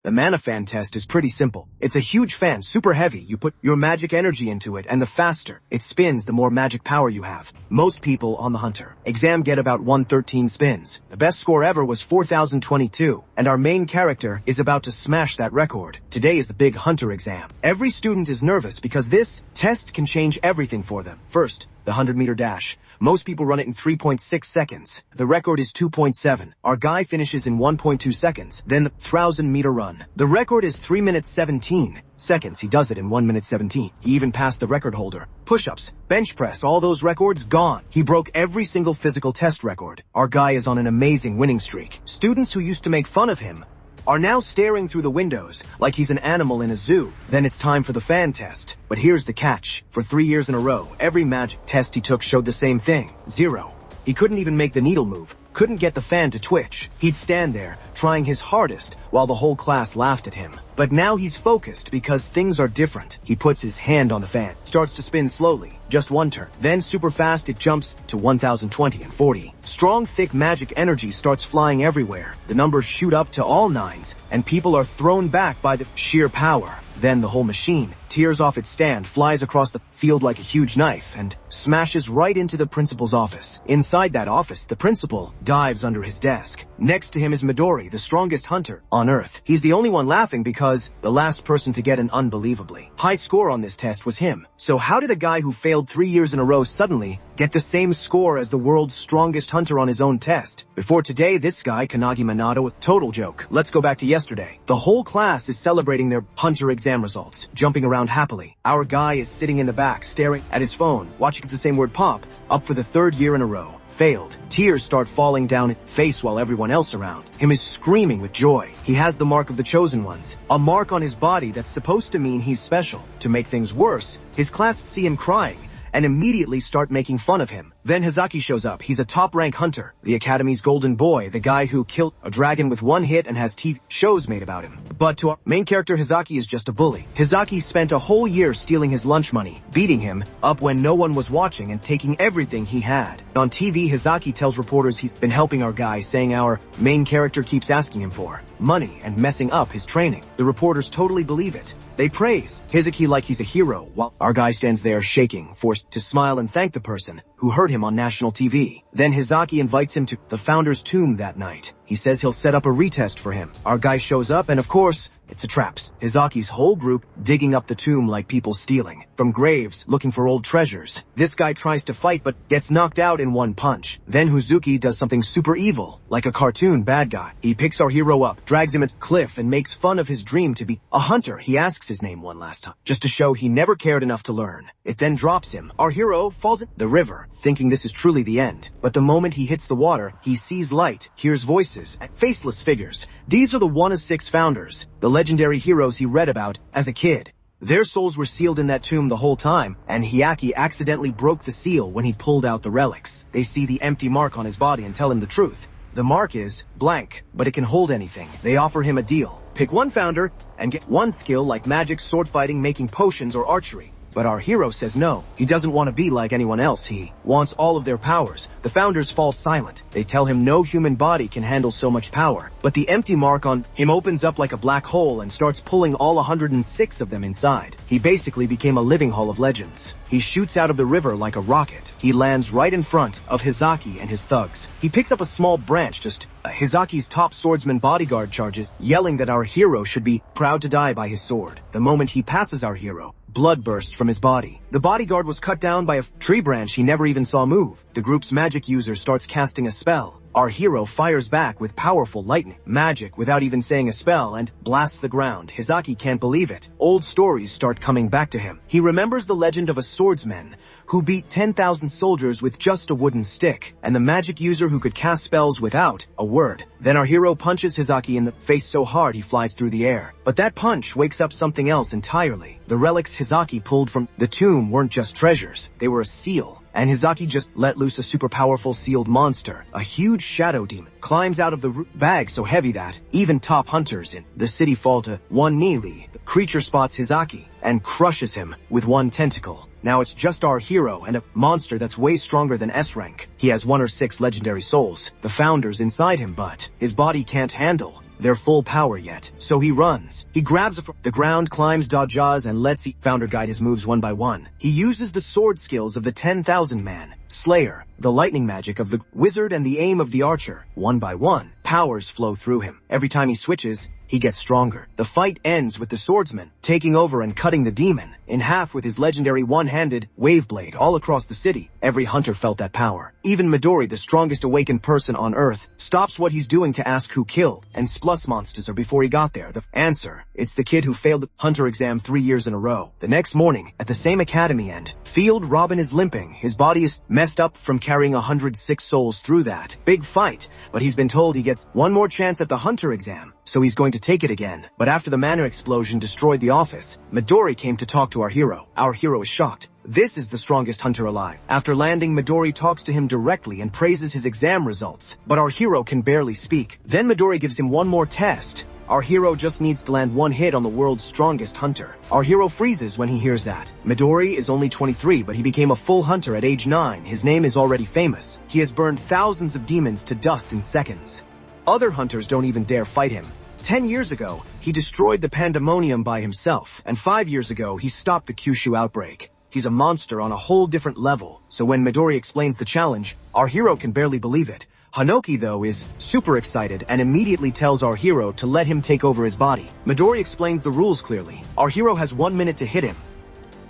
The mana fan test is pretty simple. It's a huge fan, super heavy. You put your magic energy into it, and the faster it spins, the more magic power you have. Most people on the Hunter exam get about 113 spins. The best score ever was 4022, and our main character is about to smash that record. Today is the big Hunter exam. Every student is nervous because this test can change everything for them. First, the 100-meter dash. Most people run it in 3.6 seconds. The record is 2.7. Our guy finishes in 1.2 seconds. Then the 1,000-meter run. The record is 3 minutes 17 seconds. He does it in 1 minute 17. He even passed the record holder. Push-ups, bench press, all those records gone. He broke every single physical test record. Our guy is on an amazing winning streak. Students who used to make fun of him are now staring through the windows like he's an animal in a zoo. Then it's time for the fan test. But here's the catch. For 3 years in a row, every magic test he took showed the same thing. 0. He couldn't even make the needle move. Couldn't get the fan to twitch. He'd stand there, trying his hardest, while the whole class laughed at him. But now he's focused because things are different. He puts his hand on the fan, starts to spin slowly, just one turn. Then super fast it jumps to 1020 and 40. Strong, thick magic energy starts flying everywhere. The numbers shoot up to all nines, and people are thrown back by the sheer power. Then the whole machine tears off its stand, flies across the field like a huge knife, and smashes right into the principal's office. Inside that office, the principal dives under his desk. Next to him is Midori, the strongest hunter on Earth. He's the only one laughing because the last person to get an unbelievably high score on this test was him. So how did a guy who failed 3 years in a row suddenly get the same score as the world's strongest hunter on his own test? Before today, this guy, Kanagi Manada, was a total joke. Let's go back to yesterday. The whole class is celebrating their hunter exam results, jumping around happily. Our guy is sitting in the back, staring at his phone, watching the same word pop up for the 3rd year in a row. Failed. Tears start falling down his face while everyone else around him is screaming with joy. He has the mark of the chosen ones, a mark on his body that's supposed to mean he's special. To make things worse, his class see him crying and immediately start making fun of him. Then Hizaki shows up. He's a top-rank hunter, the Academy's golden boy, the guy who killed a dragon with one hit and has TV shows made about him. But to our main character, Hizaki is just a bully. Hizaki spent a whole year stealing his lunch money, beating him up when no one was watching and taking everything he had. On TV, Hizaki tells reporters he's been helping our guy, saying our main character keeps asking him for money and messing up his training. The reporters totally believe it. They praise Hizaki like he's a hero, while our guy stands there shaking, forced to smile and thank the person who heard him on national TV. Then Hizaki invites him to the founder's tomb that night. He says he'll set up a retest for him. Our guy shows up, and of course, it's a trap. Hizaki's whole group digging up the tomb like people stealing from graves, looking for old treasures. This guy tries to fight but gets knocked out in one punch. Then Huzuki does something super evil, like a cartoon bad guy. He picks our hero up, drags him at a cliff, and makes fun of his dream to be a hunter. He asks his name one last time, just to show he never cared enough to learn. It then drops him. Our hero falls in the river, thinking this is truly the end. But the moment he hits the water, he sees light, hears voices, and faceless figures. These are the 1 of 6 founders, the legendary heroes he read about as a kid. Their souls were sealed in that tomb the whole time, and Hyaki accidentally broke the seal when he pulled out the relics. They see the empty mark on his body and tell him the truth. The mark is blank, but it can hold anything. They offer him a deal. Pick one founder and get one skill like magic, sword fighting, making potions, or archery. But our hero says no. He doesn't want to be like anyone else. He wants all of their powers. The founders fall silent. They tell him no human body can handle so much power. But the empty mark on him opens up like a black hole and starts pulling all 106 of them inside. He basically became a living hall of legends. He shoots out of the river like a rocket. He lands right in front of Hizaki and his thugs. He picks up a small branch. Hizaki's top swordsman bodyguard charges, yelling that our hero should be proud to die by his sword. The moment he passes our hero, blood burst from his body. The bodyguard was cut down by a tree branch he never even saw move. The group's magic user starts casting a spell. Our hero fires back with powerful lightning, magic without even saying a spell, and blasts the ground. Hizaki can't believe it. Old stories start coming back to him. He remembers the legend of a swordsman who beat 10,000 soldiers with just a wooden stick, and the magic user who could cast spells without a word. Then our hero punches Hizaki in the face so hard he flies through the air. But that punch wakes up something else entirely. The relics Hizaki pulled from the tomb weren't just treasures. They were a seal. And Hizaki just let loose a super powerful sealed monster. A huge shadow demon climbs out of the bag so heavy that even top hunters in the city fall to one knee. The creature spots Hizaki and crushes him with one tentacle. Now it's just our hero and a monster that's way stronger than S rank. He has 1 or 6 legendary souls, the founders inside him, but his body can't handle their full power yet. So he runs. He grabs the ground, climbs, dodges, and lets the founder guide his moves one by one. He uses the sword skills of the 10,000 man, Slayer, the lightning magic of the wizard, and the aim of the archer. One by one, powers flow through him. Every time he switches, he gets stronger. The fight ends with the swordsman taking over and cutting the demon in half with his legendary one-handed wave blade all across the city. Every hunter felt that power. Even Midori, the strongest awakened person on Earth, stops what he's doing to ask who killed and splus monsters are before he got there. The answer, it's the kid who failed the hunter exam 3 years in a row. The next morning, at the same academy end, Field Robin is limping. His body is messed up from carrying 106 souls through that big fight, but he's been told he gets one more chance at the hunter exam, so he's going to take it again. But after the mana explosion destroyed the office, Midori came to talk to our hero. Our hero is shocked. This is the strongest hunter alive. After landing, Midori talks to him directly and praises his exam results, but our hero can barely speak. Then Midori gives him one more test. Our hero just needs to land one hit on the world's strongest hunter. Our hero freezes when he hears that. Midori is only 23, but he became a full hunter at age 9. His name is already famous. He has burned thousands of demons to dust in seconds. Other hunters don't even dare fight him. 10 years ago, he destroyed the pandemonium by himself, and 5 years ago, he stopped the Kyushu outbreak. He's a monster on a whole different level, so when Midori explains the challenge, our hero can barely believe it. Hanoki, though, is super excited and immediately tells our hero to let him take over his body. Midori explains the rules clearly. Our hero has 1 minute to hit him.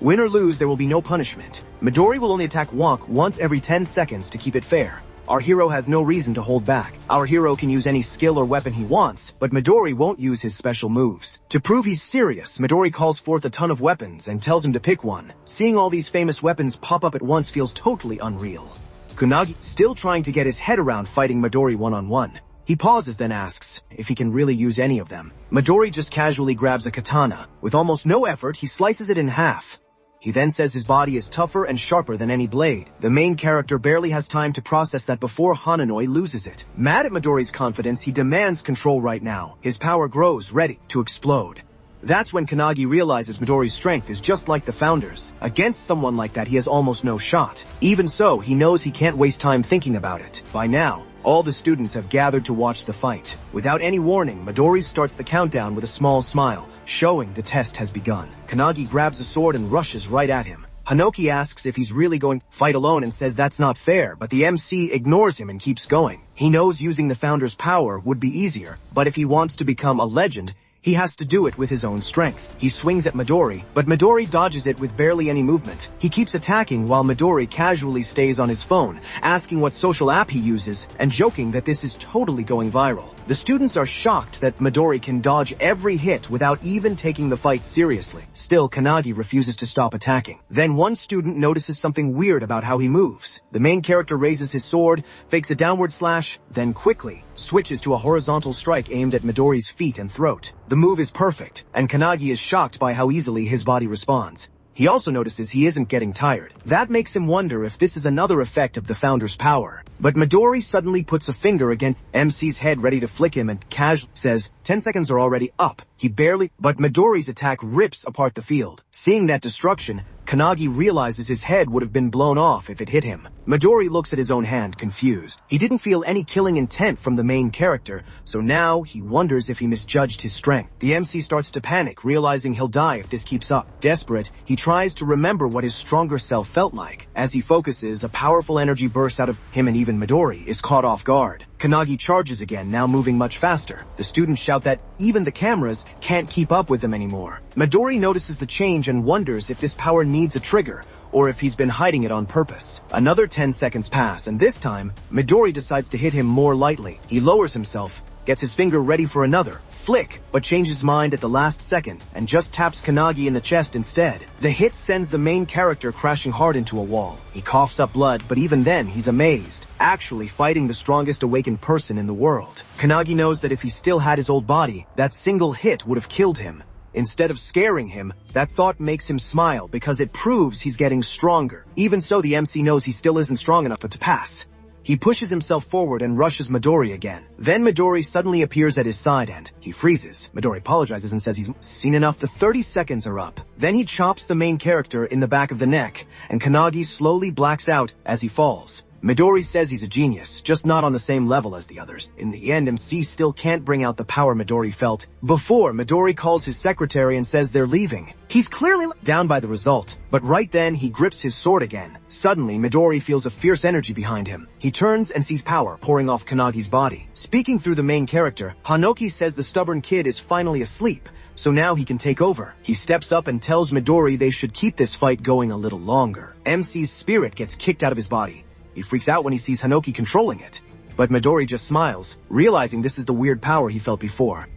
Win or lose, there will be no punishment. Midori will only attack Wonk once every 10 seconds to keep it fair. Our hero has no reason to hold back. Our hero can use any skill or weapon he wants, but Midori won't use his special moves. To prove he's serious, Midori calls forth a ton of weapons and tells him to pick one. Seeing all these famous weapons pop up at once feels totally unreal. Kunagi, still trying to get his head around fighting Midori one-on-one. He pauses, then asks if he can really use any of them. Midori just casually grabs a katana. With almost no effort, he slices it in half. He then says his body is tougher and sharper than any blade. The main character barely has time to process that before Hananoi loses it. Mad at Midori's confidence, he demands control right now. His power grows, ready to explode. That's when Kanagi realizes Midori's strength is just like the Founder's. Against someone like that, he has almost no shot. Even so, he knows he can't waste time thinking about it. By now, all the students have gathered to watch the fight. Without any warning, Midori starts the countdown with a small smile, showing the test has begun. Kanagi grabs a sword and rushes right at him. Hanoki asks if he's really going to fight alone and says that's not fair, but the MC ignores him and keeps going. He knows using the Founder's power would be easier, but if he wants to become a legend, he has to do it with his own strength. He swings at Midori, but Midori dodges it with barely any movement. He keeps attacking while Midori casually stays on his phone, asking what social app he uses and joking that this is totally going viral. The students are shocked that Midori can dodge every hit without even taking the fight seriously. Still, Kanagi refuses to stop attacking. Then one student notices something weird about how he moves. The main character raises his sword, fakes a downward slash, then quickly switches to a horizontal strike aimed at Midori's feet and throat. The move is perfect, and Kanagi is shocked by how easily his body responds. He also notices he isn't getting tired. That makes him wonder if this is another effect of the Founder's power. But Midori suddenly puts a finger against MC's head ready to flick him and casually says, 10 seconds are already up. But Midori's attack rips apart the field. Seeing that destruction, Kanagi realizes his head would have been blown off if it hit him. Midori looks at his own hand, confused. He didn't feel any killing intent from the main character, so now he wonders if he misjudged his strength. The MC starts to panic, realizing he'll die if this keeps up. Desperate, he tries to remember what his stronger self felt like. As he focuses, a powerful energy bursts out of him and even Midori is caught off guard. Kanagi charges again, now moving much faster. The students shout that even the cameras can't keep up with them anymore. Midori notices the change and wonders if this power needs a trigger, or if he's been hiding it on purpose. Another 10 seconds pass, and this time, Midori decides to hit him more lightly. He lowers himself, gets his finger ready for another flick, but changes his mind at the last second, and just taps Kanagi in the chest instead. The hit sends the main character crashing hard into a wall. He coughs up blood, but even then, he's amazed. Actually fighting the strongest awakened person in the world. Kanagi knows that if he still had his old body, that single hit would have killed him. Instead of scaring him, that thought makes him smile because it proves he's getting stronger. Even so, the MC knows he still isn't strong enough to pass. He pushes himself forward and rushes Midori again. Then Midori suddenly appears at his side and he freezes. Midori apologizes and says he's seen enough. The 30 seconds are up. Then he chops the main character in the back of the neck, and Kanagi slowly blacks out as he falls. Midori says he's a genius, just not on the same level as the others. In the end, MC still can't bring out the power Midori felt before. Midori calls his secretary and says they're leaving. He's clearly let down by the result, but right then he grips his sword again. Suddenly, Midori feels a fierce energy behind him. He turns and sees power pouring off Kanagi's body. Speaking through the main character, Hanoki says the stubborn kid is finally asleep, so now he can take over. He steps up and tells Midori they should keep this fight going a little longer. MC's spirit gets kicked out of his body. He freaks out when he sees Hanoki controlling it, but Midori just smiles, realizing this is the weird power he felt before.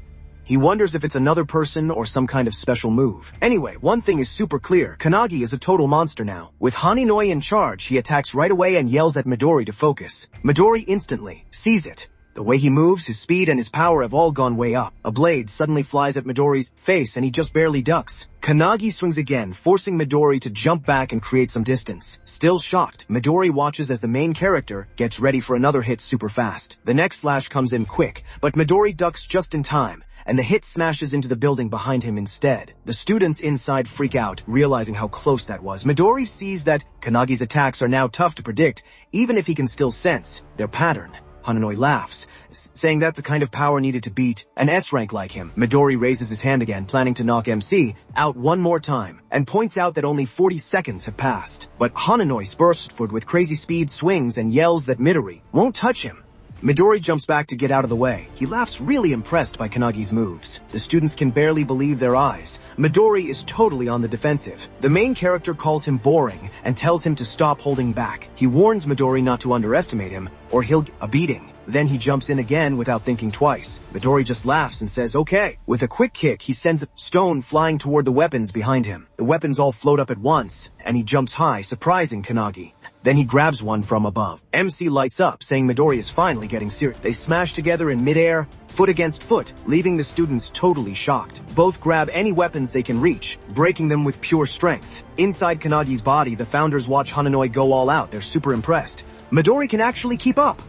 He wonders if it's another person or some kind of special move. Anyway, one thing is super clear. Kanagi is a total monster now. With Haninoi in charge, he attacks right away and yells at Midori to focus. Midori instantly sees it. The way he moves, his speed, and his power have all gone way up. A blade suddenly flies at Midori's face and he just barely ducks. Kanagi swings again, forcing Midori to jump back and create some distance. Still shocked, Midori watches as the main character gets ready for another hit super fast. The next slash comes in quick, but Midori ducks just in time, and the hit smashes into the building behind him instead. The students inside freak out, realizing how close that was. Midori sees that Kanagi's attacks are now tough to predict, even if he can still sense their pattern. Haninoi laughs, saying that's the kind of power needed to beat an S-rank like him. Midori raises his hand again, planning to knock MC out one more time, and points out that only 40 seconds have passed. But Haninoi bursts forward with crazy speed, swings, and yells that Midori won't touch him. Midori jumps back to get out of the way. He laughs, really impressed by Kanagi's moves. The students can barely believe their eyes. Midori is totally on the defensive. The main character calls him boring and tells him to stop holding back. He warns Midori not to underestimate him or he'll get a beating. Then he jumps in again without thinking twice. Midori just laughs and says, okay. With a quick kick, he sends a stone flying toward the weapons behind him. The weapons all float up at once, and he jumps high, surprising Kanagi. Then he grabs one from above. MC lights up, saying Midori is finally getting serious. They smash together in midair, foot against foot, leaving the students totally shocked. Both grab any weapons they can reach, breaking them with pure strength. Inside Kanagi's body, the founders watch Haninoi go all out. They're super impressed. Midori can actually keep up.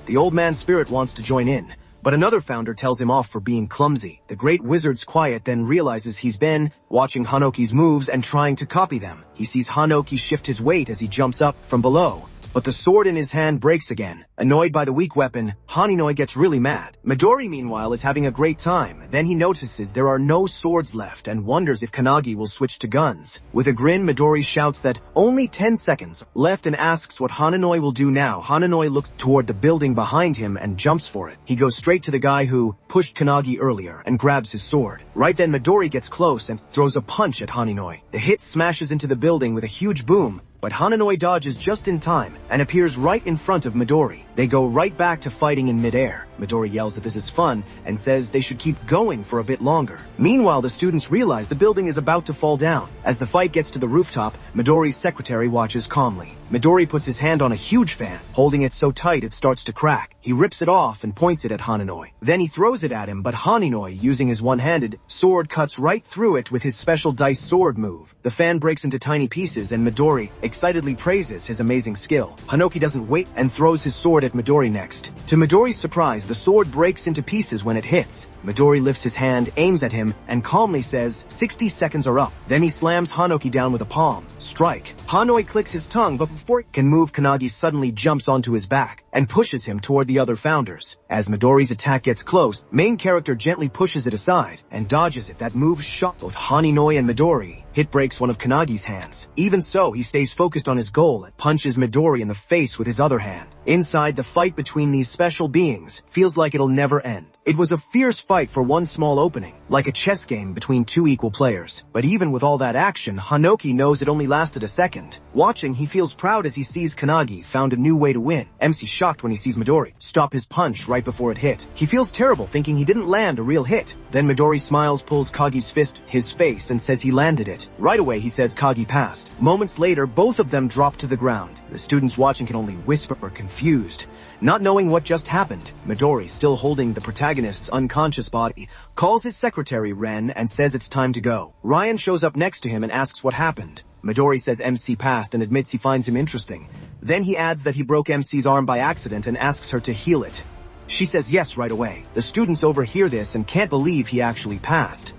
The old man's spirit wants to join in, but another founder tells him off for being clumsy. The great wizard's quiet, then realizes he's been watching Hanoki's moves and trying to copy them. He sees Hanoki shift his weight as he jumps up from below, but the sword in his hand breaks again. Annoyed by the weak weapon, Haninoi gets really mad. Midori, meanwhile, is having a great time. Then he notices there are no swords left and wonders if Kanagi will switch to guns. With a grin, Midori shouts that only 10 seconds left and asks what Haninoi will do now. Haninoi looks toward the building behind him and jumps for it. He goes straight to the guy who pushed Kanagi earlier and grabs his sword. Right then, Midori gets close and throws a punch at Haninoi. The hit smashes into the building with a huge boom, but Haninoi dodges just in time and appears right in front of Midori. They go right back to fighting in midair. Midori yells that this is fun and says they should keep going for a bit longer. Meanwhile, the students realize the building is about to fall down. As the fight gets to the rooftop, Midori's secretary watches calmly. Midori puts his hand on a huge fan, holding it so tight it starts to crack. He rips it off and points it at Haninoi. Then he throws it at him, but Haninoi, using his one-handed sword, cuts right through it with his special dice sword move. The fan breaks into tiny pieces and Midori excitedly praises his amazing skill. Hanoki doesn't wait and throws his sword at Midori next. To Midori's surprise, the sword breaks into pieces when it hits. Midori lifts his hand, aims at him, and calmly says, 60 seconds are up. Then he slams Hanoki down with a palm strike. Haninoi clicks his tongue, but before he can move, Kanagi suddenly jumps onto his back and pushes him toward the other founders. As Midori's attack gets close, main character gently pushes it aside and dodges it. That move shocked both Haninoi and Midori. Hit breaks one of Kanagi's hands. Even so, he stays focused on his goal and punches Midori in the face with his other hand. Inside, the fight between these special beings feels like it'll never end. It was a fierce fight for one small opening, like a chess game between two equal players. But even with all that action, Hanoki knows it only lasted a second. Watching, he feels proud as he sees Kanagi found a new way to win. MC's shocked when he sees Midori stop his punch right before it hit. He feels terrible thinking he didn't land a real hit. Then Midori smiles, pulls Kagi's fist his face and says he landed it. Right away, he says Kagi passed. Moments later, both of them drop to the ground. The students watching can only whisper, confused, not knowing what just happened. Midori, still holding the protagonist's unconscious body, calls his secretary Ren and says it's time to go. Ryan shows up next to him and asks what happened. Midori says MC passed and admits he finds him interesting. Then he adds that he broke MC's arm by accident and asks her to heal it. She says yes right away. The students overhear this and can't believe he actually passed.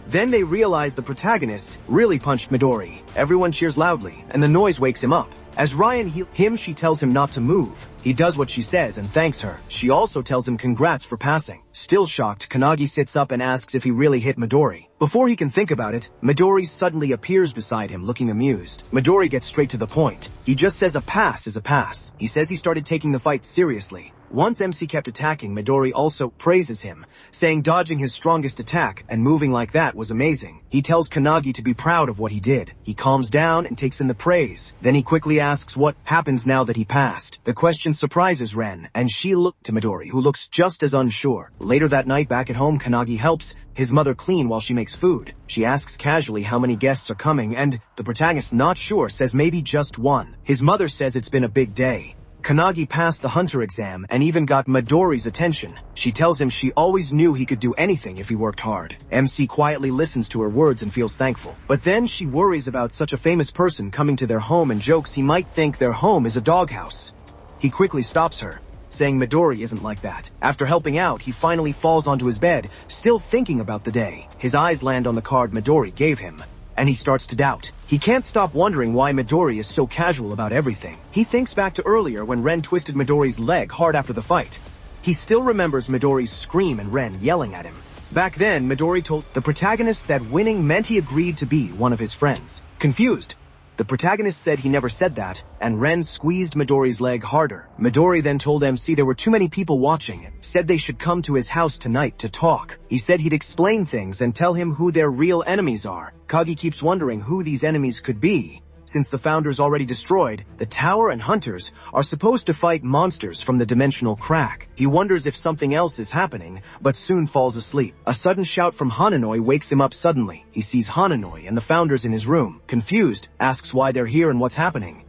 Then they realize the protagonist really punched Midori. Everyone cheers loudly, and the noise wakes him up. As Ryan heals him, she tells him not to move. He does what she says and thanks her. She also tells him congrats for passing. Still shocked, Kannagi sits up and asks if he really hit Midori. Before he can think about it, Midori suddenly appears beside him looking amused. Midori gets straight to the point. He just says a pass is a pass. He says he started taking the fight seriously. Once MC kept attacking, Midori also praises him, saying dodging his strongest attack and moving like that was amazing. He tells Kannagi to be proud of what he did. He calms down and takes in the praise. Then he quickly asks what happens now that he passed. The question surprises Ren, and she looked to Midori, who looks just as unsure. Later that night, back at home, Kannagi helps his mother clean while she makes food. She asks casually how many guests are coming, and the protagonist, not sure, says maybe just one. His mother says it's been a big day. Kannagi passed the hunter exam and even got Midori's attention. She tells him she always knew he could do anything if he worked hard. MC quietly listens to her words and feels thankful. But then she worries about such a famous person coming to their home and jokes he might think their home is a doghouse. He quickly stops her, saying Midori isn't like that. After helping out, he finally falls onto his bed, still thinking about the day. His eyes land on the card Midori gave him, and he starts to doubt. He can't stop wondering why Midori is so casual about everything. He thinks back to earlier when Ren twisted Midori's leg hard after the fight. He still remembers Midori's scream and Ren yelling at him. Back then, Midori told the protagonist that winning meant he agreed to be one of his friends. Confused, the protagonist said he never said that, and Ren squeezed Midori's leg harder. Midori then told MC there were too many people watching and said they should come to his house tonight to talk. He said he'd explain things and tell him who their real enemies are. Kagi keeps wondering who these enemies could be. Since the Founders already destroyed, the Tower and Hunters are supposed to fight monsters from the dimensional crack. He wonders if something else is happening, but soon falls asleep. A sudden shout from Hananoi wakes him up suddenly. He sees Hananoi and the Founders in his room. Confused, asks why they're here and what's happening.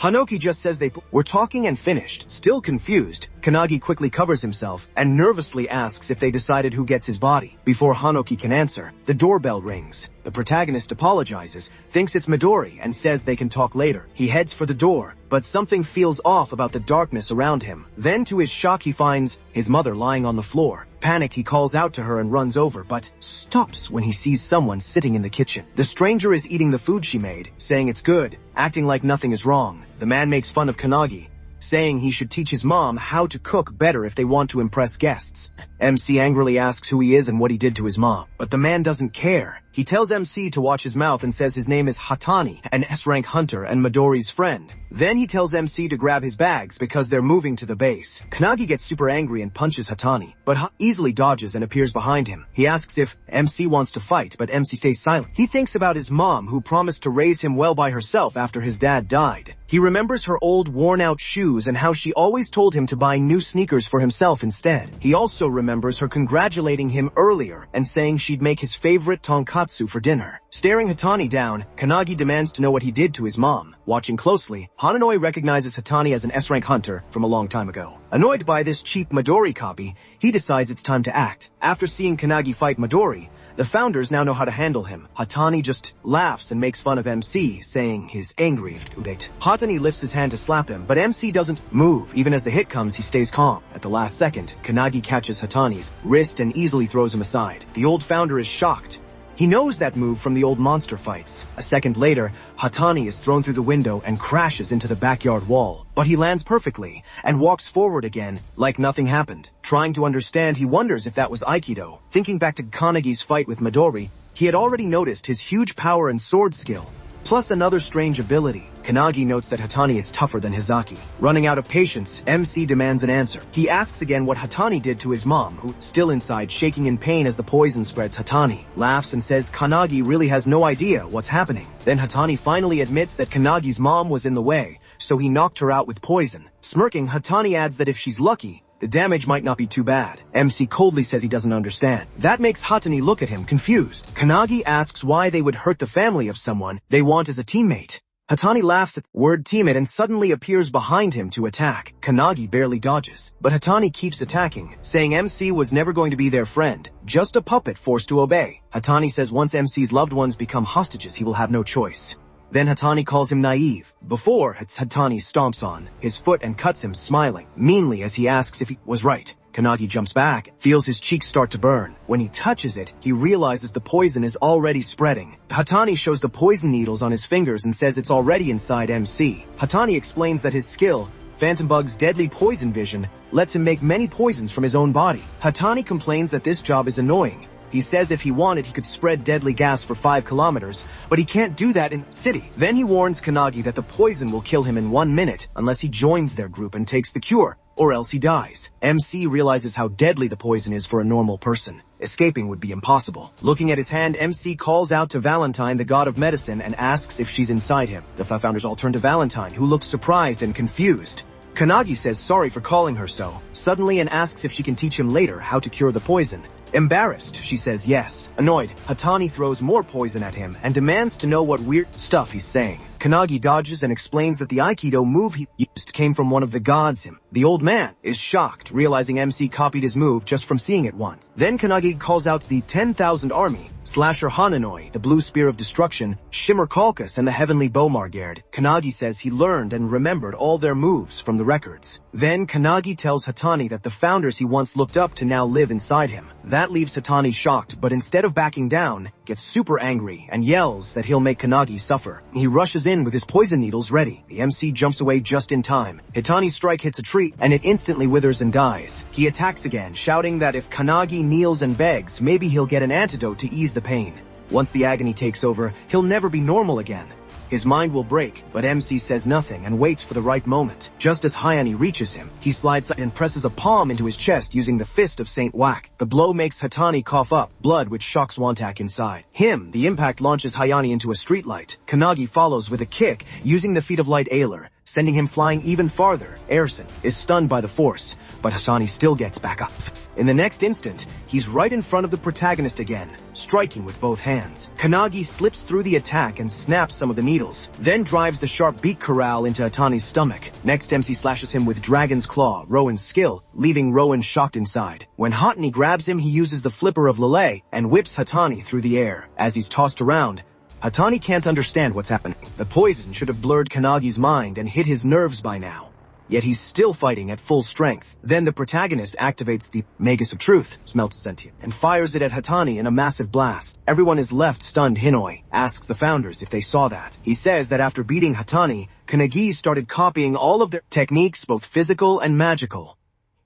Hanoki just says they were talking and finished. Still confused, Kannagi quickly covers himself and nervously asks if they decided who gets his body. Before Hanoki can answer, the doorbell rings. The protagonist apologizes, thinks it's Midori, and says they can talk later. He heads for the door, but something feels off about the darkness around him. Then to his shock he finds his mother lying on the floor. Panicked, he calls out to her and runs over, but stops when he sees someone sitting in the kitchen. The stranger is eating the food she made, saying it's good, acting like nothing is wrong. The man makes fun of Kannagi, saying he should teach his mom how to cook better if they want to impress guests. MC angrily asks who he is and what he did to his mom, but the man doesn't care. He tells MC to watch his mouth and says his name is Hatani, an S-rank hunter and Midori's friend. Then he tells MC to grab his bags because they're moving to the base. Kannagi gets super angry and punches Hatani, but easily dodges and appears behind him. He asks if MC wants to fight, but MC stays silent. He thinks about his mom, who promised to raise him well by herself after his dad died. He remembers her old worn-out shoes and how she always told him to buy new sneakers for himself instead. He also remembers her congratulating him earlier and saying she'd make his favorite tonkatsu for dinner. Staring Hatani down, Kannagi demands to know what he did to his mom. Watching closely, Hananoi recognizes Hatani as an S-rank hunter from a long time ago. Annoyed by this cheap Midori copy, he decides it's time to act. After seeing Kannagi fight Midori, the Founders now know how to handle him. Hatani just laughs and makes fun of MC, saying he's angry. Hatani lifts his hand to slap him, but MC doesn't move. Even as the hit comes, he stays calm. At the last second, Kannagi catches Hatani's wrist and easily throws him aside. The old Founder is shocked. He knows that move from the old monster fights. A second later, Hatani is thrown through the window and crashes into the backyard wall. But he lands perfectly and walks forward again like nothing happened. Trying to understand, he wonders if that was Aikido. Thinking back to Kannagi's fight with Midori, he had already noticed his huge power and sword skill, plus another strange ability. Kannagi notes that Hatani is tougher than Hizaki. Running out of patience, MC demands an answer. He asks again what Hatani did to his mom, who, still inside, shaking in pain as the poison spreads. Hatani laughs and says Kannagi really has no idea what's happening. Then Hatani finally admits that Kannagi's mom was in the way, so he knocked her out with poison. Smirking, Hatani adds that if she's lucky, the damage might not be too bad. MC coldly says he doesn't understand. That makes Hatani look at him, confused. Kannagi asks why they would hurt the family of someone they want as a teammate. Hatani laughs at the word teammate and suddenly appears behind him to attack. Kannagi barely dodges, but Hatani keeps attacking, saying MC was never going to be their friend, just a puppet forced to obey. Hatani says once MC's loved ones become hostages, he will have no choice. Then Hatani calls him naive. Before, Hatani stomps on his foot and cuts him, smiling meanly as he asks if he was right. Kanagi jumps back, feels his cheeks start to burn. When he touches it, he realizes the poison is already spreading. Hatani shows the poison needles on his fingers and says it's already inside MC. Hatani explains that his skill, Phantom Bug's deadly poison vision, lets him make many poisons from his own body. Hatani complains that this job is annoying. He says if he wanted, he could spread deadly gas for 5 kilometers, but he can't do that in the city. Then he warns Kanagi that the poison will kill him in 1 minute unless he joins their group and takes the cure, or else he dies. MC realizes how deadly the poison is for a normal person. Escaping would be impossible. Looking at his hand, MC calls out to Valentine, the god of medicine, and asks if she's inside him. The founders all turn to Valentine, who looks surprised and confused. Kanagi says sorry for calling her so, suddenly, and asks if she can teach him later how to cure the poison. Embarrassed, she says yes. Annoyed, Hatani throws more poison at him and demands to know what weird stuff he's saying. Kanagi dodges and explains that the Aikido move he used came from one of the gods. The old man is shocked, realizing MC copied his move just from seeing it once. Then Kanagi calls out the 10,000 army, Slasher Hananoi, the Blue Spear of Destruction, Shimmer Kalkus, and the Heavenly Bomargard. Kanagi says he learned and remembered all their moves from the records. Then Kanagi tells Hatani that the founders he once looked up to now live inside him. That leaves Hatani shocked, but instead of backing down, gets super angry and yells that he'll make Kanagi suffer. He rushes in with his poison needles ready. The MC jumps away just in time. Hatani's strike hits a tree, and it instantly withers and dies. He attacks again, shouting that if Kanagi kneels and begs, maybe he'll get an antidote to ease the pain. Once the agony takes over, he'll never be normal again. His mind will break, but MC says nothing and waits for the right moment. Just as Hyani reaches him, he slides and presses a palm into his chest using the fist of Saint Whack. The blow makes Hatani cough up blood, which shocks Wantak inside. The impact launches Hyani into a streetlight. Kanagi follows with a kick using the feet of Light Ailer, sending him flying even farther. Erson is stunned by the force, but Hatani still gets back up. In the next instant, he's right in front of the protagonist again, striking with both hands. Kanagi slips through the attack and snaps some of the needles, then drives the sharp beak corral into Hatani's stomach. Next, MC slashes him with Dragon's Claw, Rowan's skill, leaving Rowan shocked inside. When Hatani grabs him, he uses the flipper of Lele and whips Hatani through the air. As he's tossed around, Hatani can't understand what's happening. The poison should have blurred Kanagi's mind and hit his nerves by now. Yet he's still fighting at full strength. Then the protagonist activates the Magus of Truth, smelts sentient, and fires it at Hatani in a massive blast. Everyone is left stunned. Hinoi asks the founders if they saw that. He says that after beating Hatani, Kanagi started copying all of their techniques, both physical and magical.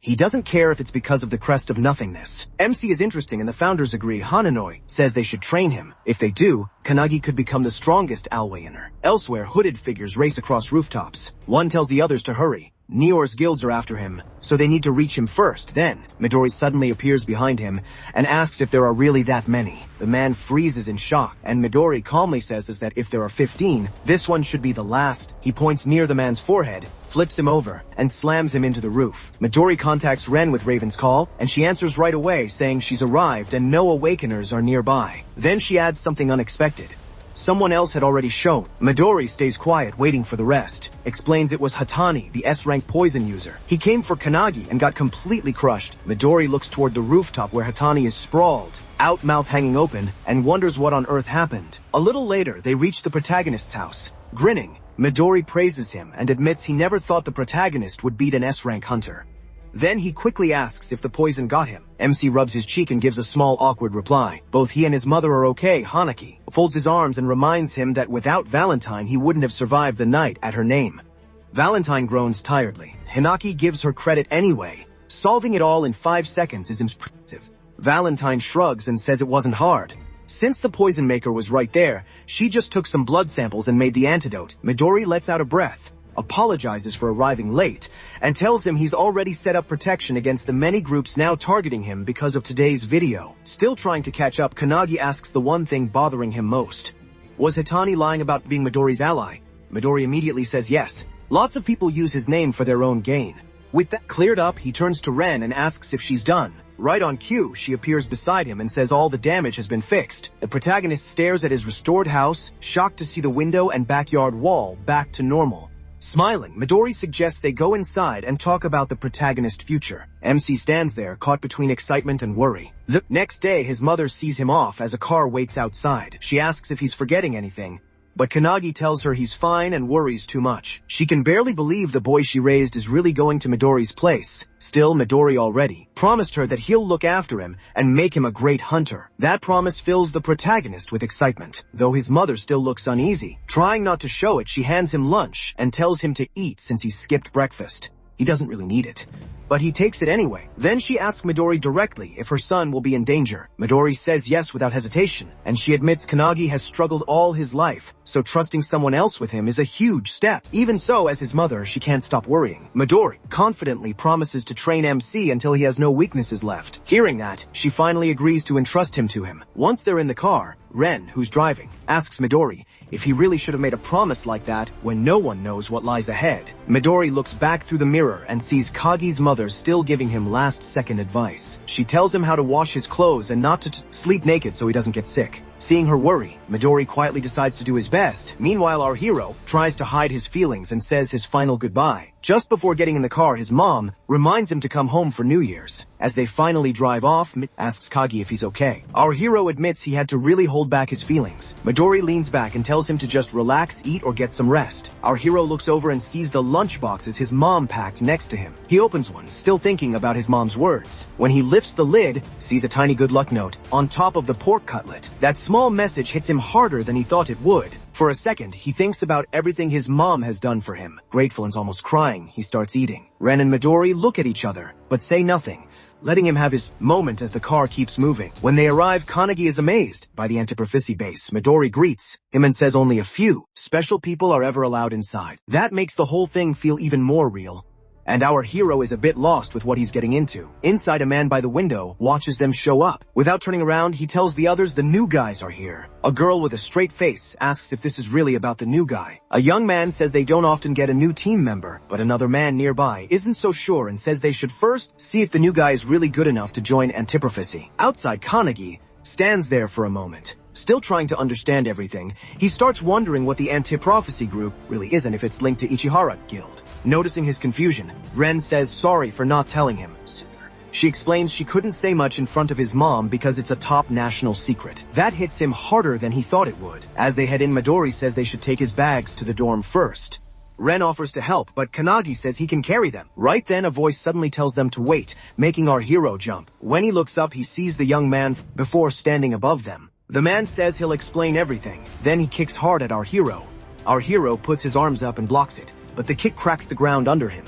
He doesn't care if it's because of the crest of nothingness. MC is interesting and the founders agree. Hananoi says they should train him. If they do, Kanagi could become the strongest Alwayaner. Elsewhere, hooded figures race across rooftops. One tells the others to hurry. Nior's guilds are after him, so they need to reach him first. Then, Midori suddenly appears behind him and asks if there are really that many. The man freezes in shock, and Midori calmly says that if there are 15, this one should be the last. He points near the man's forehead, flips him over, and slams him into the roof. Midori contacts Ren with Raven's call, and she answers right away, saying she's arrived and no awakeners are nearby. Then she adds something unexpected. Someone else had already shown. Midori stays quiet, waiting for the rest. Explains it was Hatani, the S-rank poison user. He came for Kanagi and got completely crushed. Midori looks toward the rooftop where Hatani is sprawled, out mouth hanging open, and wonders what on earth happened. A little later, they reach the protagonist's house. Grinning, Midori praises him and admits he never thought the protagonist would beat an S-rank hunter. Then he quickly asks if the poison got him. MC rubs his cheek and gives a small awkward reply. Both he and his mother are okay. Hanaki folds his arms and reminds him that without Valentine he wouldn't have survived the night at her name. Valentine groans tiredly. Hinaki gives her credit anyway. Solving it all in 5 seconds is impressive. Valentine shrugs and says it wasn't hard. Since the poison maker was right there, she just took some blood samples and made the antidote. Midori lets out a breath, apologizes for arriving late, and tells him he's already set up protection against the many groups now targeting him because of today's video. Still trying to catch up, Kanagi asks the one thing bothering him most. Was Hatani lying about being Midori's ally? Midori immediately says yes. Lots of people use his name for their own gain. With that cleared up, he turns to Ren and asks if she's done. Right on cue, she appears beside him and says all the damage has been fixed. The protagonist stares at his restored house, shocked to see the window and backyard wall back to normal. Smiling, Midori suggests they go inside and talk about the protagonist's future. MC stands there, caught between excitement and worry. The next day, his mother sees him off as a car waits outside. She asks if he's forgetting anything, but Kanagi tells her he's fine and worries too much. She can barely believe the boy she raised is really going to Midori's place. Still, Midori already promised her that he'll look after him and make him a great hunter. That promise fills the protagonist with excitement, though his mother still looks uneasy. Trying not to show it, she hands him lunch and tells him to eat since he skipped breakfast. He doesn't really need it, but he takes it anyway. Then she asks Midori directly if her son will be in danger. Midori says yes without hesitation, and she admits Kanagi has struggled all his life, so trusting someone else with him is a huge step. Even so, as his mother, she can't stop worrying. Midori confidently promises to train MC until he has no weaknesses left. Hearing that, she finally agrees to entrust him to him. Once they're in the car, Ren, who's driving, asks Midori if he really should have made a promise like that when no one knows what lies ahead. Midori looks back through the mirror and sees Kagi's mother still giving him last-second advice. She tells him how to wash his clothes and not to sleep naked so he doesn't get sick. Seeing her worry, Midori quietly decides to do his best. Meanwhile, our hero tries to hide his feelings and says his final goodbye. Just before getting in the car, his mom reminds him to come home for New Year's. As they finally drive off, asks Kagi if he's okay. Our hero admits he had to really hold back his feelings. Midori leans back and tells him to just relax, eat, or get some rest. Our hero looks over and sees the lunch boxes his mom packed next to him. He opens one, still thinking about his mom's words. When he lifts the lid, sees a tiny good luck note on top of the pork cutlet. That small message hits him harder than he thought it would. For a second, he thinks about everything his mom has done for him. Grateful and almost crying, he starts eating. Ren and Midori look at each other, but say nothing, letting him have his moment as the car keeps moving. When they arrive, Kanagi is amazed by the Antiprophecy base. Midori greets him and says only a few special people are ever allowed inside. That makes the whole thing feel even more real. And our hero is a bit lost with what he's getting into. Inside, a man by the window watches them show up. Without turning around, he tells the others the new guys are here. A girl with a straight face asks if this is really about the new guy. A young man says they don't often get a new team member, but another man nearby isn't so sure and says they should first see if the new guy is really good enough to join Antiprophecy. Outside, Kanagi stands there for a moment. Still trying to understand everything, he starts wondering what the Anti-Prophecy group really is and if it's linked to Ichihara Guild. Noticing his confusion, Ren says sorry for not telling him. She explains she couldn't say much in front of his mom because it's a top national secret. That hits him harder than he thought it would. As they head in, Midori says they should take his bags to the dorm first. Ren offers to help, but Kanagi says he can carry them. Right then, a voice suddenly tells them to wait, making our hero jump. When he looks up, he sees the young man before standing above them. The man says he'll explain everything. Then he kicks hard at our hero. Our hero puts his arms up and blocks it, but the kick cracks the ground under him.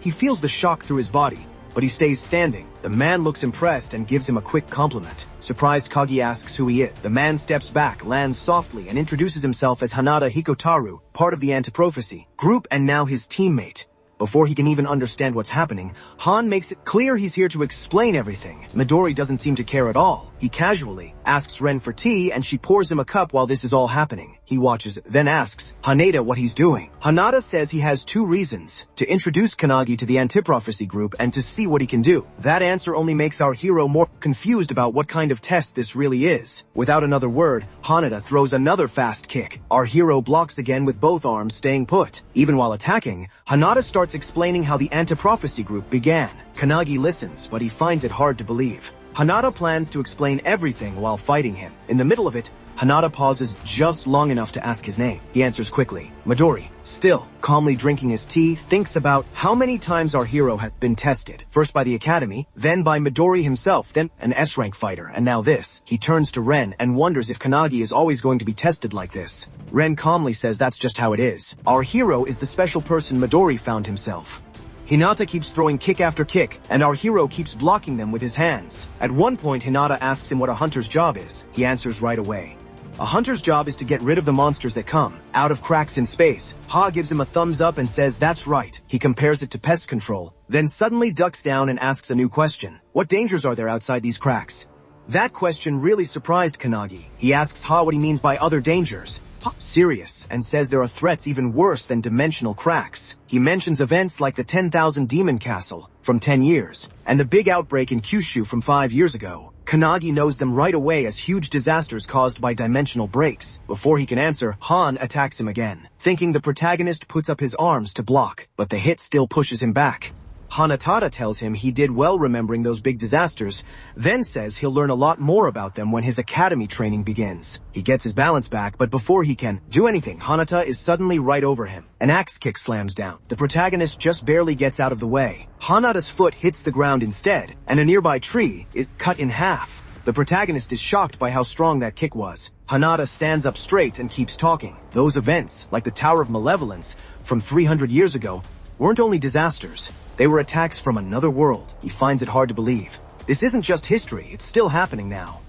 He feels the shock through his body, but he stays standing. The man looks impressed and gives him a quick compliment. Surprised, Kagi asks who he is. The man steps back, lands softly, and introduces himself as Hanada Hikotaru, part of the Antiprophecy group and now his teammate. Before he can even understand what's happening, Han makes it clear he's here to explain everything. Midori doesn't seem to care at all. He casually asks Ren for tea and she pours him a cup while this is all happening. He watches, then asks Hanada what he's doing. Hanada says he has two reasons: to introduce Kanagi to the Antiprophecy group and to see what he can do. That answer only makes our hero more confused about what kind of test this really is. Without another word, Hanada throws another fast kick. Our hero blocks again with both arms staying put. Even while attacking, Hanada starts explaining how the Antiprophecy group began. Kanagi listens, but he finds it hard to believe. Hanada plans to explain everything while fighting him. In the middle of it, Hanada pauses just long enough to ask his name. He answers quickly. Midori, still calmly drinking his tea, thinks about how many times our hero has been tested. First by the academy, then by Midori himself, then an S-rank fighter, and now this. He turns to Ren and wonders if Kanagi is always going to be tested like this. Ren calmly says that's just how it is. Our hero is the special person Midori found himself. Hinata keeps throwing kick after kick, and our hero keeps blocking them with his hands. At one point, Hinata asks him what a hunter's job is. He answers right away. A hunter's job is to get rid of the monsters that come out of cracks in space. Ha gives him a thumbs up and says that's right. He compares it to pest control, then suddenly ducks down and asks a new question. What dangers are there outside these cracks? That question really surprised Kanagi. He asks Ha what he means by other dangers. Serious, and says there are threats even worse than dimensional cracks. He mentions events like the 10,000 Demon Castle from 10 years, and the big outbreak in Kyushu from 5 years ago. Kanagi knows them right away as huge disasters caused by dimensional breaks. Before he can answer, Han attacks him again. Thinking the protagonist puts up his arms to block, but the hit still pushes him back. Hanada tells him he did well remembering those big disasters, then says he'll learn a lot more about them when his academy training begins. He gets his balance back, but before he can do anything, Hanada is suddenly right over him. An axe kick slams down. The protagonist just barely gets out of the way. Hanada's foot hits the ground instead, and a nearby tree is cut in half. The protagonist is shocked by how strong that kick was. Hanada stands up straight and keeps talking. Those events, like the Tower of Malevolence from 300 years ago, weren't only disasters. They were attacks from another world. He finds it hard to believe. This isn't just history, it's still happening now.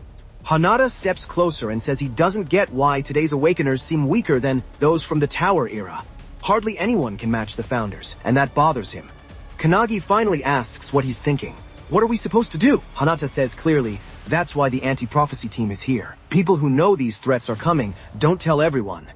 Hanada steps closer and says he doesn't get why today's Awakeners seem weaker than those from the Tower era. Hardly anyone can match the Founders, and that bothers him. Kanagi finally asks what he's thinking. What are we supposed to do? Hanada says clearly, that's why the anti-prophecy team is here. People who know these threats are coming don't tell everyone.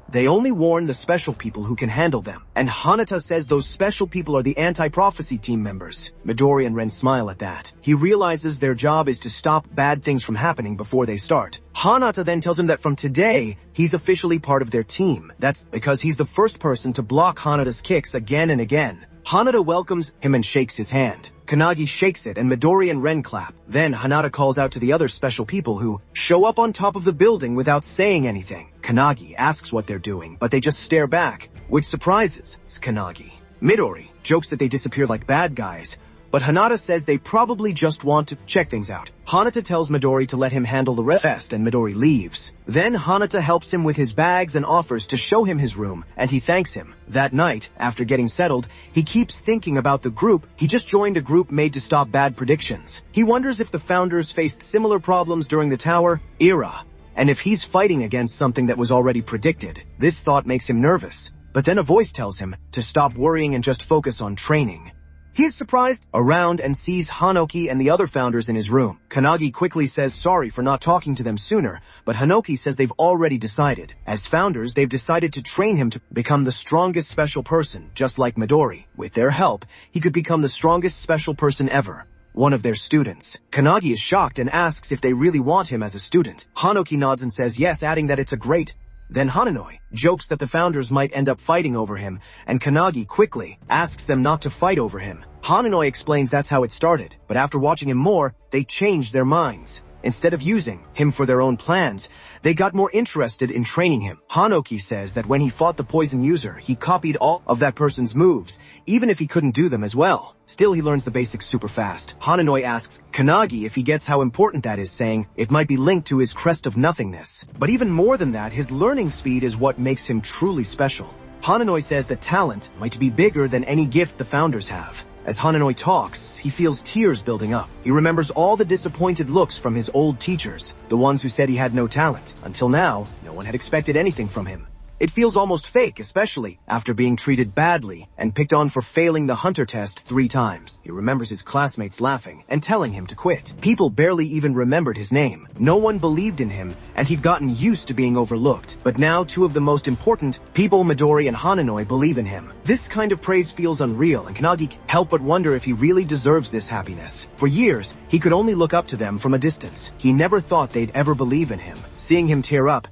They only warn the special people who can handle them. And Hanada says those special people are the anti-prophecy team members. Midori and Ren smile at that. He realizes their job is to stop bad things from happening before they start. Hanada then tells him that from today, he's officially part of their team. That's because he's the first person to block Hanada's kicks again and again. Hanada welcomes him and shakes his hand. Kanagi shakes it and Midori and Ren clap. Then Hanada calls out to the other special people who show up on top of the building without saying anything. Kanagi asks what they're doing, but they just stare back, which surprises Kanagi. Midori jokes that they disappear like bad guys, but Hanada says they probably just want to check things out. Hanada tells Midori to let him handle the rest and Midori leaves. Then Hanada helps him with his bags and offers to show him his room, and he thanks him. That night, after getting settled, he keeps thinking about the group. He just joined a group made to stop bad predictions. He wonders if the Founders faced similar problems during the Tower era, and if he's fighting against something that was already predicted. This thought makes him nervous, but then a voice tells him to stop worrying and just focus on training. He's surprised around and sees Hanoki and the other Founders in his room. Kanagi quickly says sorry for not talking to them sooner, but Hanoki says they've already decided. As Founders, they've decided to train him to become the strongest special person, just like Midori. With their help, he could become the strongest special person ever. One of their students. Kanagi is shocked and asks if they really want him as a student. Hanoki nods and says yes, adding that it's a great. Then Hananoi jokes that the Founders might end up fighting over him, and Kanagi quickly asks them not to fight over him. Hananoi explains that's how it started, but after watching him more, they changed their minds. Instead of using him for their own plans, they got more interested in training him. Hanoki says that when he fought the poison user, he copied all of that person's moves, even if he couldn't do them as well. Still, he learns the basics super fast. Hananoi asks Kanagi if he gets how important that is, saying it might be linked to his crest of nothingness. But even more than that, his learning speed is what makes him truly special. Hananoi says that talent might be bigger than any gift the Founders have. As Hananoi talks, he feels tears building up. He remembers all the disappointed looks from his old teachers, the ones who said he had no talent. Until now, no one had expected anything from him. It feels almost fake, especially after being treated badly and picked on for failing the hunter test 3 times. He remembers his classmates laughing and telling him to quit. People barely even remembered his name. No one believed in him, and he'd gotten used to being overlooked. But now 2 of the most important people, Midori and Hananoi, believe in him. This kind of praise feels unreal, and Kanagi can't help but wonder if he really deserves this happiness. For years, he could only look up to them from a distance. He never thought they'd ever believe in him. Seeing him tear up,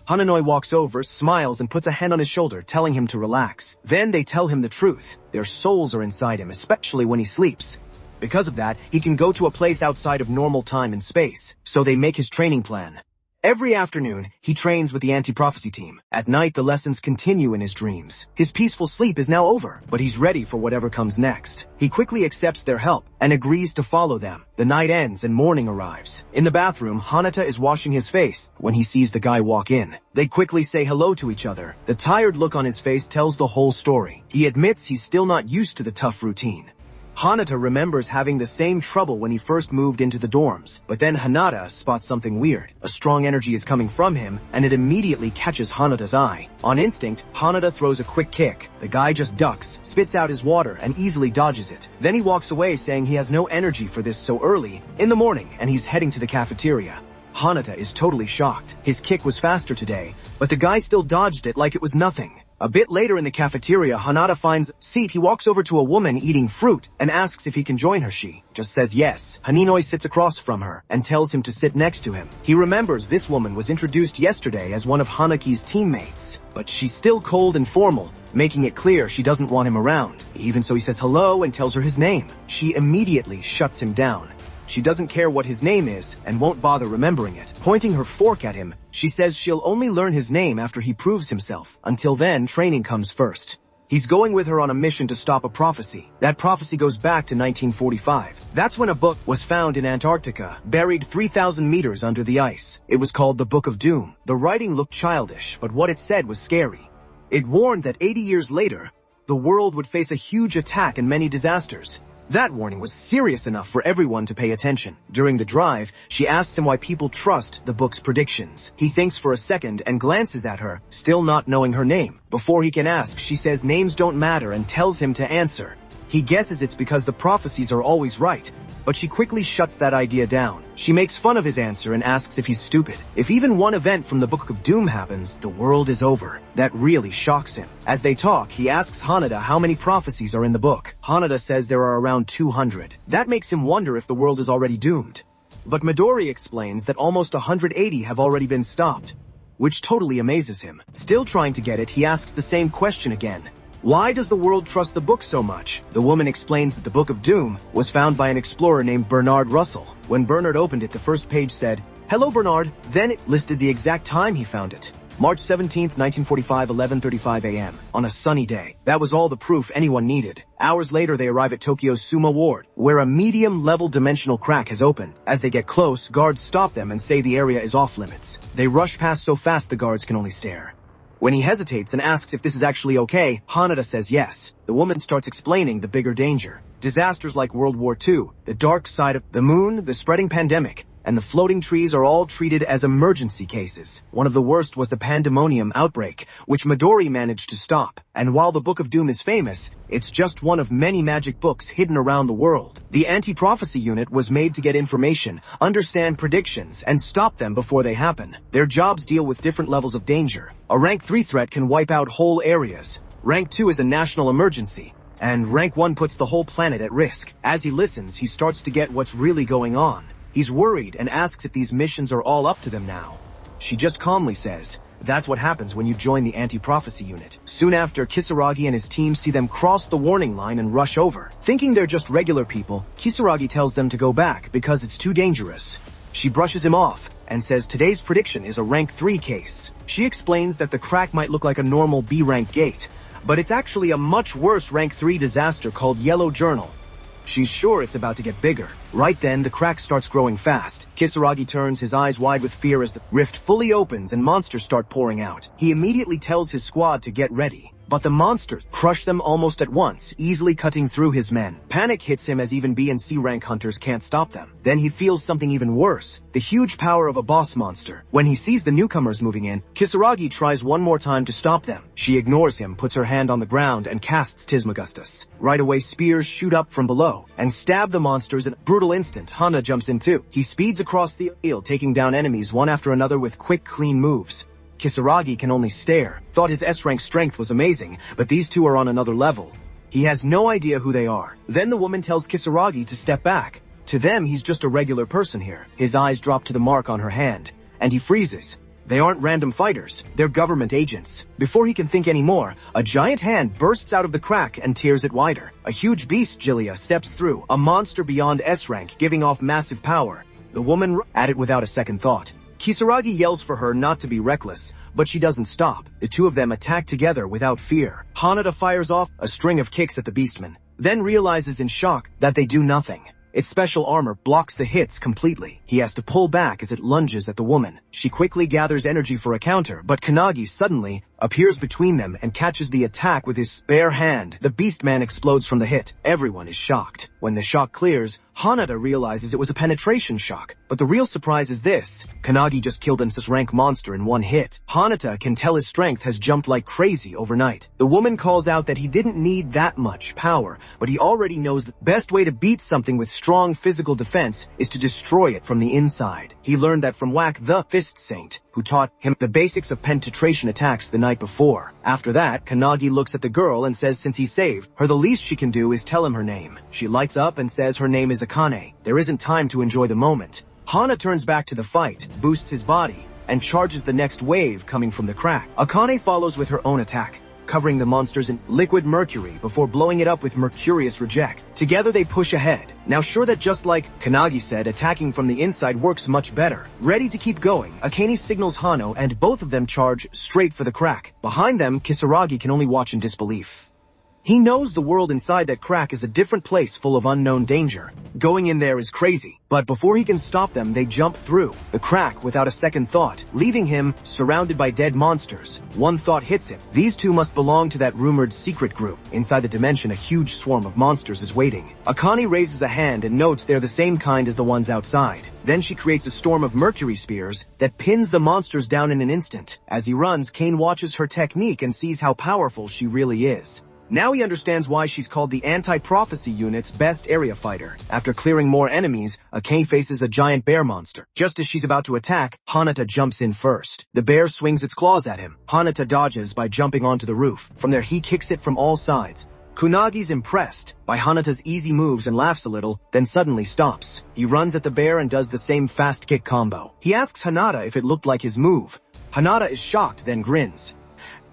Hananoi walks over, smiles, and puts a hand on his shoulder, telling him to relax. Then they tell him the truth. Their souls are inside him, especially when he sleeps. Because of that, he can go to a place outside of normal time and space. So they make his training plan. Every afternoon, he trains with the anti-prophecy team. At night, the lessons continue in his dreams. His peaceful sleep is now over, but he's ready for whatever comes next. He quickly accepts their help and agrees to follow them. The night ends and morning arrives. In the bathroom, Hanata is washing his face when he sees the guy walk in. They quickly say hello to each other. The tired look on his face tells the whole story. He admits he's still not used to the tough routine. Hanata remembers having the same trouble when he first moved into the dorms, but then Hanata spots something weird. A strong energy is coming from him, and it immediately catches Hanata's eye. On instinct, Hanata throws a quick kick. The guy just ducks, spits out his water, and easily dodges it. Then he walks away saying he has no energy for this so early in the morning, and he's heading to the cafeteria. Hanata is totally shocked. His kick was faster today, but the guy still dodged it like it was nothing. A bit later in the cafeteria, Hanada finds a seat. He walks over to a woman eating fruit and asks if he can join her. She just says yes. Haninoi sits across from her and tells him to sit next to him. He remembers this woman was introduced yesterday as one of Hanaki's teammates, but she's still cold and formal, making it clear she doesn't want him around. Even so, he says hello and tells her his name. She immediately shuts him down. She doesn't care what his name is and won't bother remembering it. Pointing her fork at him, she says she'll only learn his name after he proves himself. Until then, training comes first. He's going with her on a mission to stop a prophecy. That prophecy goes back to 1945. That's when a book was found in Antarctica, buried 3,000 meters under the ice. It was called the Book of Doom. The writing looked childish, but what it said was scary. It warned that 80 years later, the world would face a huge attack and many disasters. That warning was serious enough for everyone to pay attention. During the drive, she asks him why people trust the book's predictions. He thinks for a second and glances at her, still not knowing her name. Before he can ask, she says names don't matter and tells him to answer. He guesses it's because the prophecies are always right, but she quickly shuts that idea down. She makes fun of his answer and asks if he's stupid. If even one event from the Book of Doom happens, the world is over. That really shocks him. As they talk, he asks Hanada how many prophecies are in the book. Hanada says there are around 200. That makes him wonder if the world is already doomed. But Midori explains that almost 180 have already been stopped, which totally amazes him. Still trying to get it, he asks the same question again. Why does the world trust the book so much? The woman explains that the Book of Doom was found by an explorer named Bernard Russell. When Bernard opened it, the first page said, "Hello, Bernard." Then it listed the exact time he found it. March 17th, 1945, 11:35 a.m. on a sunny day. That was all the proof anyone needed. Hours later, they arrive at Tokyo's Suma Ward, where a medium-level dimensional crack has opened. As they get close, guards stop them and say the area is off limits. They rush past so fast the guards can only stare. When he hesitates and asks if this is actually okay, Hanada says yes. The woman starts explaining the bigger danger. Disasters like World War II, the dark side of the moon, the spreading pandemic, and the floating trees are all treated as emergency cases. One of the worst was the pandemonium outbreak, which Midori managed to stop. And while the Book of Doom is famous, it's just one of many magic books hidden around the world. The anti-prophecy unit was made to get information, understand predictions, and stop them before they happen. Their jobs deal with different levels of danger. A rank 3 threat can wipe out whole areas. Rank 2 is a national emergency. And rank 1 puts the whole planet at risk. As he listens, he starts to get what's really going on. He's worried and asks if these missions are all up to them now. She just calmly says, "That's what happens when you join the anti-prophecy unit." Soon after, Kisaragi and his team see them cross the warning line and rush over. Thinking they're just regular people, Kisaragi tells them to go back because it's too dangerous. She brushes him off and says today's prediction is a rank 3 case. She explains that the crack might look like a normal B-rank gate, but it's actually a much worse rank 3 disaster called Yellow Journal. She's sure it's about to get bigger. Right then, the crack starts growing fast. Kisaragi turns, his eyes wide with fear as the rift fully opens and monsters start pouring out. He immediately tells his squad to get ready. But the monsters crush them almost at once, easily cutting through his men. Panic hits him as even B and C rank hunters can't stop them. Then he feels something even worse, the huge power of a boss monster. When he sees the newcomers moving in, Kisaragi tries one more time to stop them. She ignores him, puts her hand on the ground, and casts Tismagustus. Right away, spears shoot up from below and stab the monsters in a brutal instant. Hana jumps in too. He speeds across the field, taking down enemies one after another with quick, clean moves. Kisaragi can only stare. Thought his S-rank strength was amazing, but these two are on another level. He has no idea who they are. Then the woman tells Kisaragi to step back. To them, he's just a regular person here. His eyes drop to the mark on her hand, and he freezes. They aren't random fighters, they're government agents. Before he can think anymore, a giant hand bursts out of the crack and tears it wider. A huge beast, Jilia, steps through, a monster beyond S-rank, giving off massive power. The woman at it without a second thought. Kisaragi yells for her not to be reckless, but she doesn't stop. The two of them attack together without fear. Hanada fires off a string of kicks at the beastman, then realizes in shock that they do nothing. Its special armor blocks the hits completely. He has to pull back as it lunges at the woman. She quickly gathers energy for a counter, but Kanagi suddenly appears between them and catches the attack with his bare hand. The beastman explodes from the hit. Everyone is shocked. When the shock clears, Hanada realizes it was a penetration shock. But the real surprise is this. Kanagi just killed an S-rank monster in one hit. Hanada can tell his strength has jumped like crazy overnight. The woman calls out that he didn't need that much power, but he already knows the best way to beat something with strong physical defense is to destroy it from the inside. He learned that from Whack the Fist Saint, who taught him the basics of penetration attacks the night before. After that, Kanagi looks at the girl and says since he saved her, the least she can do is tell him her name. She lights up and says her name is Akane. There isn't time to enjoy the moment. Hana turns back to the fight, boosts his body, and charges the next wave coming from the crack. Akane follows with her own attack, covering the monsters in liquid mercury before blowing it up with Mercurious Reject. Together they push ahead. Now sure that just like Kanagi said, attacking from the inside works much better. Ready to keep going, Akane signals Hano and both of them charge straight for the crack. Behind them, Kisaragi can only watch in disbelief. He knows the world inside that crack is a different place full of unknown danger. Going in there is crazy. But before he can stop them, they jump through the crack without a second thought, leaving him surrounded by dead monsters. One thought hits him. These two must belong to that rumored secret group. Inside the dimension, a huge swarm of monsters is waiting. Akane raises a hand and notes they're the same kind as the ones outside. Then she creates a storm of mercury spears that pins the monsters down in an instant. As he runs, Kane watches her technique and sees how powerful she really is. Now he understands why she's called the Anti-Prophecy Unit's best area fighter. After clearing more enemies, Akane faces a giant bear monster. Just as she's about to attack, Hanata jumps in first. The bear swings its claws at him. Hanata dodges by jumping onto the roof. From there he kicks it from all sides. Kunagi's impressed by Hanata's easy moves and laughs a little, then suddenly stops. He runs at the bear and does the same fast kick combo. He asks Hanata if it looked like his move. Hanata is shocked, then grins.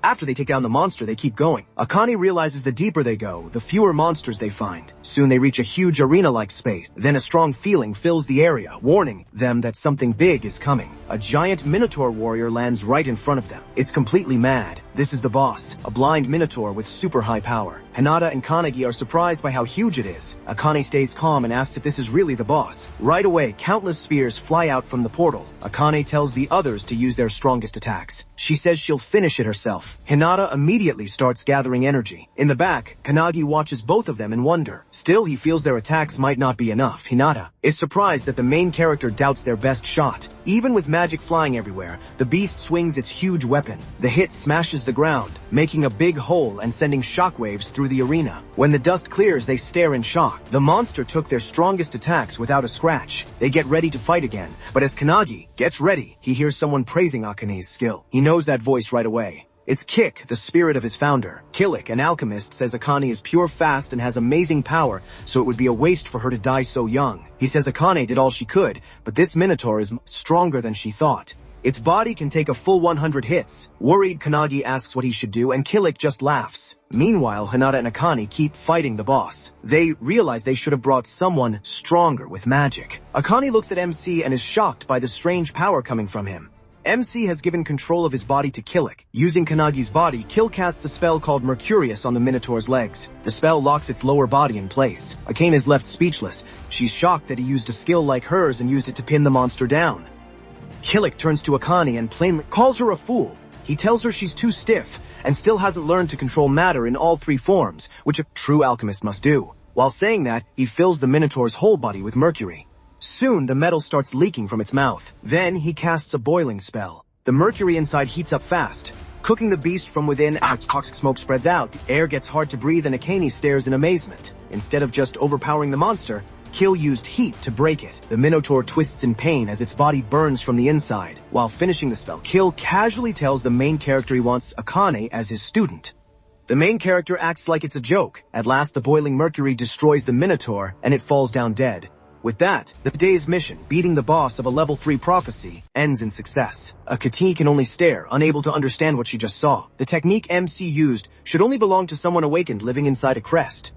After they take down the monster, they keep going. Akane realizes the deeper they go, the fewer monsters they find. Soon they reach a huge arena-like space. Then a strong feeling fills the area, warning them that something big is coming. A giant Minotaur warrior lands right in front of them. It's completely mad. This is the boss, a blind Minotaur with super high power. Hanada and Kanagi are surprised by how huge it is. Akane stays calm and asks if this is really the boss. Right away, countless spears fly out from the portal. Akane tells the others to use their strongest attacks. She says she'll finish it herself. Hinata immediately starts gathering energy. In the back, Kanagi watches both of them in wonder. Still, he feels their attacks might not be enough. Hinata is surprised that the main character doubts their best shot. Even with magic flying everywhere, the beast swings its huge weapon. The hit smashes the ground, making a big hole and sending shockwaves through the arena. When the dust clears, they stare in shock. The monster took their strongest attacks without a scratch. They get ready to fight again, but as Kanagi gets ready, he hears someone praising Akane's skill. He knows that voice right away. It's Kick, the spirit of his founder. Killick, an alchemist, says Akane is pure fast and has amazing power, so it would be a waste for her to die so young. He says Akane did all she could, but this Minotaur is stronger than she thought. Its body can take a full 100 hits. Worried, Kanagi asks what he should do, and Killick just laughs. Meanwhile, Hinata and Akane keep fighting the boss. They realize they should have brought someone stronger with magic. Akane looks at MC and is shocked by the strange power coming from him. MC has given control of his body to Killick. Using Kanagi's body, Kill casts a spell called Mercurious on the Minotaur's legs. The spell locks its lower body in place. Akane is left speechless. She's shocked that he used a skill like hers and used it to pin the monster down. Killick turns to Akane and plainly calls her a fool. He tells her she's too stiff and still hasn't learned to control matter in all three forms, which a true alchemist must do. While saying that, he fills the Minotaur's whole body with mercury. Soon, the metal starts leaking from its mouth. Then, he casts a boiling spell. The mercury inside heats up fast, cooking the beast from within as toxic smoke spreads out. The air gets hard to breathe and Akane stares in amazement. Instead of just overpowering the monster, Kill used heat to break it. The Minotaur twists in pain as its body burns from the inside. While finishing the spell, Kill casually tells the main character he wants Akane as his student. The main character acts like it's a joke. At last, the boiling mercury destroys the Minotaur, and it falls down dead. With that, the day's mission, beating the boss of a level 3 prophecy, ends in success. Akane can only stare, unable to understand what she just saw. The technique MC used should only belong to someone awakened living inside a crest.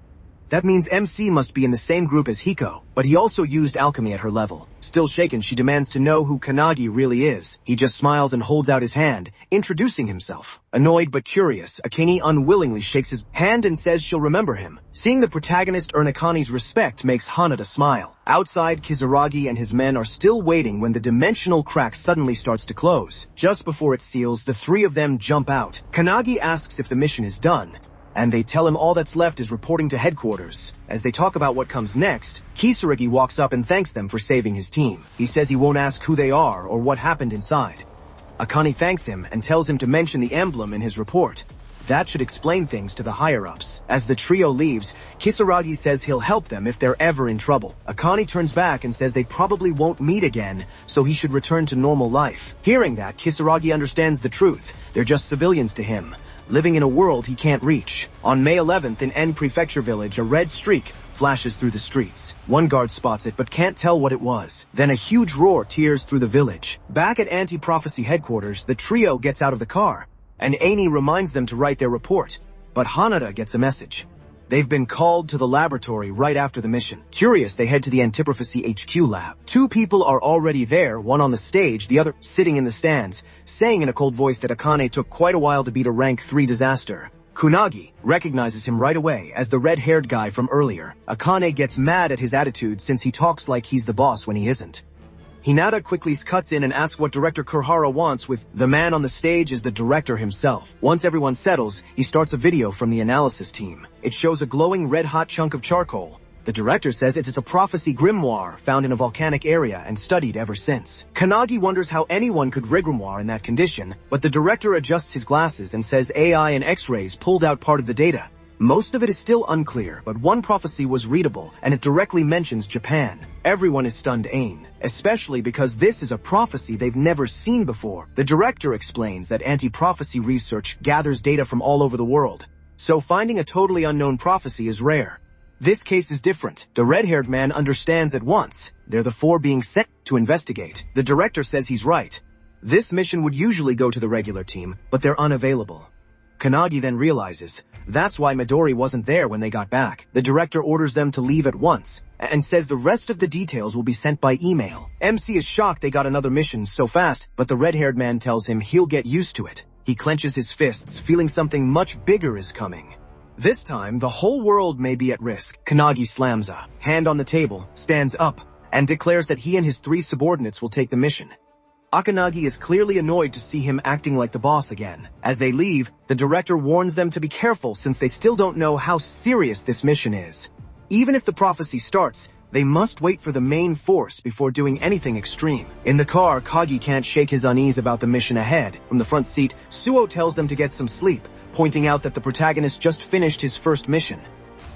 That means MC must be in the same group as Hiko, but he also used alchemy at her level. Still shaken, she demands to know who Kanagi really is. He just smiles and holds out his hand, introducing himself. Annoyed but curious, Akane unwillingly shakes his hand and says she'll remember him. Seeing the protagonist earn Akane's respect makes Hanada smile. Outside, Kisaragi and his men are still waiting when the dimensional crack suddenly starts to close. Just before it seals, the three of them jump out. Kanagi asks if the mission is done, and they tell him all that's left is reporting to headquarters. As they talk about what comes next, Kisaragi walks up and thanks them for saving his team. He says he won't ask who they are or what happened inside. Akane thanks him and tells him to mention the emblem in his report. That should explain things to the higher-ups. As the trio leaves, Kisaragi says he'll help them if they're ever in trouble. Akane turns back and says they probably won't meet again, so he should return to normal life. Hearing that, Kisaragi understands the truth. They're just civilians to him, living in a world he can't reach. On May 11th in N Prefecture Village, a red streak flashes through the streets. One guard spots it but can't tell what it was. Then a huge roar tears through the village. Back at Anti-Prophecy headquarters, the trio gets out of the car, and Ani reminds them to write their report. But Hanada gets a message. They've been called to the laboratory right after the mission. Curious, they head to the Antiprophecy HQ lab. Two people are already there, one on the stage, the other sitting in the stands, saying in a cold voice that Akane took quite a while to beat a rank 3 disaster. Kunagi recognizes him right away as the red-haired guy from earlier. Akane gets mad at his attitude since he talks like he's the boss when he isn't. Hinata quickly cuts in and asks what Director Kurihara wants with the man on the stage is the director himself. Once everyone settles, he starts a video from the analysis team. It shows a glowing red-hot chunk of charcoal. The director says it's a prophecy grimoire found in a volcanic area and studied ever since. Kanagi wonders how anyone could rig grimoire in that condition, but the director adjusts his glasses and says AI and X-rays pulled out part of the data. Most of it is still unclear, but one prophecy was readable, and it directly mentions Japan. Everyone is stunned, especially because this is a prophecy they've never seen before. The director explains that anti-prophecy research gathers data from all over the world, so finding a totally unknown prophecy is rare. This case is different. The red-haired man understands at once. They're the 4 being sent to investigate. The director says he's right. This mission would usually go to the regular team, but they're unavailable. Kanagi then realizes that's why Midori wasn't there when they got back. The director orders them to leave at once and says the rest of the details will be sent by email. MC is shocked they got another mission so fast, but the red-haired man tells him he'll get used to it. He clenches his fists, feeling something much bigger is coming. This time, the whole world may be at risk. Kanagi slams a hand on the table, stands up, and declares that he and his 3 subordinates will take the mission. Akanagi is clearly annoyed to see him acting like the boss again. As they leave, the director warns them to be careful since they still don't know how serious this mission is. Even if the prophecy starts, they must wait for the main force before doing anything extreme. In the car, Kagi can't shake his unease about the mission ahead. From the front seat, Suo tells them to get some sleep, pointing out that the protagonist just finished his first mission.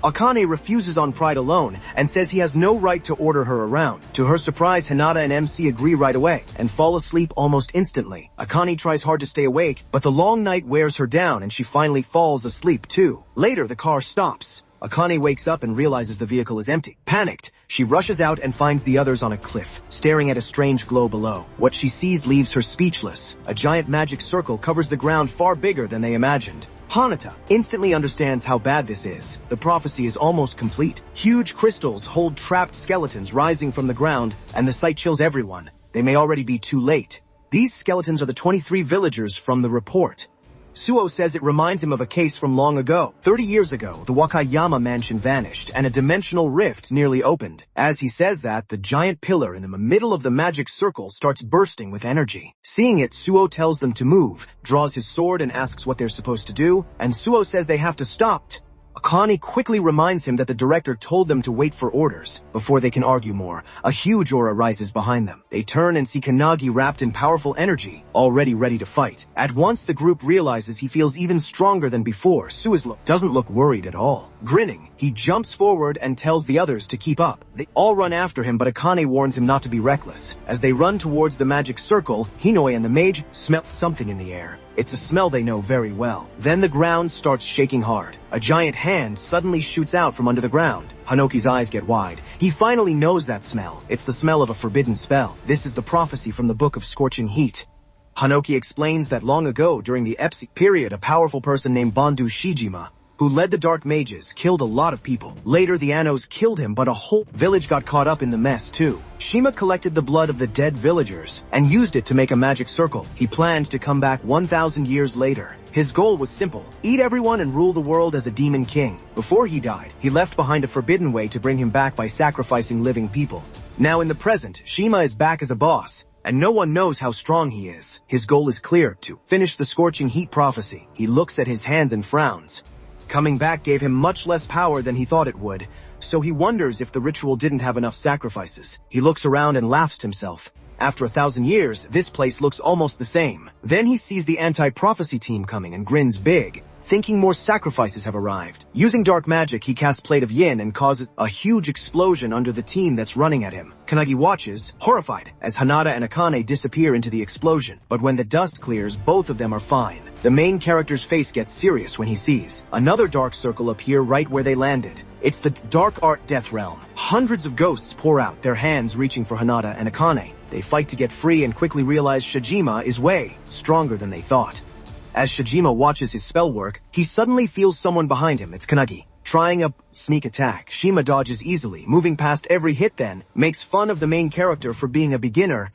Akane refuses on pride alone and says he has no right to order her around. To her surprise, Hinata and MC agree right away and fall asleep almost instantly. Akane tries hard to stay awake, but the long night wears her down and she finally falls asleep too. Later, the car stops. Akane wakes up and realizes the vehicle is empty. Panicked, she rushes out and finds the others on a cliff, staring at a strange glow below. What she sees leaves her speechless. A giant magic circle covers the ground far bigger than they imagined. Hanata instantly understands how bad this is. The prophecy is almost complete. Huge crystals hold trapped skeletons rising from the ground, and the sight chills everyone. They may already be too late. These skeletons are the 23 villagers from the report. Suo says it reminds him of a case from long ago. 30 years ago, the Wakayama mansion vanished and a dimensional rift nearly opened. As he says that, the giant pillar in the middle of the magic circle starts bursting with energy. Seeing it, Suo tells them to move, draws his sword and asks what they're supposed to do, and Suo says they have to stop. Akane quickly reminds him that the director told them to wait for orders. Before they can argue more, a huge aura rises behind them. They turn and see Kanagi wrapped in powerful energy, already ready to fight. At once the group realizes he feels even stronger than before. Suo doesn't look worried at all. Grinning, he jumps forward and tells the others to keep up. They all run after him, but Akane warns him not to be reckless. As they run towards the magic circle, Hinoi and the mage smell something in the air. It's a smell they know very well. Then the ground starts shaking hard. A giant hand suddenly shoots out from under the ground. Hanoki's eyes get wide. He finally knows that smell. It's the smell of a forbidden spell. This is the prophecy from the Book of Scorching Heat. Hanoki explains that long ago, during the Epsi period, a powerful person named Bandu Shijima, who led the Dark Mages, killed a lot of people. Later, the Annos killed him, but a whole village got caught up in the mess too. Shima collected the blood of the dead villagers and used it to make a magic circle. He planned to come back 1,000 years later. His goal was simple: eat everyone and rule the world as a demon king. Before he died, he left behind a forbidden way to bring him back by sacrificing living people. Now in the present, Shima is back as a boss, and no one knows how strong he is. His goal is clear: to finish the Scorching Heat prophecy. He looks at his hands and frowns. Coming back gave him much less power than he thought it would, so he wonders if the ritual didn't have enough sacrifices. He looks around and laughs to himself. After 1,000 years, this place looks almost the same. Then he sees the anti-prophecy team coming and grins big. thinking more sacrifices have arrived. Using dark magic, he casts Plate of Yin and causes a huge explosion under the team that's running at him. Kannagi watches, horrified, as Hinata and Akane disappear into the explosion. But when the dust clears, both of them are fine. The main character's face gets serious when he sees another dark circle appear right where they landed. It's the dark art death realm. Hundreds of ghosts pour out, their hands reaching for Hinata and Akane. They fight to get free and quickly realize Shijima is way stronger than they thought. As Shijima watches his spell work, he suddenly feels someone behind him. It's Kannagi. Trying a sneak attack, Shima dodges easily, moving past every hit then, makes fun of the main character for being a beginner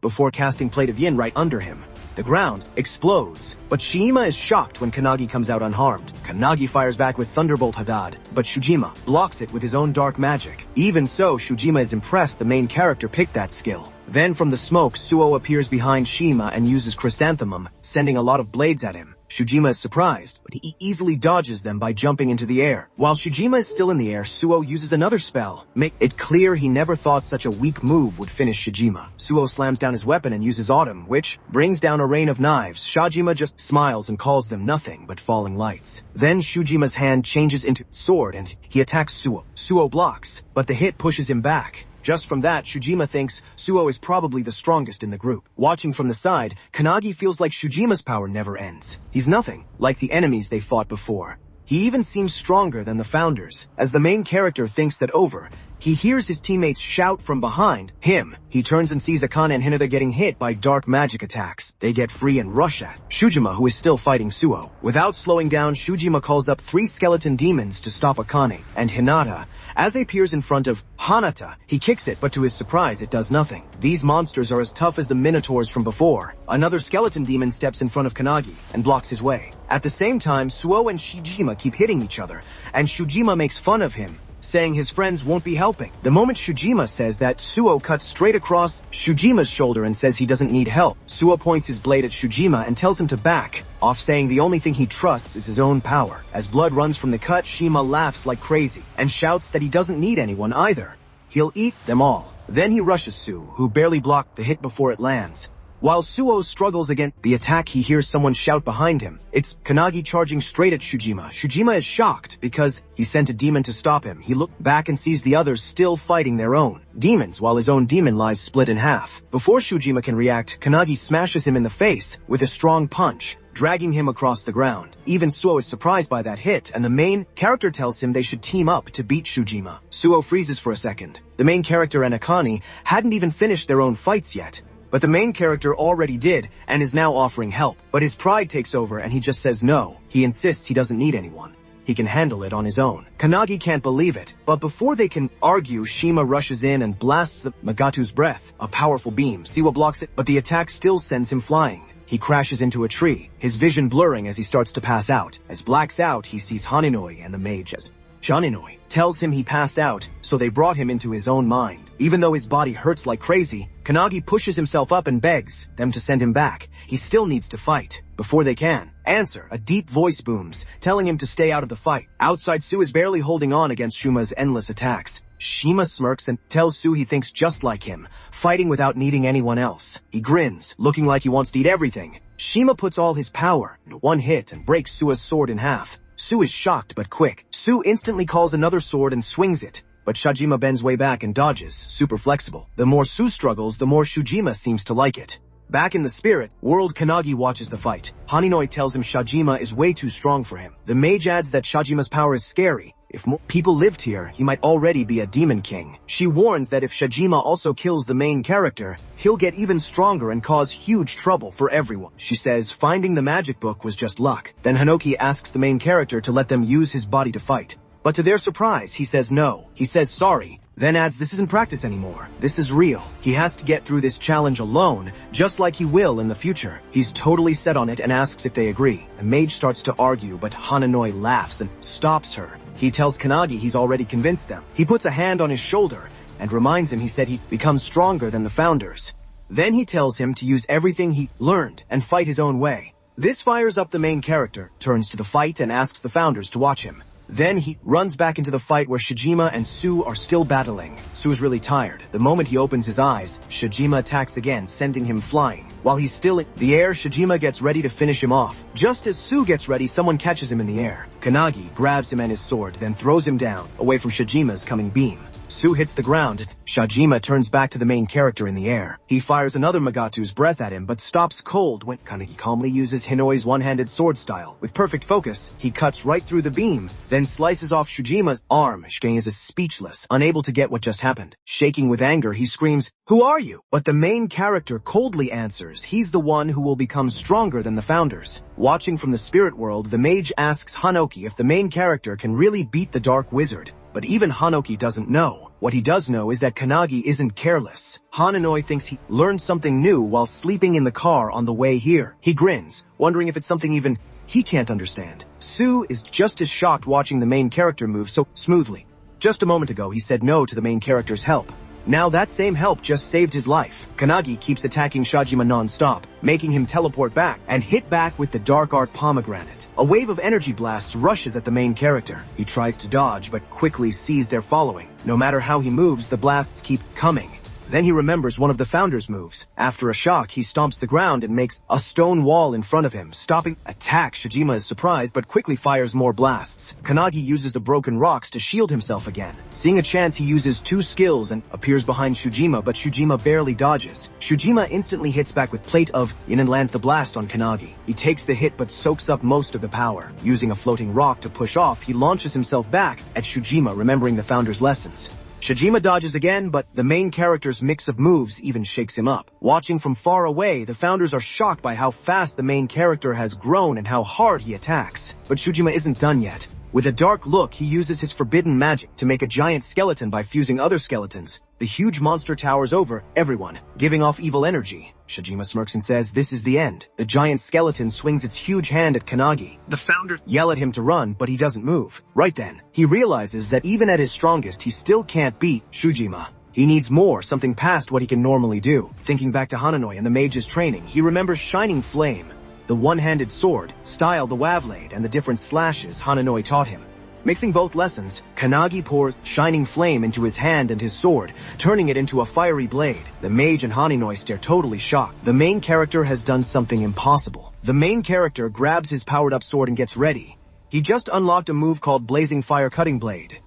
before casting Plate of Yin right under him. The ground explodes, but Shima is shocked when Kannagi comes out unharmed. Kannagi fires back with Thunderbolt Hadad, but Shujima blocks it with his own dark magic. Even so, Shujima is impressed the main character picked that skill. Then from the smoke, Suo appears behind Shima and uses Chrysanthemum, sending a lot of blades at him. Shujima is surprised, but he easily dodges them by jumping into the air. While Shujima is still in the air, Suo uses another spell. Make it clear he never thought such a weak move would finish Shujima. Suo slams down his weapon and uses Autumn, which brings down a rain of knives. Shajima just smiles and calls them nothing but falling lights. Then Shujima's hand changes into sword and he attacks Suo. Suo blocks, but the hit pushes him back. Just from that, Shujima thinks Suo is probably the strongest in the group. Watching from the side, Kannagi feels like Shujima's power never ends. He's nothing like the enemies they fought before. He even seems stronger than the founders. As the main character thinks that over, he hears his teammates shout from behind him. He turns and sees Akane and Hinata getting hit by dark magic attacks. They get free and rush at Shujima, who is still fighting Suo. Without slowing down, Shujima calls up 3 skeleton demons to stop Akane and Hinata. As they appears in front of Hanata, he kicks it, but to his surprise, it does nothing. These monsters are as tough as the minotaurs from before. Another skeleton demon steps in front of Kannagi and blocks his way. At the same time, Suo and Shujima keep hitting each other, and Shujima makes fun of him, saying his friends won't be helping. The moment Shujima says that, Suo cuts straight across Shujima's shoulder and says he doesn't need help. Suo points his blade at Shujima and tells him to back off, saying the only thing he trusts is his own power. As blood runs from the cut, Shima laughs like crazy and shouts that he doesn't need anyone either. He'll eat them all. Then he rushes Su, who barely blocked the hit before it lands. While Suo struggles against the attack, he hears someone shout behind him. It's Kannagi charging straight at Shujima. Shujima is shocked because he sent a demon to stop him. He looks back and sees the others still fighting their own demons, while his own demon lies split in half. Before Shujima can react, Kannagi smashes him in the face with a strong punch, dragging him across the ground. Even Suo is surprised by that hit, and the main character tells him they should team up to beat Shujima. Suo freezes for a second. The main character and Akane hadn't even finished their own fights yet, but the main character already did and is now offering help. But his pride takes over and he just says no. He insists he doesn't need anyone. He can handle it on his own. Kannagi can't believe it, but before they can argue, Shima rushes in and blasts the Magatu's breath, a powerful beam. Siwa blocks it, but the attack still sends him flying. He crashes into a tree, his vision blurring as he starts to pass out. As blacks out, he sees Haninoi and the mage as Shaninoi tells him he passed out, so they brought him into his own mind. Even though his body hurts like crazy, Kannagi pushes himself up and begs them to send him back. He still needs to fight. Before they can answer, a deep voice booms, telling him to stay out of the fight. Outside, Su is barely holding on against Shuma's endless attacks. Shima smirks and tells Su he thinks just like him, fighting without needing anyone else. He grins, looking like he wants to eat everything. Shima puts all his power into one hit and breaks Sua's sword in half. Su is shocked but quick. Su instantly calls another sword and swings it, but Shajima bends way back and dodges, super flexible. The more Su struggles, the more Shujima seems to like it. Back in the spirit world, Kannagi watches the fight. Haninoi tells him Shajima is way too strong for him. The mage adds that Shajima's power is scary. If more people lived here, he might already be a demon king. She warns that if Shajima also kills the main character, he'll get even stronger and cause huge trouble for everyone. She says finding the magic book was just luck. Then Hanoki asks the main character to let them use his body to fight. But to their surprise, he says no. He says sorry, then adds this isn't practice anymore. This is real. He has to get through this challenge alone, just like he will in the future. He's totally set on it and asks if they agree. The mage starts to argue, but Haninoi laughs and stops her. He tells Kannagi he's already convinced them. He puts a hand on his shoulder and reminds him he said he'd become stronger than the founders. Then he tells him to use everything he learned and fight his own way. This fires up the main character, turns to the fight and asks the founders to watch him. Then he runs back into the fight where Shijima and Su are still battling. Su is really tired. The moment he opens his eyes, Shijima attacks again, sending him flying. While he's still in the air, Shijima gets ready to finish him off. Just as Su gets ready, someone catches him in the air. Kanagi grabs him and his sword, then throws him down, away from Shijima's coming beam. Su hits the ground. Shijima turns back to the main character in the air. He fires another Magatu's breath at him, but stops cold when Kanagi calmly uses Hinoi's one-handed sword style. With perfect focus, he cuts right through the beam, then slices off Shijima's arm. Shige is speechless, unable to get what just happened. Shaking with anger, he screams, "Who are you?" But the main character coldly answers, he's the one who will become stronger than the founders. Watching from the spirit world, the mage asks Hanoki if the main character can really beat the Dark Wizard. But even Hanoki doesn't know. What he does know is that Kanagi isn't careless. Hananoi thinks he learned something new while sleeping in the car on the way here. He grins, wondering if it's something even he can't understand. Su is just as shocked watching the main character move so smoothly. Just a moment ago, he said no to the main character's help. Now that same help just saved his life. Kanagi keeps attacking Shijima non-stop, making him teleport back and hit back with the Dark Art Pomegranate. A wave of energy blasts rushes at the main character. He tries to dodge, but quickly sees they're following. No matter how he moves, the blasts keep coming. Then he remembers one of the founders' moves. After a shock, he stomps the ground and makes a stone wall in front of him, stopping attack. Shijima is surprised, but quickly fires more blasts. Kanagi uses the broken rocks to shield himself again. Seeing a chance, he uses two skills and appears behind Shijima, but Shijima barely dodges. Shijima instantly hits back with Plate of Yin and lands the blast on Kanagi. He takes the hit but soaks up most of the power. Using a floating rock to push off, he launches himself back at Shijima, remembering the founder's lessons. Shijima dodges again, but the main character's mix of moves even shakes him up. Watching from far away, the founders are shocked by how fast the main character has grown and how hard he attacks. But Shijima isn't done yet. With a dark look, he uses his forbidden magic to make a giant skeleton by fusing other skeletons. The huge monster towers over everyone, giving off evil energy. Shijima smirks and says, "This is the end." The giant skeleton swings its huge hand at Kanagi. The founder yell at him to run, but he doesn't move. Right then, he realizes that even at his strongest, he still can't beat Shijima. He needs more, something past what he can normally do. Thinking back to Hananoi and the mage's training, he remembers Shining Flame, the one-handed sword, style the Wavlade, and the different slashes Hananoi taught him. Mixing both lessons, Kanagi pours Shining Flame into his hand and his sword, turning it into a fiery blade. The mage and Hananoi stare totally shocked. The main character has done something impossible. The main character grabs his powered-up sword and gets ready. He just unlocked a move called Blazing Fire Cutting Blade.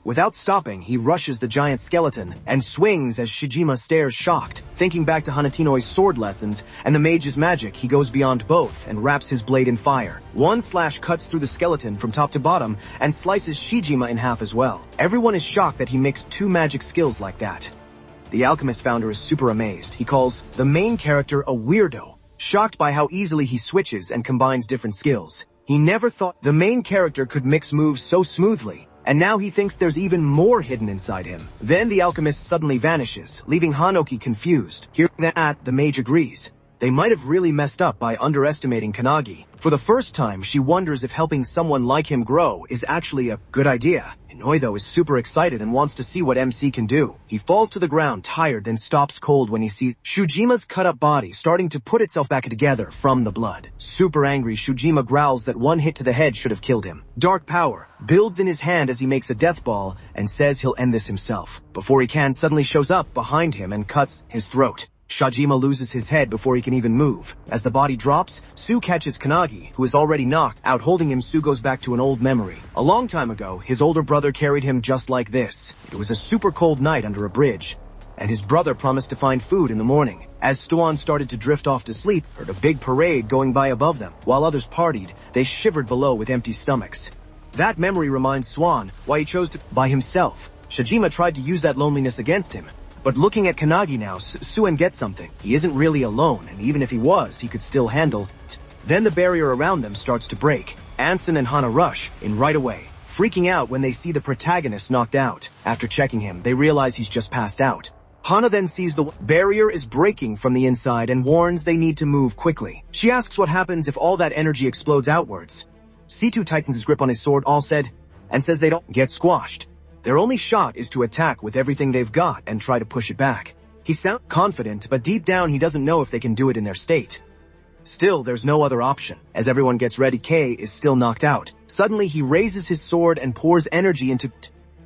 Without stopping, he rushes the giant skeleton and swings as Shijima stares shocked. Thinking back to Hanatinoi's sword lessons and the mage's magic, he goes beyond both and wraps his blade in fire. One slash cuts through the skeleton from top to bottom and slices Shijima in half as well. Everyone is shocked that he mixed two magic skills like that. The alchemist founder is super amazed. He calls the main character a weirdo, shocked by how easily he switches and combines different skills. He never thought the main character could mix moves so smoothly. And now he thinks there's even more hidden inside him. Then the alchemist suddenly vanishes, leaving Hanoki confused. Hearing that, the mage agrees. They might have really messed up by underestimating Kanagi. For the first time, she wonders if helping someone like him grow is actually a good idea. Inoi, though, is super excited and wants to see what MC can do. He falls to the ground, tired, then stops cold when he sees Shujima's cut-up body starting to put itself back together from the blood. Super angry, Shujima growls that one hit to the head should have killed him. Dark power builds in his hand as he makes a death ball and says he'll end this himself. Before he can, suddenly shows up behind him and cuts his throat. Shijima loses his head before he can even move. As the body drops, Su catches Kanagi, who is already knocked out. Holding him, Su goes back to an old memory. A long time ago, his older brother carried him just like this. It was a super cold night under a bridge, and his brother promised to find food in the morning. As Stuan started to drift off to sleep, heard a big parade going by above them. While others partied, they shivered below with empty stomachs. That memory reminds Swan why he chose to by himself. Shijima tried to use that loneliness against him. But looking at Kanagi now, Suen gets something. He isn't really alone, and even if he was, he could still handle it. Then the barrier around them starts to break. Anson and Hana rush in right away, freaking out when they see the protagonist knocked out. After checking him, they realize he's just passed out. Hana then sees the barrier is breaking from the inside and warns they need to move quickly. She asks what happens if all that energy explodes outwards. C2 tightens his grip on his sword, all said, and says they don't get squashed. Their only shot is to attack with everything they've got and try to push it back. He sounds confident, but deep down he doesn't know if they can do it in their state. Still, there's no other option. As everyone gets ready, K is still knocked out. Suddenly, he raises his sword and pours energy into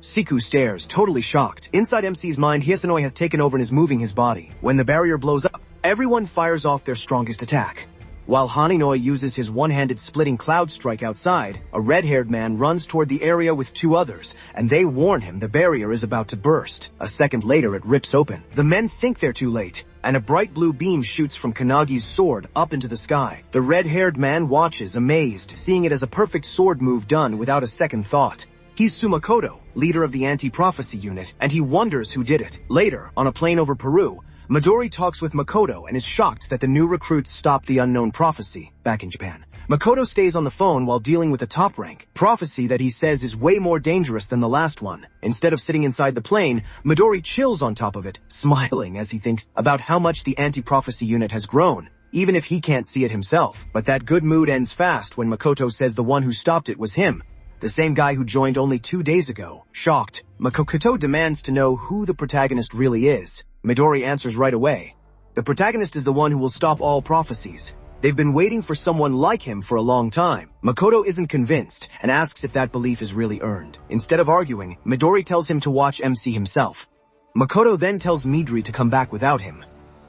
Siku stares, totally shocked. Inside MC's mind, Hisanoi has taken over and is moving his body. When the barrier blows up, everyone fires off their strongest attack. While Haninoi uses his one-handed splitting cloud strike outside, a red-haired man runs toward the area with two others, and they warn him the barrier is about to burst. A second later, it rips open. The men think they're too late, and a bright blue beam shoots from Kanagi's sword up into the sky. The red-haired man watches, amazed, seeing it as a perfect sword move done without a second thought. He's Sumakoto, leader of the anti-prophecy unit, and he wonders who did it. Later, on a plane over Peru, Midori talks with Makoto and is shocked that the new recruits stopped the unknown prophecy back in Japan. Makoto stays on the phone while dealing with a top-rank prophecy that he says is way more dangerous than the last one. Instead of sitting inside the plane, Midori chills on top of it, smiling as he thinks about how much the anti-prophecy unit has grown, even if he can't see it himself. But that good mood ends fast when Makoto says the one who stopped it was him, the same guy who joined only 2 days ago. Shocked, Makoto demands to know who the protagonist really is. Midori answers right away. The protagonist is the one who will stop all prophecies. They've been waiting for someone like him for a long time. Makoto isn't convinced and asks if that belief is really earned. Instead of arguing, Midori tells him to watch MC himself. Makoto then tells Midori to come back without him.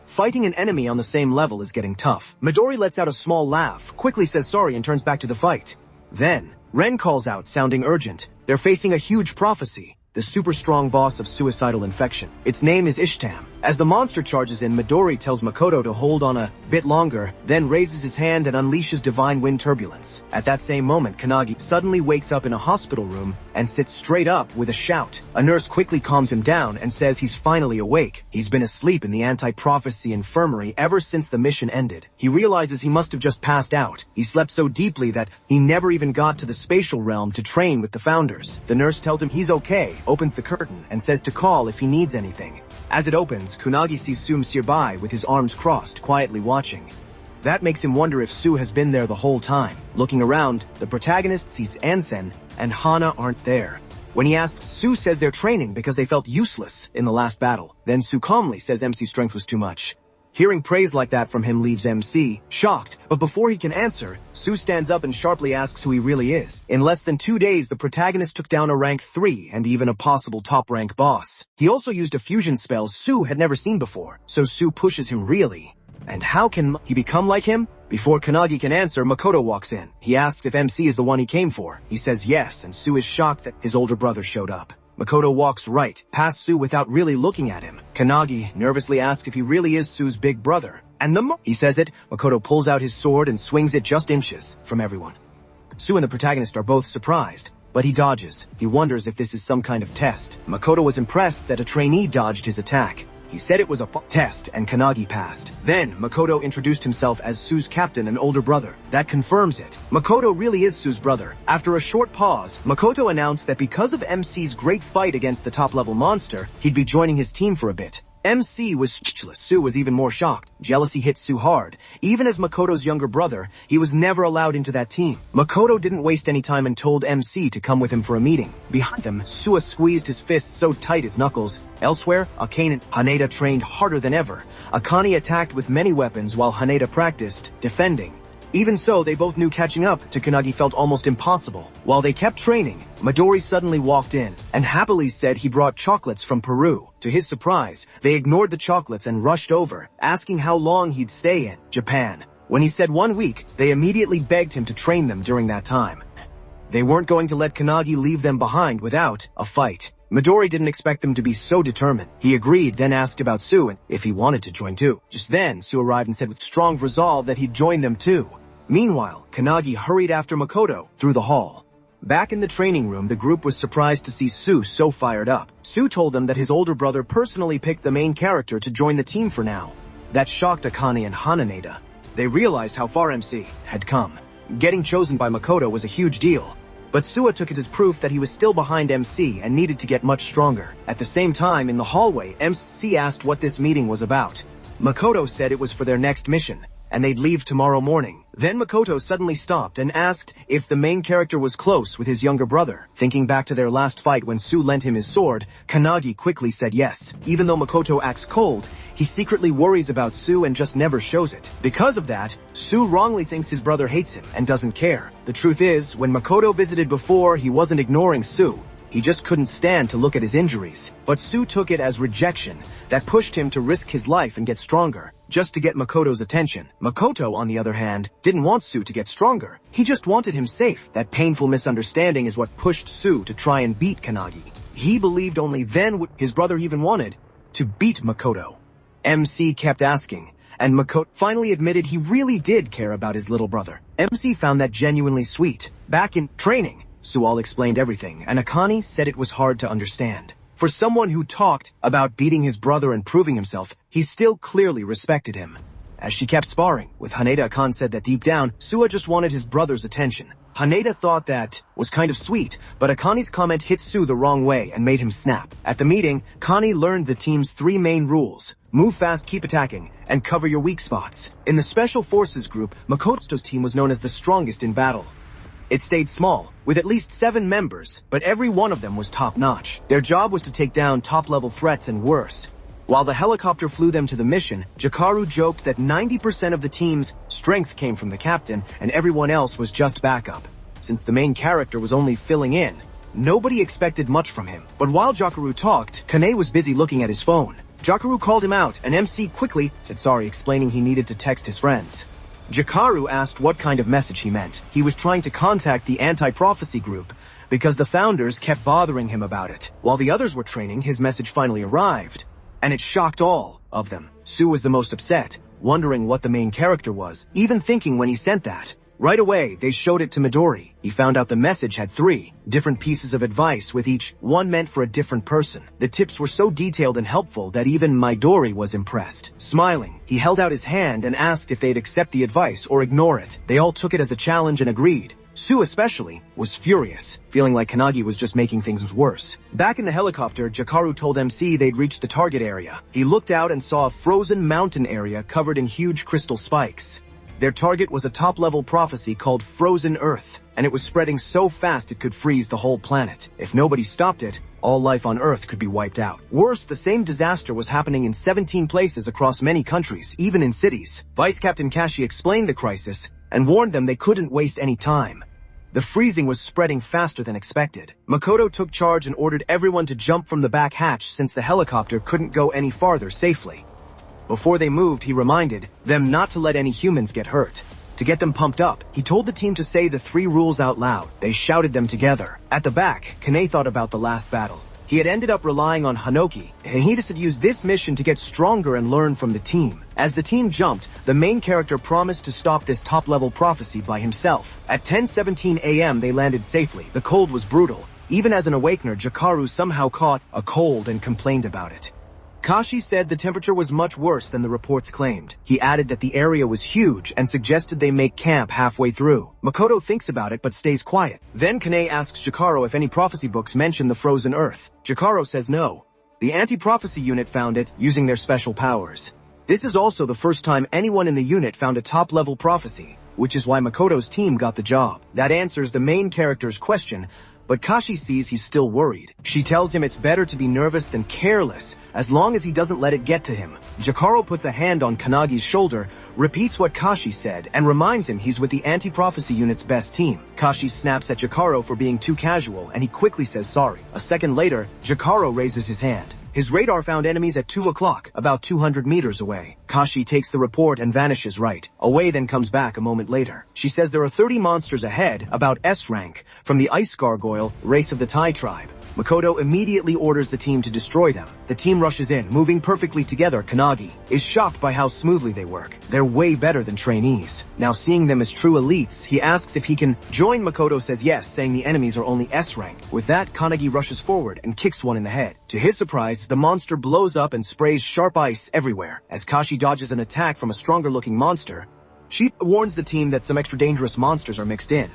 Fighting an enemy on the same level is getting tough. Midori lets out a small laugh, quickly says sorry and turns back to the fight. Then, Ren calls out, sounding urgent. They're facing a huge prophecy, the super strong boss of suicidal infection. Its name is Ishtam. As the monster charges in, Midori tells Makoto to hold on a bit longer, then raises his hand and unleashes divine wind turbulence. At that same moment, Kanagi suddenly wakes up in a hospital room and sits straight up with a shout. A nurse quickly calms him down and says he's finally awake. He's been asleep in the anti-prophecy infirmary ever since the mission ended. He realizes he must have just passed out. He slept so deeply that he never even got to the spatial realm to train with the founders. The nurse tells him he's okay, opens the curtain, and says to call if he needs anything. As it opens, Kunagi sees Su nearby with his arms crossed, quietly watching. That makes him wonder if Su has been there the whole time. Looking around, the protagonist sees Ansen and Hana aren't there. When he asks, Su says they're training because they felt useless in the last battle. Then Su calmly says MC's strength was too much. Hearing praise like that from him leaves MC shocked, but before he can answer, Su stands up and sharply asks who he really is. In less than 2 days, the protagonist took down a rank 3 and even a possible top-rank boss. He also used a fusion spell Su had never seen before, so Su pushes him really. And how can he become like him? Before Kanagi can answer, Makoto walks in. He asks if MC is the one he came for. He says yes, and Su is shocked that his older brother showed up. Makoto walks right past Su without really looking at him. Kanagi nervously asks if he really is Su's big brother. And the moment he says it, Makoto pulls out his sword and swings it just inches from everyone. Su and the protagonist are both surprised, but he dodges. He wonders if this is some kind of test. Makoto was impressed that a trainee dodged his attack. He said it was a test and Kanagi passed. Then, Makoto introduced himself as Su's captain and older brother. That confirms it. Makoto really is Su's brother. After a short pause, Makoto announced that because of MC's great fight against the top-level monster, he'd be joining his team for a bit. MC was speechless. Su was even more shocked. Jealousy hit Su hard. Even as Makoto's younger brother, he was never allowed into that team. Makoto didn't waste any time and told MC to come with him for a meeting. Behind them, Sua squeezed his fists so tight his knuckles. Elsewhere, Akane and Haneda trained harder than ever. Akane attacked with many weapons while Haneda practiced defending. Even so, they both knew catching up to Kanagi felt almost impossible. While they kept training, Midori suddenly walked in and happily said he brought chocolates from Peru. To his surprise, they ignored the chocolates and rushed over, asking how long he'd stay in Japan. When he said 1 week, they immediately begged him to train them during that time. They weren't going to let Kanagi leave them behind without a fight. Midori didn't expect them to be so determined. He agreed, then asked about Su and if he wanted to join too. Just then, Su arrived and said with strong resolve that he'd join them too. Meanwhile, Kanagi hurried after Makoto through the hall. Back in the training room, the group was surprised to see Su so fired up. Su told them that his older brother personally picked the main character to join the team for now. That shocked Akane and Haneda. They realized how far MC had come. Getting chosen by Makoto was a huge deal. But Sua took it as proof that he was still behind MC and needed to get much stronger. At the same time, in the hallway, MC asked what this meeting was about. Makoto said it was for their next mission, and they'd leave tomorrow morning. Then Makoto suddenly stopped and asked if the main character was close with his younger brother. Thinking back to their last fight when Sue lent him his sword, Kanagi quickly said yes. Even though Makoto acts cold, he secretly worries about Sue and just never shows it. Because of that, Sue wrongly thinks his brother hates him and doesn't care. The truth is, when Makoto visited before, he wasn't ignoring Sue. He just couldn't stand to look at his injuries. But Sue took it as rejection that pushed him to risk his life and get stronger, just to get Makoto's attention. Makoto, on the other hand, didn't want Sue to get stronger. He just wanted him safe. That painful misunderstanding is what pushed Sue to try and beat Kanagi. He believed only then would his brother even wanted to beat Makoto. MC kept asking, and Makoto finally admitted he really did care about his little brother. MC found that genuinely sweet. Back in training, Sual explained everything, and Akane said it was hard to understand. For someone who talked about beating his brother and proving himself, he still clearly respected him. As she kept sparring with Haneda, Akane said that deep down, Sua just wanted his brother's attention. Haneda thought that was kind of sweet, but Akane's comment hit Sue the wrong way and made him snap. At the meeting, Kani learned the team's 3 main rules: move fast, keep attacking, and cover your weak spots. In the Special Forces group, Makoto's team was known as the strongest in battle. It stayed small, with at least 7 members, but every one of them was top-notch. Their job was to take down top-level threats and worse. While the helicopter flew them to the mission, Jakaru joked that 90% of the team's strength came from the captain, and everyone else was just backup. Since the main character was only filling in, nobody expected much from him. But while Jakaru talked, Kane was busy looking at his phone. Jakaru called him out, and MC quickly said sorry, explaining he needed to text his friends. Jakaru asked what kind of message he meant. He was trying to contact the anti-prophecy group because the founders kept bothering him about it. While the others were training, his message finally arrived, and it shocked all of them. Sue was the most upset, wondering what the main character was, even thinking when he sent that. Right away, they showed it to Midori. He found out the message had 3 different pieces of advice, with each one meant for a different person. The tips were so detailed and helpful that even Midori was impressed. Smiling, he held out his hand and asked if they'd accept the advice or ignore it. They all took it as a challenge and agreed. Sue especially was furious, feeling like Kanagi was just making things worse. Back in the helicopter, Jakaru told MC they'd reached the target area. He looked out and saw a frozen mountain area covered in huge crystal spikes. Their target was a top-level prophecy called Frozen Earth, and it was spreading so fast it could freeze the whole planet. If nobody stopped it, all life on Earth could be wiped out. Worse, the same disaster was happening in 17 places across many countries, even in cities. Vice Captain Kashi explained the crisis and warned them they couldn't waste any time. The freezing was spreading faster than expected. Makoto took charge and ordered everyone to jump from the back hatch since the helicopter couldn't go any farther safely. Before they moved, he reminded them not to let any humans get hurt. To get them pumped up, he told the team to say the 3 rules out loud. They shouted them together. At the back, Kane thought about the last battle. He had ended up relying on Hanoki, and he had used this mission to get stronger and learn from the team. As the team jumped, the main character promised to stop this top-level prophecy by himself. At 10:17 a.m. they landed safely. The cold was brutal. Even as an awakener, Jakaru somehow caught a cold and complained about it. Kashi said the temperature was much worse than the reports claimed. He added that the area was huge and suggested they make camp halfway through. Makoto thinks about it but stays quiet. Then Kane asks Jakaru if any prophecy books mention the frozen earth. Jakaru says no. The anti-prophecy unit found it using their special powers. This is also the first time anyone in the unit found a top-level prophecy, which is why Makoto's team got the job. That answers the main character's question, but Kashi sees he's still worried. She tells him it's better to be nervous than careless, as long as he doesn't let it get to him. Jakaru puts a hand on Kanagi's shoulder, repeats what Kashi said, and reminds him he's with the anti-prophecy unit's best team. Kashi snaps at Jakaru for being too casual, and he quickly says sorry. A second later, Jakaru raises his hand. His radar found enemies at 2 o'clock, about 200 meters away. Kashi takes the report and vanishes right away, then comes back a moment later. She says there are 30 monsters ahead, about S rank, from the Ice Gargoyle, race of the Tai tribe. Makoto immediately orders the team to destroy them. The team rushes in, moving perfectly together. Kanagi is shocked by how smoothly they work. They're way better than trainees. Now seeing them as true elites, he asks if he can join. Makoto says yes, saying the enemies are only S rank. With that, Kanagi rushes forward and kicks one in the head. To his surprise, the monster blows up and sprays sharp ice everywhere. As Kashi dodges an attack from a stronger-looking monster, she warns the team that some extra dangerous monsters are mixed in.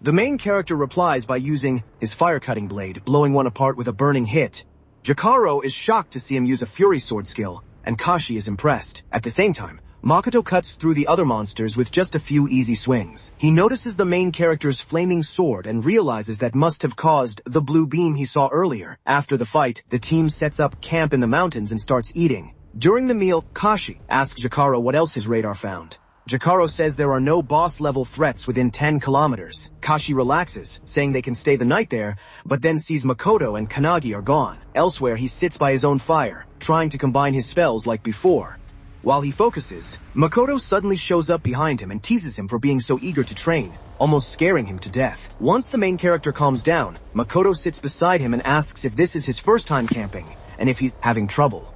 The main character replies by using his fire-cutting blade, blowing one apart with a burning hit. Jakaru is shocked to see him use a fury sword skill, and Kashi is impressed. At the same time, Makoto cuts through the other monsters with just a few easy swings. He notices the main character's flaming sword and realizes that must have caused the blue beam he saw earlier. After the fight, the team sets up camp in the mountains and starts eating. During the meal, Kashi asks Jotaro what else his radar found. Jotaro says there are no boss-level threats within 10 kilometers. Kashi relaxes, saying they can stay the night there, but then sees Makoto and Kannagi are gone. Elsewhere, he sits by his own fire, trying to combine his spells like before. While he focuses, Makoto suddenly shows up behind him and teases him for being so eager to train, almost scaring him to death. Once the main character calms down, Makoto sits beside him and asks if this is his first time camping, and if he's having trouble.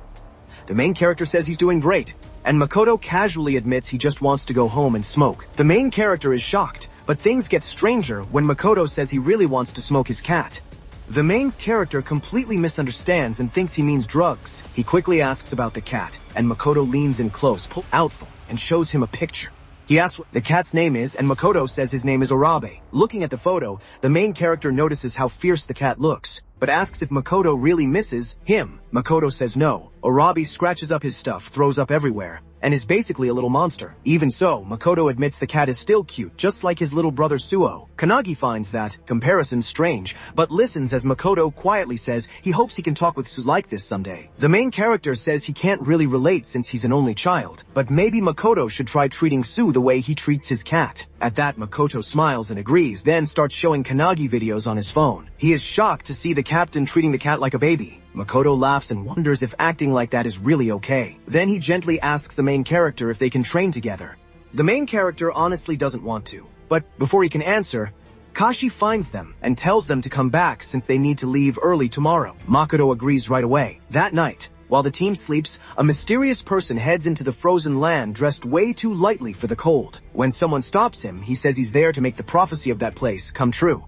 The main character says he's doing great, and Makoto casually admits he just wants to go home and smoke. The main character is shocked, but things get stranger when Makoto says he really wants to smoke his cat. The main character completely misunderstands and thinks he means drugs. He quickly asks about the cat, and Makoto leans in close, pulls out phone, and shows him a picture. He asks what the cat's name is, and Makoto says his name is Orabe. Looking at the photo, the main character notices how fierce the cat looks, but asks if Makoto really misses him. Makoto says no. Orabe scratches up his stuff, throws up everywhere, and is basically a little monster. Even so, Makoto admits the cat is still cute, just like his little brother Suo. Kannagi finds that comparison strange, but listens as Makoto quietly says he hopes he can talk with Su like this someday. The main character says he can't really relate since he's an only child, but maybe Makoto should try treating Su the way he treats his cat. At that, Makoto smiles and agrees, then starts showing Kannagi videos on his phone. He is shocked to see the captain treating the cat like a baby. Makoto laughs and wonders if acting like that is really okay. Then he gently asks the main character if they can train together. The main character honestly doesn't want to, but before he can answer, Kashi finds them and tells them to come back since they need to leave early tomorrow. Makoto agrees right away. That night, while the team sleeps, a mysterious person heads into the frozen land dressed way too lightly for the cold. When someone stops him, he says he's there to make the prophecy of that place come true.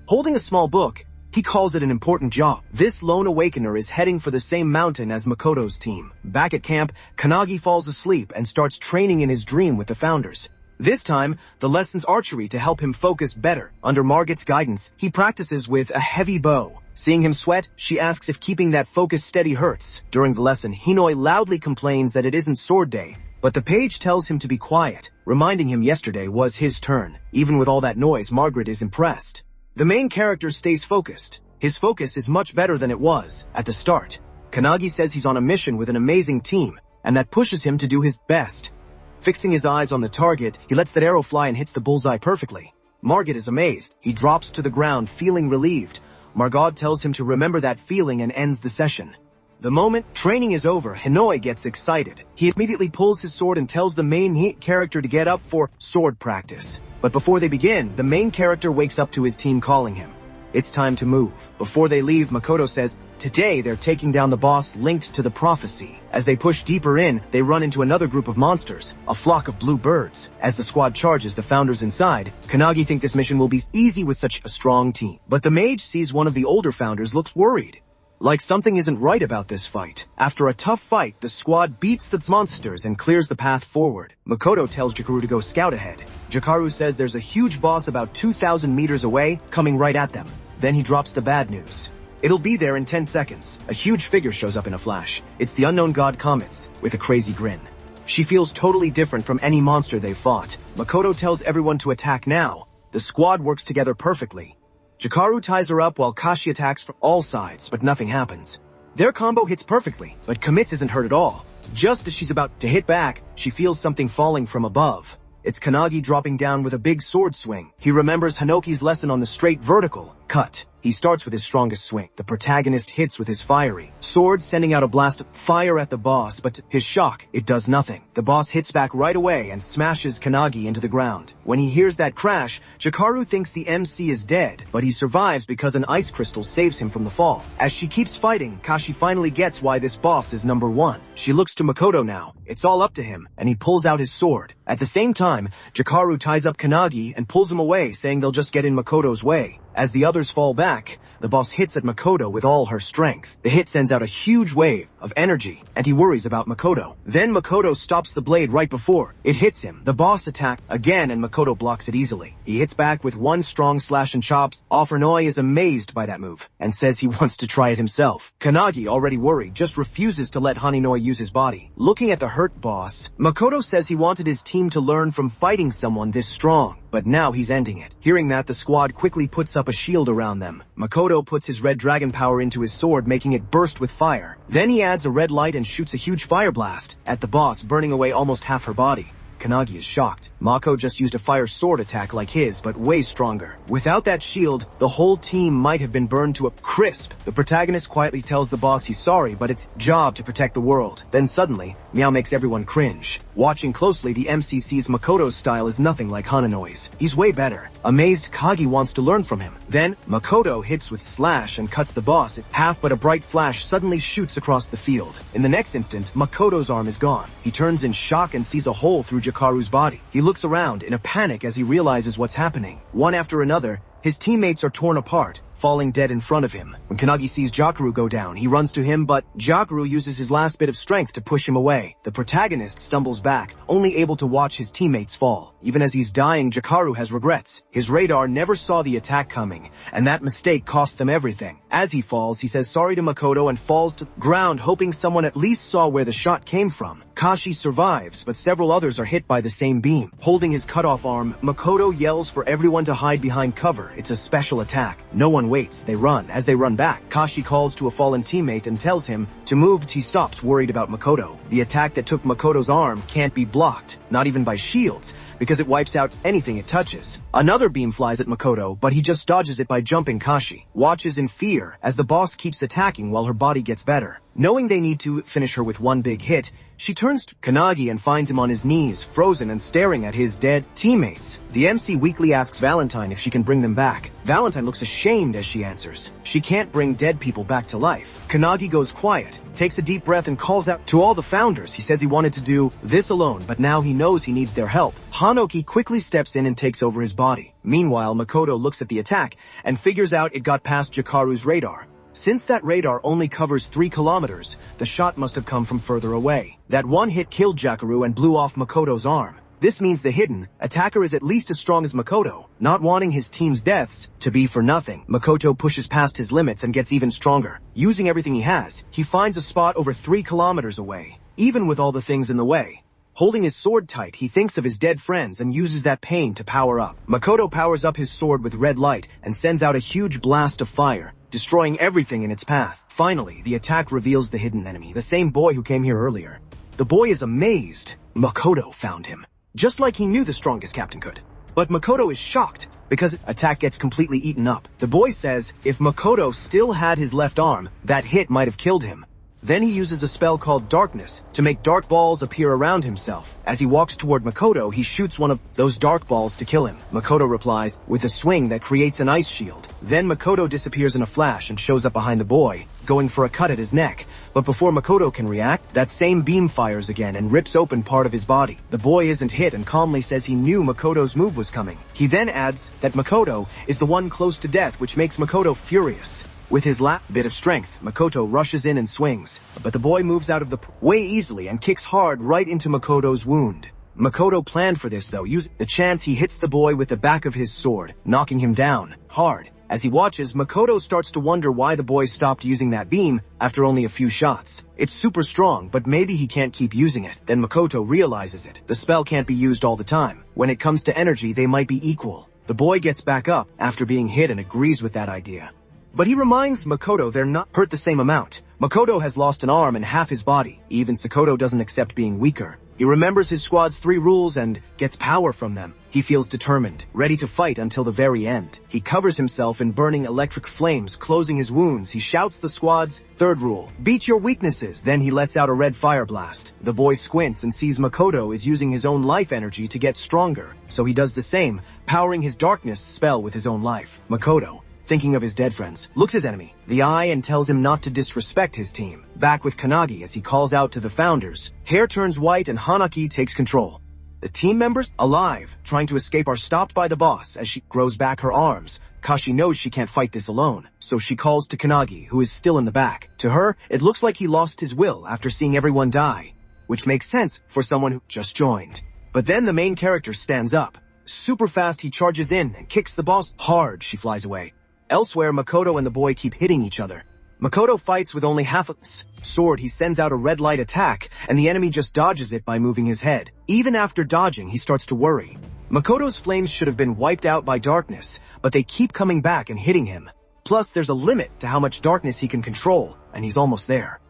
Holding a small book, he calls it an important job. This lone awakener is heading for the same mountain as Makoto's team. Back at camp, Kannagi falls asleep and starts training in his dream with the founders. This time, the lesson's archery to help him focus better. Under Margit's guidance, he practices with a heavy bow. Seeing him sweat, she asks if keeping that focus steady hurts. During the lesson, Hinoi loudly complains that it isn't sword day, but the page tells him to be quiet, reminding him yesterday was his turn. Even with all that noise, Margit is impressed. The main character stays focused. His focus is much better than it was at the start. Kannagi says he's on a mission with an amazing team, and that pushes him to do his best. Fixing his eyes on the target, he lets that arrow fly and hits the bullseye perfectly. Margit is amazed. He drops to the ground, feeling relieved. Margot tells him to remember that feeling and ends the session. The moment training is over, Hinoi gets excited. He immediately pulls his sword and tells the main character to get up for sword practice. But before they begin, the main character wakes up to his team calling him. It's time to move. Before they leave, Makoto says, today they're taking down the boss linked to the prophecy. As they push deeper in, they run into another group of monsters, a flock of blue birds. As the squad charges the founders inside, Kannagi think this mission will be easy with such a strong team. But the mage sees one of the older founders looks worried. Like something isn't right about this fight. After a tough fight, the squad beats the monsters and clears the path forward. Makoto tells Jikaru to go scout ahead. Jikaru says there's a huge boss about 2,000 meters away, coming right at them. Then he drops the bad news. It'll be there in 10 seconds. A huge figure shows up in a flash. It's the unknown god Comets, with a crazy grin. She feels totally different from any monster they've fought. Makoto tells everyone to attack now. The squad works together perfectly. Jikaru ties her up while Kashi attacks from all sides, but nothing happens. Their combo hits perfectly, but Comets isn't hurt at all. Just as she's about to hit back, she feels something falling from above. It's Kannagi dropping down with a big sword swing. He remembers Hanoki's lesson on the straight vertical cut. He starts with his strongest swing. The protagonist hits with his fiery sword, sending out a blast of fire at the boss, but to his shock, it does nothing. The boss hits back right away and smashes Kannagi into the ground. When he hears that crash, Jikaru thinks the MC is dead, but he survives because an ice crystal saves him from the fall. As she keeps fighting, Kashi finally gets why this boss is number one. She looks to Makoto now. It's all up to him, and he pulls out his sword. At the same time, Jikaru ties up Kannagi and pulls him away, saying they'll just get in Makoto's way. As the others fall back, the boss hits at Makoto with all her strength. The hit sends out a huge wave of energy, and he worries about Makoto. Then Makoto stops the blade right before it hits him. The boss attacks again, and Makoto blocks it easily. He hits back with one strong slash and chops. Offernoi is amazed by that move, and says he wants to try it himself. Kanagi, already worried, just refuses to let Haninoi use his body. Looking at the hurt boss, Makoto says he wanted his team to learn from fighting someone this strong, but now he's ending it. Hearing that, the squad quickly puts up a shield around them. Makoto puts his red dragon power into his sword, making it burst with fire. Then he adds a red light and shoots a huge fire blast at the boss, burning away almost half her body. Kanagi is shocked. Mako just used a fire sword attack like his, but way stronger. Without that shield, the whole team might have been burned to a crisp. The protagonist quietly tells the boss he's sorry, but it's job to protect the world. Then suddenly, Meow makes everyone cringe. Watching closely, the MC sees Makoto's style is nothing like Haninoi's. He's way better. Amazed, Kagi wants to learn from him. Then, Makoto hits with slash and cuts the boss in half, but a bright flash suddenly shoots across the field. In the next instant, Makoto's arm is gone. He turns in shock and sees a hole through Jakaru's body. He looks around in a panic as he realizes what's happening. One after another, his teammates are torn apart, falling dead in front of him. When Kanagi sees Jakaru go down, he runs to him, but Jakaru uses his last bit of strength to push him away. The protagonist stumbles back, only able to watch his teammates fall. Even as he's dying, Jakaru has regrets. His radar never saw the attack coming, and that mistake cost them everything. As he falls, he says sorry to Makoto and falls to the ground, hoping someone at least saw where the shot came from. Kashi survives, but several others are hit by the same beam. Holding his cut-off arm, Makoto yells for everyone to hide behind cover. It's a special attack. No one waits. They run. As they run back, Kashi calls to a fallen teammate and tells him to move, but he stops, worried about Makoto. The attack that took Makoto's arm can't be blocked, not even by shields, because it wipes out anything it touches. Another beam flies at Makoto, but he just dodges it by jumping. Kashi watches in fear as the boss keeps attacking while her body gets better. Knowing they need to finish her with one big hit, she turns to Kanagi and finds him on his knees, frozen and staring at his dead teammates. The MC weakly asks Valentine if she can bring them back. Valentine looks ashamed as she answers she can't bring dead people back to life. Kanagi goes quiet, takes a deep breath, and calls out to all the founders. He says he wanted to do this alone, but now he knows he needs their help. Hanoki quickly steps in and takes over his body. Meanwhile, Makoto looks at the attack and figures out it got past Jakaru's radar. Since that radar only covers 3 kilometers, the shot must have come from further away. That one hit killed Jakaru and blew off Makoto's arm. This means the hidden attacker is at least as strong as Makoto. Not wanting his team's deaths to be for nothing, Makoto pushes past his limits and gets even stronger. Using everything he has, he finds a spot over 3 kilometers away, even with all the things in the way. Holding his sword tight, he thinks of his dead friends and uses that pain to power up. Makoto powers up his sword with red light and sends out a huge blast of fire, destroying everything in its path. Finally, the attack reveals the hidden enemy, the same boy who came here earlier. The boy is amazed. Makoto found him, just like he knew the strongest captain could. But Makoto is shocked because the attack gets completely eaten up. The boy says if Makoto still had his left arm, that hit might have killed him. Then he uses a spell called Darkness to make dark balls appear around himself. As he walks toward Makoto, he shoots one of those dark balls to kill him. Makoto replies with a swing that creates an ice shield. Then Makoto disappears in a flash and shows up behind the boy, going for a cut at his neck. But before Makoto can react, that same beam fires again and rips open part of his body. The boy isn't hit and calmly says he knew Makoto's move was coming. He then adds that Makoto is the one close to death, which makes Makoto furious. With his last bit of strength, Makoto rushes in and swings, but the boy moves out of the way easily and kicks hard right into Makoto's wound. Makoto planned for this though. Using the chance, he hits the boy with the back of his sword, knocking him down hard. As he watches, Makoto starts to wonder why the boy stopped using that beam after only a few shots. It's super strong, but maybe he can't keep using it. Then Makoto realizes it. The spell can't be used all the time. When it comes to energy, they might be equal. The boy gets back up after being hit and agrees with that idea. But he reminds Makoto they're not hurt the same amount. Makoto has lost an arm and half his body. Even Sakoto doesn't accept being weaker. He remembers his squad's 3 rules and gets power from them. He feels determined, ready to fight until the very end. He covers himself in burning electric flames, closing his wounds. He shouts the squad's 3rd rule: beat your weaknesses. Then he lets out a red fire blast. The boy squints and sees Makoto is using his own life energy to get stronger. So he does the same, powering his darkness spell with his own life. Makoto, thinking of his dead friends, looks his enemy the eye and tells him not to disrespect his team. Back with Kanagi as he calls out to the founders, hair turns white and Hanaki takes control. The team members, alive, trying to escape, are stopped by the boss as she grows back her arms. Kashi knows she can't fight this alone, so she calls to Kanagi, who is still in the back. To her, it looks like he lost his will after seeing everyone die, which makes sense for someone who just joined. But then the main character stands up. Super fast, he charges in and kicks the boss hard. She flies away. Elsewhere, Makoto and the boy keep hitting each other. Makoto fights with only half a sword. He sends out a red light attack, and the enemy just dodges it by moving his head. Even after dodging, he starts to worry. Makoto's flames should have been wiped out by darkness, but they keep coming back and hitting him. Plus, there's a limit to how much darkness he can control, and he's almost there.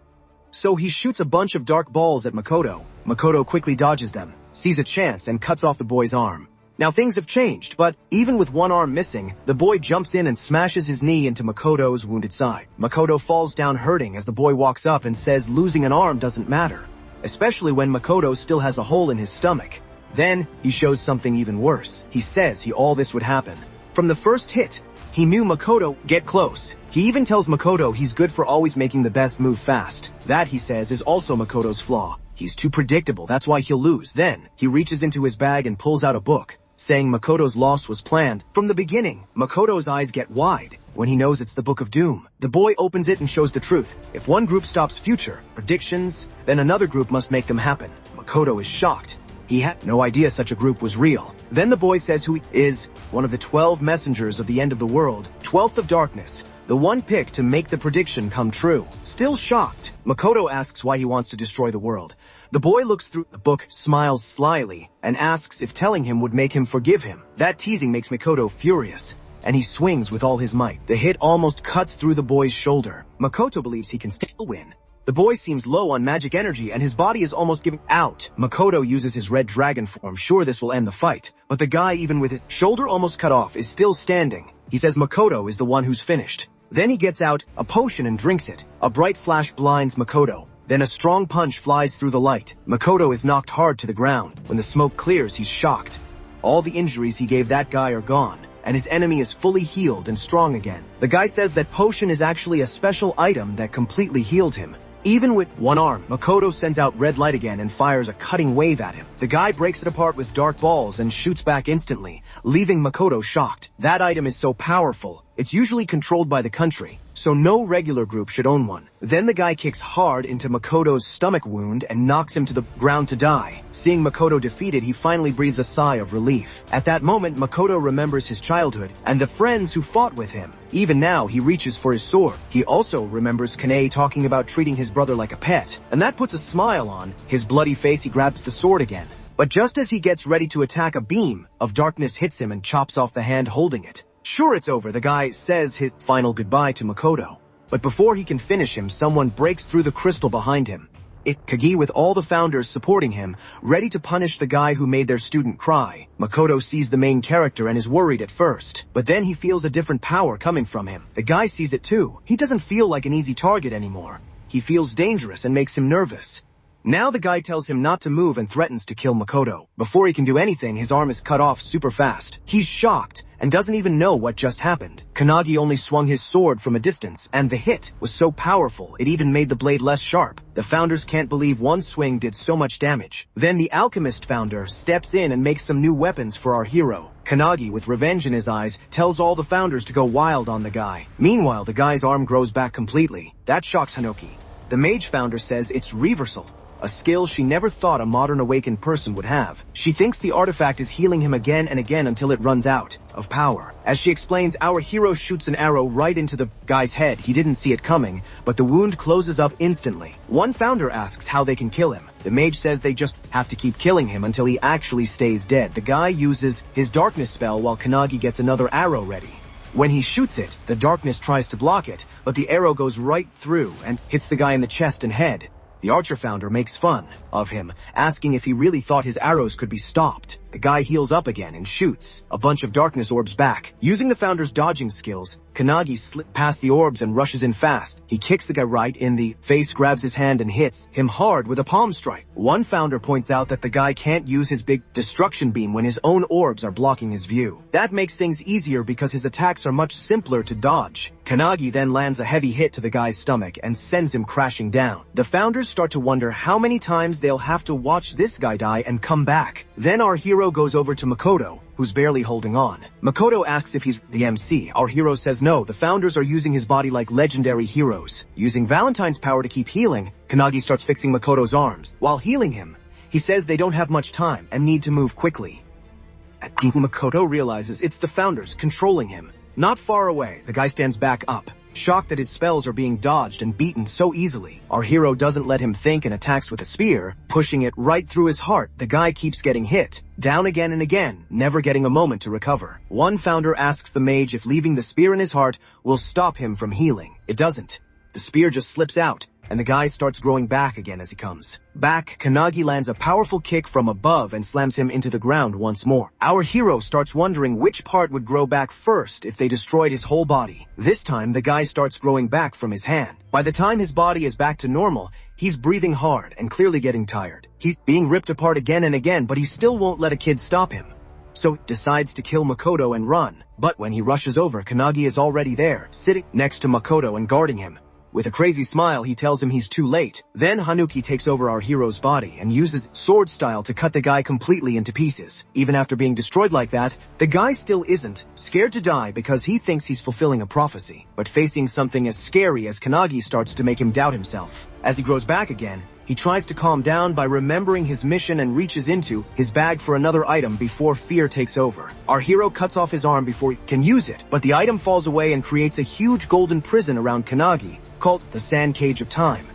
So he shoots a bunch of dark balls at Makoto. Makoto quickly dodges them, sees a chance, and cuts off the boy's arm. Now things have changed, but even with one arm missing, the boy jumps in and smashes his knee into Makoto's wounded side. Makoto falls down hurting as the boy walks up and says losing an arm doesn't matter, especially when Makoto still has a hole in his stomach. Then, he shows something even worse. He says all this would happen. From the first hit, he knew Makoto get close. He even tells Makoto he's good for always making the best move fast. That, he says, is also Makoto's flaw. He's too predictable, that's why he'll lose. Then, he reaches into his bag and pulls out a book, saying Makoto's loss was planned. From the beginning, Makoto's eyes get wide when he knows it's the Book of Doom. The boy opens it and shows the truth. If one group stops future predictions, then another group must make them happen. Makoto is shocked. He had no idea such a group was real. Then the boy says who he is, one of the 12 messengers of the end of the world, 12th of darkness, the one picked to make the prediction come true. Still shocked, Makoto asks why he wants to destroy the world. The boy looks through the book, smiles slyly, and asks if telling him would make him forgive him. That teasing makes Makoto furious, and he swings with all his might. The hit almost cuts through the boy's shoulder. Makoto believes he can still win. The boy seems low on magic energy and his body is almost giving out. Makoto uses his red dragon form, sure this will end the fight. But the guy, even with his shoulder almost cut off, is still standing. He says Makoto is the one who's finished. Then he gets out a potion and drinks it. A bright flash blinds Makoto. Then a strong punch flies through the light. Makoto is knocked hard to the ground. When the smoke clears, he's shocked. All the injuries he gave that guy are gone, and his enemy is fully healed and strong again. The guy says that potion is actually a special item that completely healed him. Even with one arm, Makoto sends out red light again and fires a cutting wave at him. The guy breaks it apart with dark balls and shoots back instantly, leaving Makoto shocked. That item is so powerful, it's usually controlled by the country, so no regular group should own one. Then the guy kicks hard into Makoto's stomach wound and knocks him to the ground to die. Seeing Makoto defeated, he finally breathes a sigh of relief. At that moment, Makoto remembers his childhood and the friends who fought with him. Even now, he reaches for his sword. He also remembers Kanae talking about treating his brother like a pet, and that puts a smile on his bloody face. He grabs the sword again. But just as he gets ready to attack, a beam of darkness hits him and chops off the hand holding it. Sure, it's over. The guy says his final goodbye to Makoto. But before he can finish him, someone breaks through the crystal behind him. It's Kagi with all the founders supporting him, ready to punish the guy who made their student cry. Makoto sees the main character and is worried at first, but then he feels a different power coming from him. The guy sees it too. He doesn't feel like an easy target anymore. He feels dangerous and makes him nervous. Now the guy tells him not to move and threatens to kill Makoto. Before he can do anything, his arm is cut off super fast. He's shocked and doesn't even know what just happened. Kanagi only swung his sword from a distance, and the hit was so powerful it even made the blade less sharp. The founders can't believe one swing did so much damage. Then the alchemist founder steps in and makes some new weapons for our hero. Kanagi, with revenge in his eyes, tells all the founders to go wild on the guy. Meanwhile, the guy's arm grows back completely. That shocks Hanoki. The mage founder says it's reversal, a skill she never thought a modern awakened person would have. She thinks the artifact is healing him again and again until it runs out of power. As she explains, our hero shoots an arrow right into the guy's head. He didn't see it coming, but the wound closes up instantly. One founder asks how they can kill him. The mage says they just have to keep killing him until he actually stays dead. The guy uses his darkness spell while Kanagi gets another arrow ready. When he shoots it, the darkness tries to block it, but the arrow goes right through and hits the guy in the chest and head. The archer founder makes fun of him, asking if he really thought his arrows could be stopped. the guy heals up again and shoots a bunch of darkness orbs back. Using the founder's dodging skills, Kanagi slips past the orbs and rushes in fast. He kicks the guy right in the face, grabs his hand and hits him hard with a palm strike. One founder points out that the guy can't use his big destruction beam when his own orbs are blocking his view. That makes things easier because his attacks are much simpler to dodge. Kanagi then lands a heavy hit to the guy's stomach and sends him crashing down. The founders start to wonder how many times they'll have to watch this guy die and come back. Then our hero goes over to Makoto, who's barely holding on. Makoto asks if he's the MC. Our hero says no, the founders are using his body like legendary heroes. Using Valentine's power to keep healing, Kanagi starts fixing Makoto's arms. While healing him, he says they don't have much time and need to move quickly. At D, Makoto realizes it's the founders controlling him. Not far away, the guy stands back up, shocked that his spells are being dodged and beaten so easily. Our hero doesn't let him think and attacks with a spear, pushing it right through his heart. The guy keeps getting hit, down again and again, never getting a moment to recover. One founder asks the mage if leaving the spear in his heart will stop him from healing. It doesn't. The spear just slips out, and the guy starts growing back again as he comes back. Kanagi lands a powerful kick from above and slams him into the ground once more. Our hero starts wondering which part would grow back first if they destroyed his whole body. This time, the guy starts growing back from his hand. By the time his body is back to normal, he's breathing hard and clearly getting tired. He's being ripped apart again and again, but he still won't let a kid stop him. So decides to kill Makoto and run. But when he rushes over, Kanagi is already there, sitting next to Makoto and guarding him. With a crazy smile, he tells him he's too late. Then Hanuki takes over our hero's body and uses sword style to cut the guy completely into pieces. Even after being destroyed like that, the guy still isn't scared to die because he thinks he's fulfilling a prophecy. But facing something as scary as Kanagi starts to make him doubt himself. As he grows back again, he tries to calm down by remembering his mission and reaches into his bag for another item before fear takes over. Our hero cuts off his arm before he can use it, but the item falls away and creates a huge golden prison around Kanagi, called the Sand Cage of Time.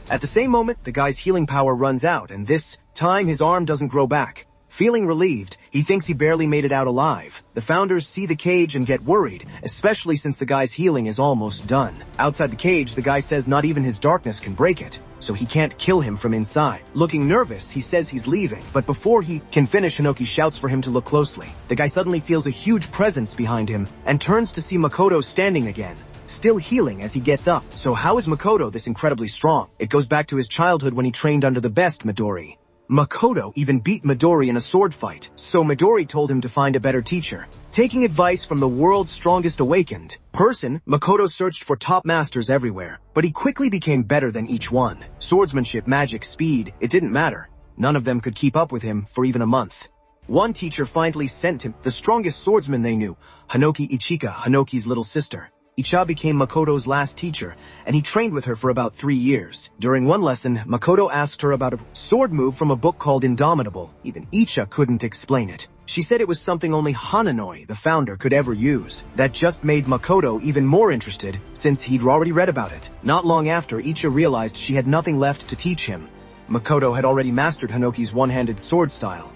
At the same moment, the guy's healing power runs out, and this time his arm doesn't grow back. Feeling relieved, he thinks he barely made it out alive. The founders see the cage and get worried, especially since the guy's healing is almost done. Outside the cage, the guy says not even his darkness can break it, so he can't kill him from inside. Looking nervous, he says he's leaving, but before he can finish, Hinoki shouts for him to look closely. The guy suddenly feels a huge presence behind him and turns to see Makoto standing again, still healing as he gets up. So how is Makoto this incredibly strong? It goes back to his childhood when he trained under the best Midori. Makoto even beat Midori in a sword fight, so Midori told him to find a better teacher. Taking advice from the world's strongest awakened person, Makoto searched for top masters everywhere, but he quickly became better than each one. Swordsmanship, magic, speed, it didn't matter. None of them could keep up with him for even a month. One teacher finally sent him the strongest swordsman they knew, Hanoki Ichika, Hanoki's little sister. Icha became Makoto's last teacher, and he trained with her for about 3 years. During one lesson, Makoto asked her about a sword move from a book called Indomitable. Even Icha couldn't explain it. She said it was something only Hananoi, the founder, could ever use. That just made Makoto even more interested, since he'd already read about it. Not long after, Icha realized she had nothing left to teach him. Makoto had already mastered Hanoki's one-handed sword style.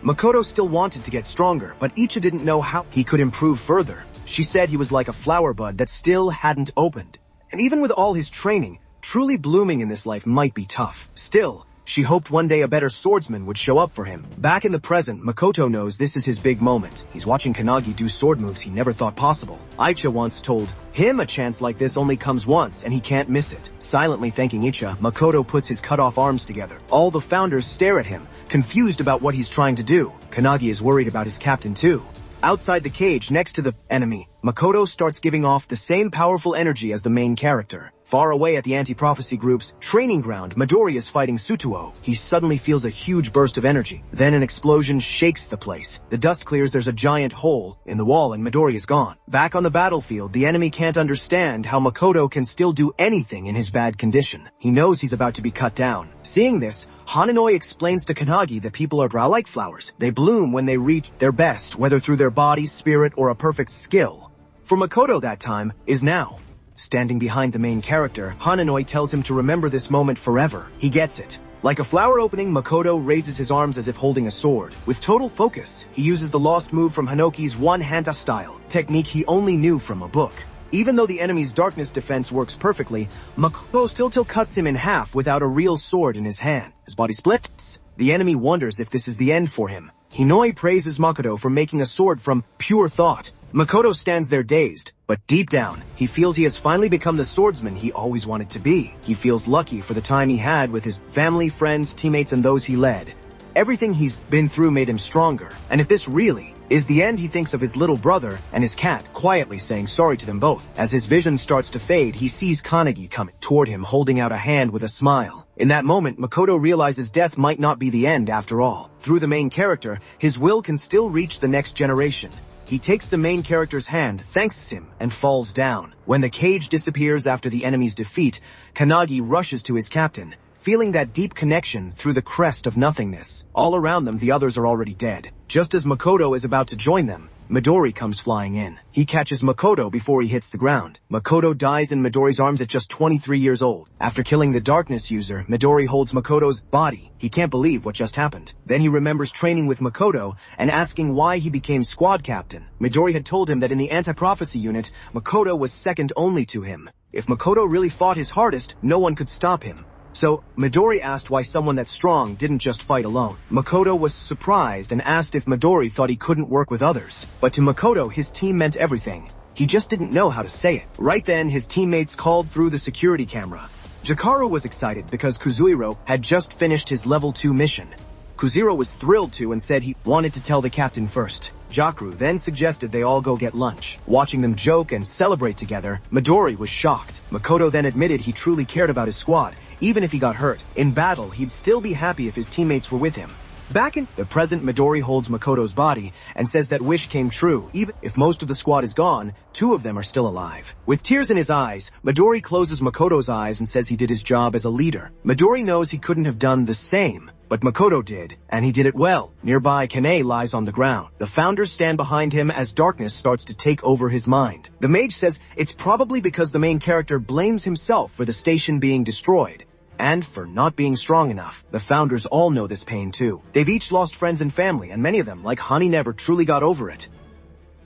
Makoto still wanted to get stronger, but Icha didn't know how he could improve further. She said he was like a flower bud that still hadn't opened. And even with all his training, truly blooming in this life might be tough. Still, she hoped one day a better swordsman would show up for him. Back in the present, Makoto knows this is his big moment. He's watching Kanagi do sword moves he never thought possible. Icha once told him a chance like this only comes once and he can't miss it. Silently thanking Icha, Makoto puts his cut-off arms together. All the founders stare at him, confused about what he's trying to do. Kanagi is worried about his captain too. Outside the cage next to the enemy, Makoto starts giving off the same powerful energy as the main character. Far away at the anti-prophecy group's training ground, Midori is fighting Tsutuo. He suddenly feels a huge burst of energy. Then an explosion shakes the place. The dust clears, there's a giant hole in the wall, and Midori is gone. Back on the battlefield, the enemy can't understand how Makoto can still do anything in his bad condition. He knows he's about to be cut down. Seeing this, Hananoi explains to Kanagi that people are like flowers. They bloom when they reach their best, whether through their body, spirit, or a perfect skill. For Makoto, that time is now. Standing behind the main character, Hananoi tells him to remember this moment forever. He gets it. Like a flower opening, Makoto raises his arms as if holding a sword. With total focus, he uses the lost move from Hanoki's one-handa style, technique he only knew from a book. Even though the enemy's darkness defense works perfectly, Makoto still cuts him in half without a real sword in his hand. His body splits. The enemy wonders if this is the end for him. Hinoi praises Makoto for making a sword from pure thought. Makoto stands there dazed, but deep down, he feels he has finally become the swordsman he always wanted to be. He feels lucky for the time he had with his family, friends, teammates, and those he led. Everything he's been through made him stronger, and if this really is the end, he thinks of his little brother and his cat, quietly saying sorry to them both. As his vision starts to fade, he sees Kanagi coming toward him, holding out a hand with a smile. In that moment, Makoto realizes death might not be the end after all. Through the main character, his will can still reach the next generation. He takes the main character's hand, thanks him, and falls down. When the cage disappears after the enemy's defeat, Kanagi rushes to his captain, feeling that deep connection through the crest of nothingness. All around them, the others are already dead. Just as Makoto is about to join them, Midori comes flying in. He catches Makoto before he hits the ground. Makoto dies in Midori's arms at just 23 years old. After killing the darkness user, Midori holds Makoto's body. He can't believe what just happened. Then he remembers training with Makoto and asking why he became squad captain. Midori had told him that in the anti-prophecy unit, Makoto was second only to him. If Makoto really fought his hardest, no one could stop him. So, Midori asked why someone that strong didn't just fight alone. Makoto was surprised and asked if Midori thought he couldn't work with others. But to Makoto, his team meant everything. He just didn't know how to say it. Right then, his teammates called through the security camera. Jakaru was excited because Kuzuhiro had just finished his level 2 mission. Kuzuhiro was thrilled to and said he wanted to tell the captain first. Jakaru then suggested they all go get lunch. Watching them joke and celebrate together, Midori was shocked. Makoto then admitted he truly cared about his squad, even if he got hurt. In battle, he'd still be happy if his teammates were with him. Back in the present, Midori holds Makoto's body and says that wish came true. Even if most of the squad is gone, 2 of them are still alive. With tears in his eyes, Midori closes Makoto's eyes and says he did his job as a leader. Midori knows he couldn't have done the same, but Makoto did, and he did it well. Nearby, Kane lies on the ground. The founders stand behind him as darkness starts to take over his mind. The mage says it's probably because the main character blames himself for the station being destroyed, and for not being strong enough. The founders all know this pain too. They've each lost friends and family, and many of them, like Hani, never truly got over it.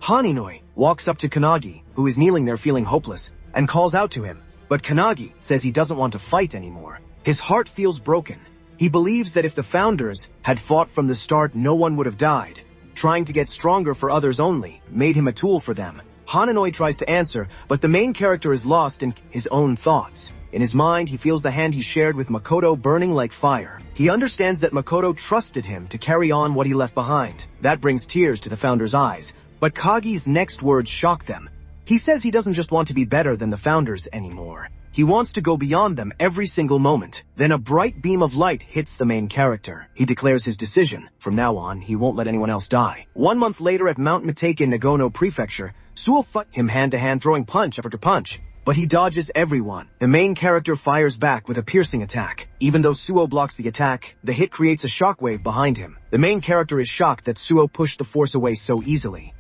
Haninoi walks up to Kanagi, who is kneeling there feeling hopeless, and calls out to him. But Kanagi says he doesn't want to fight anymore. His heart feels broken. He believes that if the founders had fought from the start, no one would have died. Trying to get stronger for others only made him a tool for them. Haninoi tries to answer, but the main character is lost in his own thoughts. In his mind, he feels the hand he shared with Makoto burning like fire. He understands that Makoto trusted him to carry on what he left behind. That brings tears to the founders' eyes. But Kagi's next words shock them. He says he doesn't just want to be better than the founders anymore. He wants to go beyond them every single moment. Then a bright beam of light hits the main character. He declares his decision. From now on, he won't let anyone else die. 1 month later at Mount Mitake in Nagono Prefecture, Suo fights him hand-to-hand, throwing punch after punch. But he dodges everyone. The main character fires back with a piercing attack. Even though Suo blocks the attack, the hit creates a shockwave behind him. The main character is shocked that Suo pushed the force away so easily.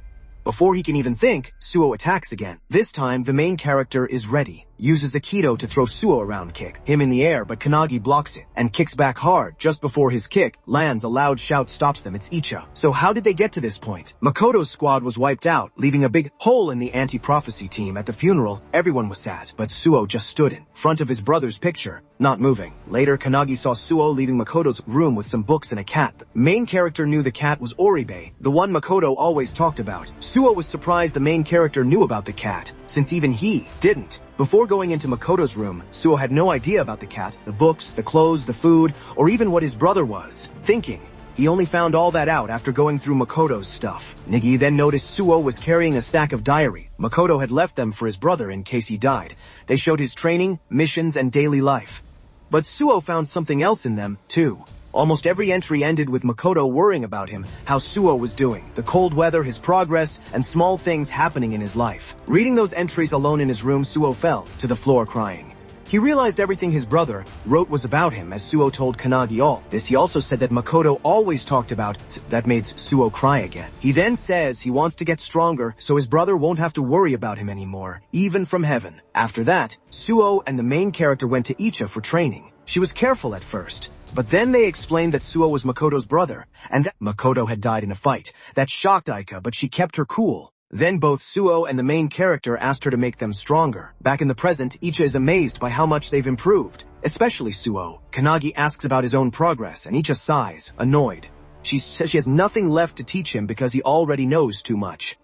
Before he can even think, Suo attacks again. This time, the main character is ready. Uses a Kido to throw Suo around, kicks him in the air, but Kanagi blocks it and kicks back hard. Just before his kick lands, a loud shout stops them. It's Icha. So how did they get to this point? Makoto's squad was wiped out, leaving a big hole in the anti-prophecy team. At the funeral, everyone was sad, but Suo just stood in front of his brother's picture, not moving. Later, Kanagi saw Suo leaving Makoto's room with some books and a cat. The main character knew the cat was Oribe, the one Makoto always talked about. Suo was surprised the main character knew about the cat, since even he didn't. Before going into Makoto's room, Suo had no idea about the cat, the books, the clothes, the food, or even what his brother was thinking. He only found all that out after going through Makoto's stuff. Nigi then noticed Suo was carrying a stack of diary. Makoto had left them for his brother in case he died. They showed his training, missions, and daily life. But Suo found something else in them, too. Almost every entry ended with Makoto worrying about him, how Suo was doing, the cold weather, his progress, and small things happening in his life. Reading those entries alone in his room, Suo fell to the floor crying. He realized everything his brother wrote was about him, as Suo told Kanagi all. This he also said that Makoto always talked about. That made Suo cry again. He then says he wants to get stronger so his brother won't have to worry about him anymore, even from heaven. After that, Suo and the main character went to Icha for training. She was careful at first, but then they explained that Suo was Makoto's brother, and that Makoto had died in a fight. That shocked Aika, but she kept her cool. Then both Suo and the main character asked her to make them stronger. Back in the present, Icha is amazed by how much they've improved, especially Suo. Kanagi asks about his own progress, and Icha sighs, annoyed. She says she has nothing left to teach him because he already knows too much.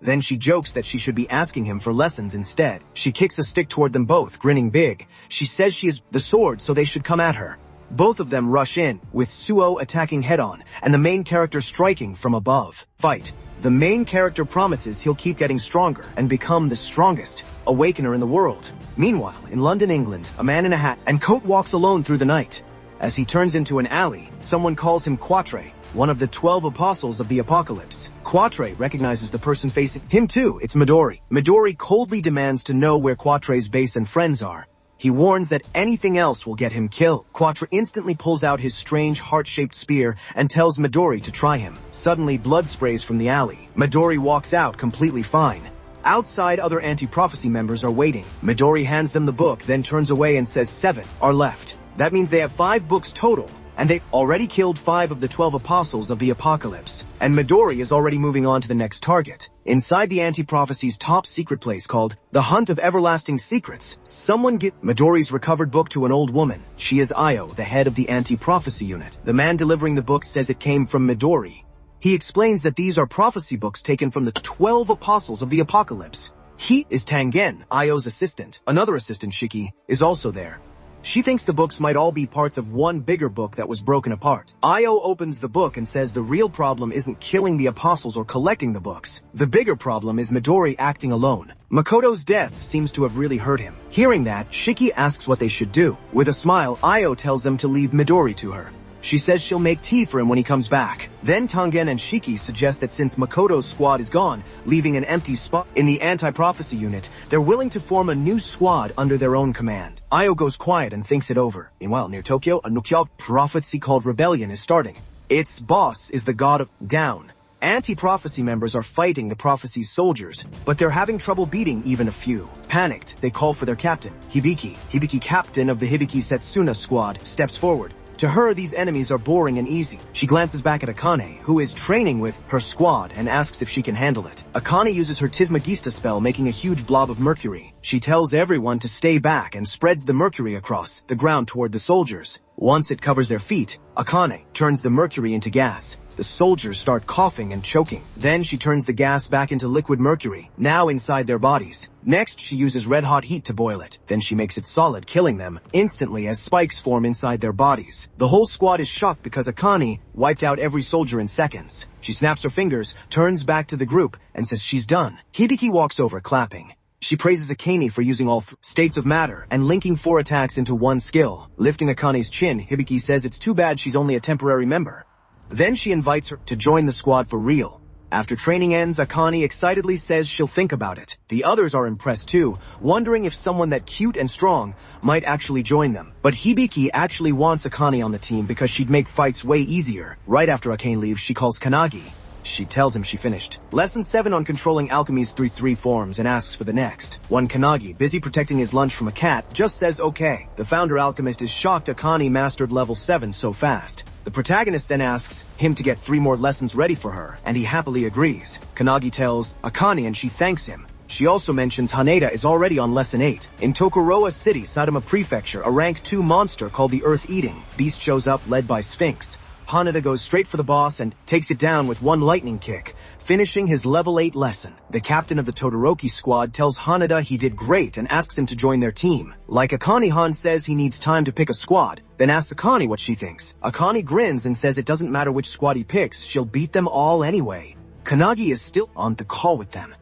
Then she jokes that she should be asking him for lessons instead. She kicks a stick toward them both, grinning big. She says she is the sword, so they should come at her. Both of them rush in, with Suo attacking head-on, and the main character striking from above. Fight. The main character promises he'll keep getting stronger and become the strongest awakener in the world. Meanwhile, in London, England, a man in a hat and coat walks alone through the night. As he turns into an alley, someone calls him Quatre, one of the 12 apostles of the apocalypse. Quatre recognizes the person facing him too. It's Midori. Midori coldly demands to know where Quatre's base and friends are. He warns that anything else will get him killed. Quatre instantly pulls out his strange heart-shaped spear and tells Midori to try him. Suddenly, blood sprays from the alley. Midori walks out completely fine. Outside, other anti-prophecy members are waiting. Midori hands them the book, then turns away and says 7 are left. That means they have 5 books total, and they've already killed 5 of the 12 apostles of the apocalypse. And Midori is already moving on to the next target. Inside the anti-prophecy's top secret place called the Hunt of Everlasting Secrets, someone gives Midori's recovered book to an old woman. She is Io, the head of the anti-prophecy unit. The man delivering the book says it came from Midori. He explains that these are prophecy books taken from the 12 apostles of the apocalypse. He is Tangen, Io's assistant. Another assistant, Shiki, is also there. She thinks the books might all be parts of one bigger book that was broken apart. Io opens the book and says the real problem isn't killing the apostles or collecting the books. The bigger problem is Midori acting alone. Makoto's death seems to have really hurt him. Hearing that, Shiki asks what they should do. With a smile, Io tells them to leave Midori to her. She says she'll make tea for him when he comes back. Then Tangen and Shiki suggest that since Makoto's squad is gone, leaving an empty spot in the anti-prophecy unit, they're willing to form a new squad under their own command. Io goes quiet and thinks it over. Meanwhile, near Tokyo, a nuclear prophecy called Rebellion is starting. Its boss is the god of Down. Anti-prophecy members are fighting the prophecy's soldiers, but they're having trouble beating even a few. Panicked, they call for their captain, Hibiki. Hibiki, captain of the Hibiki Setsuna squad, steps forward. To her, these enemies are boring and easy. She glances back at Akane, who is training with her squad, and asks if she can handle it. Akane uses her Tismagista spell, making a huge blob of mercury. She tells everyone to stay back and spreads the mercury across the ground toward the soldiers. Once it covers their feet, Akane turns the mercury into gas. The soldiers start coughing and choking. Then she turns the gas back into liquid mercury, now inside their bodies. Next, she uses red-hot heat to boil it. Then she makes it solid, killing them instantly as spikes form inside their bodies. The whole squad is shocked because Akane wiped out every soldier in seconds. She snaps her fingers, turns back to the group, and says she's done. Hibiki walks over, clapping. She praises Akane for using all states of matter and linking 4 attacks into one skill. Lifting Akane's chin, Hibiki says it's too bad she's only a temporary member. Then she invites her to join the squad for real. After training ends, Akane excitedly says she'll think about it. The others are impressed too, wondering if someone that cute and strong might actually join them. But Hibiki actually wants Akane on the team because she'd make fights way easier. Right after Akane leaves, she calls Kanagi. She tells him she finished Lesson 7 on controlling alchemy's 3 forms and asks for the next. One Kanagi, busy protecting his lunch from a cat, just says okay. The founder alchemist is shocked Akane mastered level 7 so fast. The protagonist then asks him to get 3 more lessons ready for her, and he happily agrees. Kanagi tells Akane and she thanks him. She also mentions Haneda is already on Lesson 8. In Tokoroa City, Saitama Prefecture, a rank 2 monster called the Earth-Eating Beast shows up, led by Sphinx. Haneda goes straight for the boss and takes it down with one lightning kick, finishing his level 8 lesson. The captain of the Todoroki squad tells Haneda he did great and asks him to join their team. Like Akane, Han says he needs time to pick a squad, then asks Akane what she thinks. Akane grins and says it doesn't matter which squad he picks, she'll beat them all anyway. Kanagi is still on the call with them.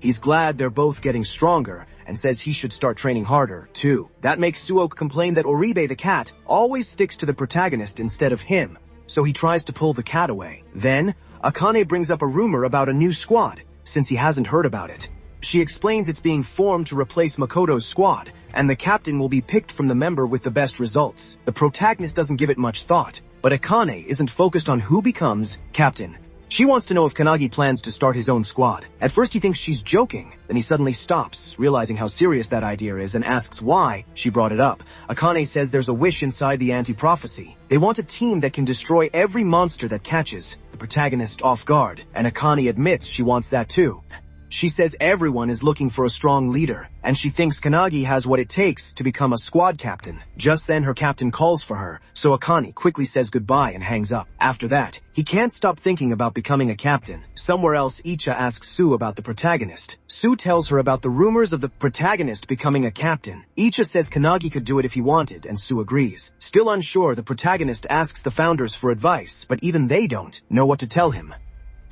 He's glad they're both getting stronger and says he should start training harder, too. That makes Suo complain that Oribe the cat always sticks to the protagonist instead of him, so he tries to pull the cat away. Then, Akane brings up a rumor about a new squad, since he hasn't heard about it. She explains it's being formed to replace Makoto's squad, and the captain will be picked from the member with the best results. The protagonist doesn't give it much thought, but Akane isn't focused on who becomes captain. She wants to know if Kanagi plans to start his own squad. At first he thinks she's joking, then he suddenly stops, realizing how serious that idea is, and asks why she brought it up. Akane says there's a wish inside the anti-prophecy. They want a team that can destroy every monster that catches the protagonist off guard, and Akane admits she wants that too. She says everyone is looking for a strong leader, and she thinks Kanagi has what it takes to become a squad captain. Just then her captain calls for her, so Akane quickly says goodbye and hangs up. After that, he can't stop thinking about becoming a captain. Somewhere else, Icha asks Sue about the protagonist. Sue tells her about the rumors of the protagonist becoming a captain. Icha says Kanagi could do it if he wanted, and Sue agrees. Still unsure, the protagonist asks the founders for advice, but even they don't know what to tell him.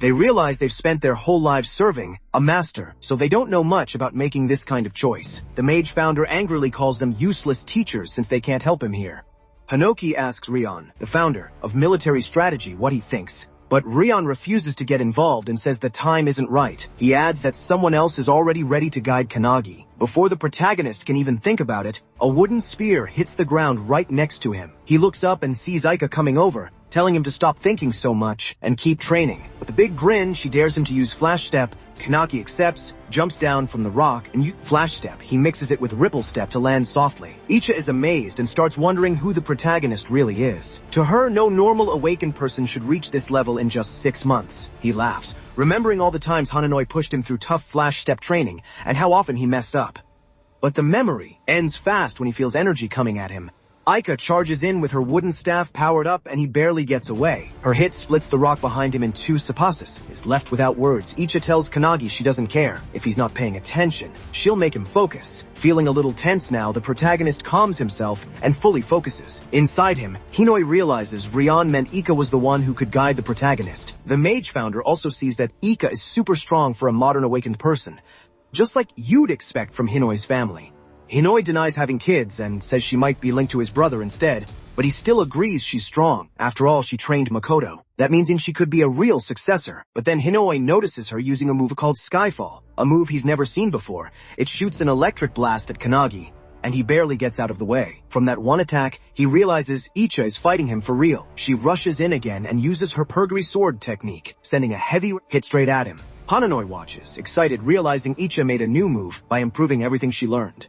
They realize they've spent their whole lives serving a master, so they don't know much about making this kind of choice. The mage founder angrily calls them useless teachers since they can't help him here. Hanoki asks Rion, the founder of military strategy, what he thinks. But Rion refuses to get involved and says the time isn't right. He adds that someone else is already ready to guide Kanagi. Before the protagonist can even think about it, a wooden spear hits the ground right next to him. He looks up and sees Aika coming over, telling him to stop thinking so much and keep training. With a big grin, she dares him to use Flash Step. Kanagi accepts, jumps down from the rock, and Flash Step. He mixes it with Ripple Step to land softly. Icha is amazed and starts wondering who the protagonist really is. To her, no normal awakened person should reach this level in just 6 months. He laughs, remembering all the times Hananoi pushed him through tough Flash Step training and how often he messed up. But the memory ends fast when he feels energy coming at him. Aika charges in with her wooden staff powered up and he barely gets away. Her hit splits the rock behind him in 2 sepasses. Is left without words. Icha tells Kanagi she doesn't care. If he's not paying attention, she'll make him focus. Feeling a little tense now, the protagonist calms himself and fully focuses. Inside him, Hinoi realizes Rion meant Ika was the one who could guide the protagonist. The mage founder also sees that Ika is super strong for a modern awakened person, just like you'd expect from Hinoi's family. Hinoi denies having kids and says she might be linked to his brother instead, but he still agrees she's strong. After all, she trained Makoto. That means she could be a real successor. But then Hinoi notices her using a move called Skyfall, a move he's never seen before. It shoots an electric blast at Kanagi, and he barely gets out of the way. From that one attack, he realizes Icha is fighting him for real. She rushes in again and uses her Pergri sword technique, sending a heavy hit straight at him. Hananoi watches, excited, realizing Icha made a new move by improving everything she learned.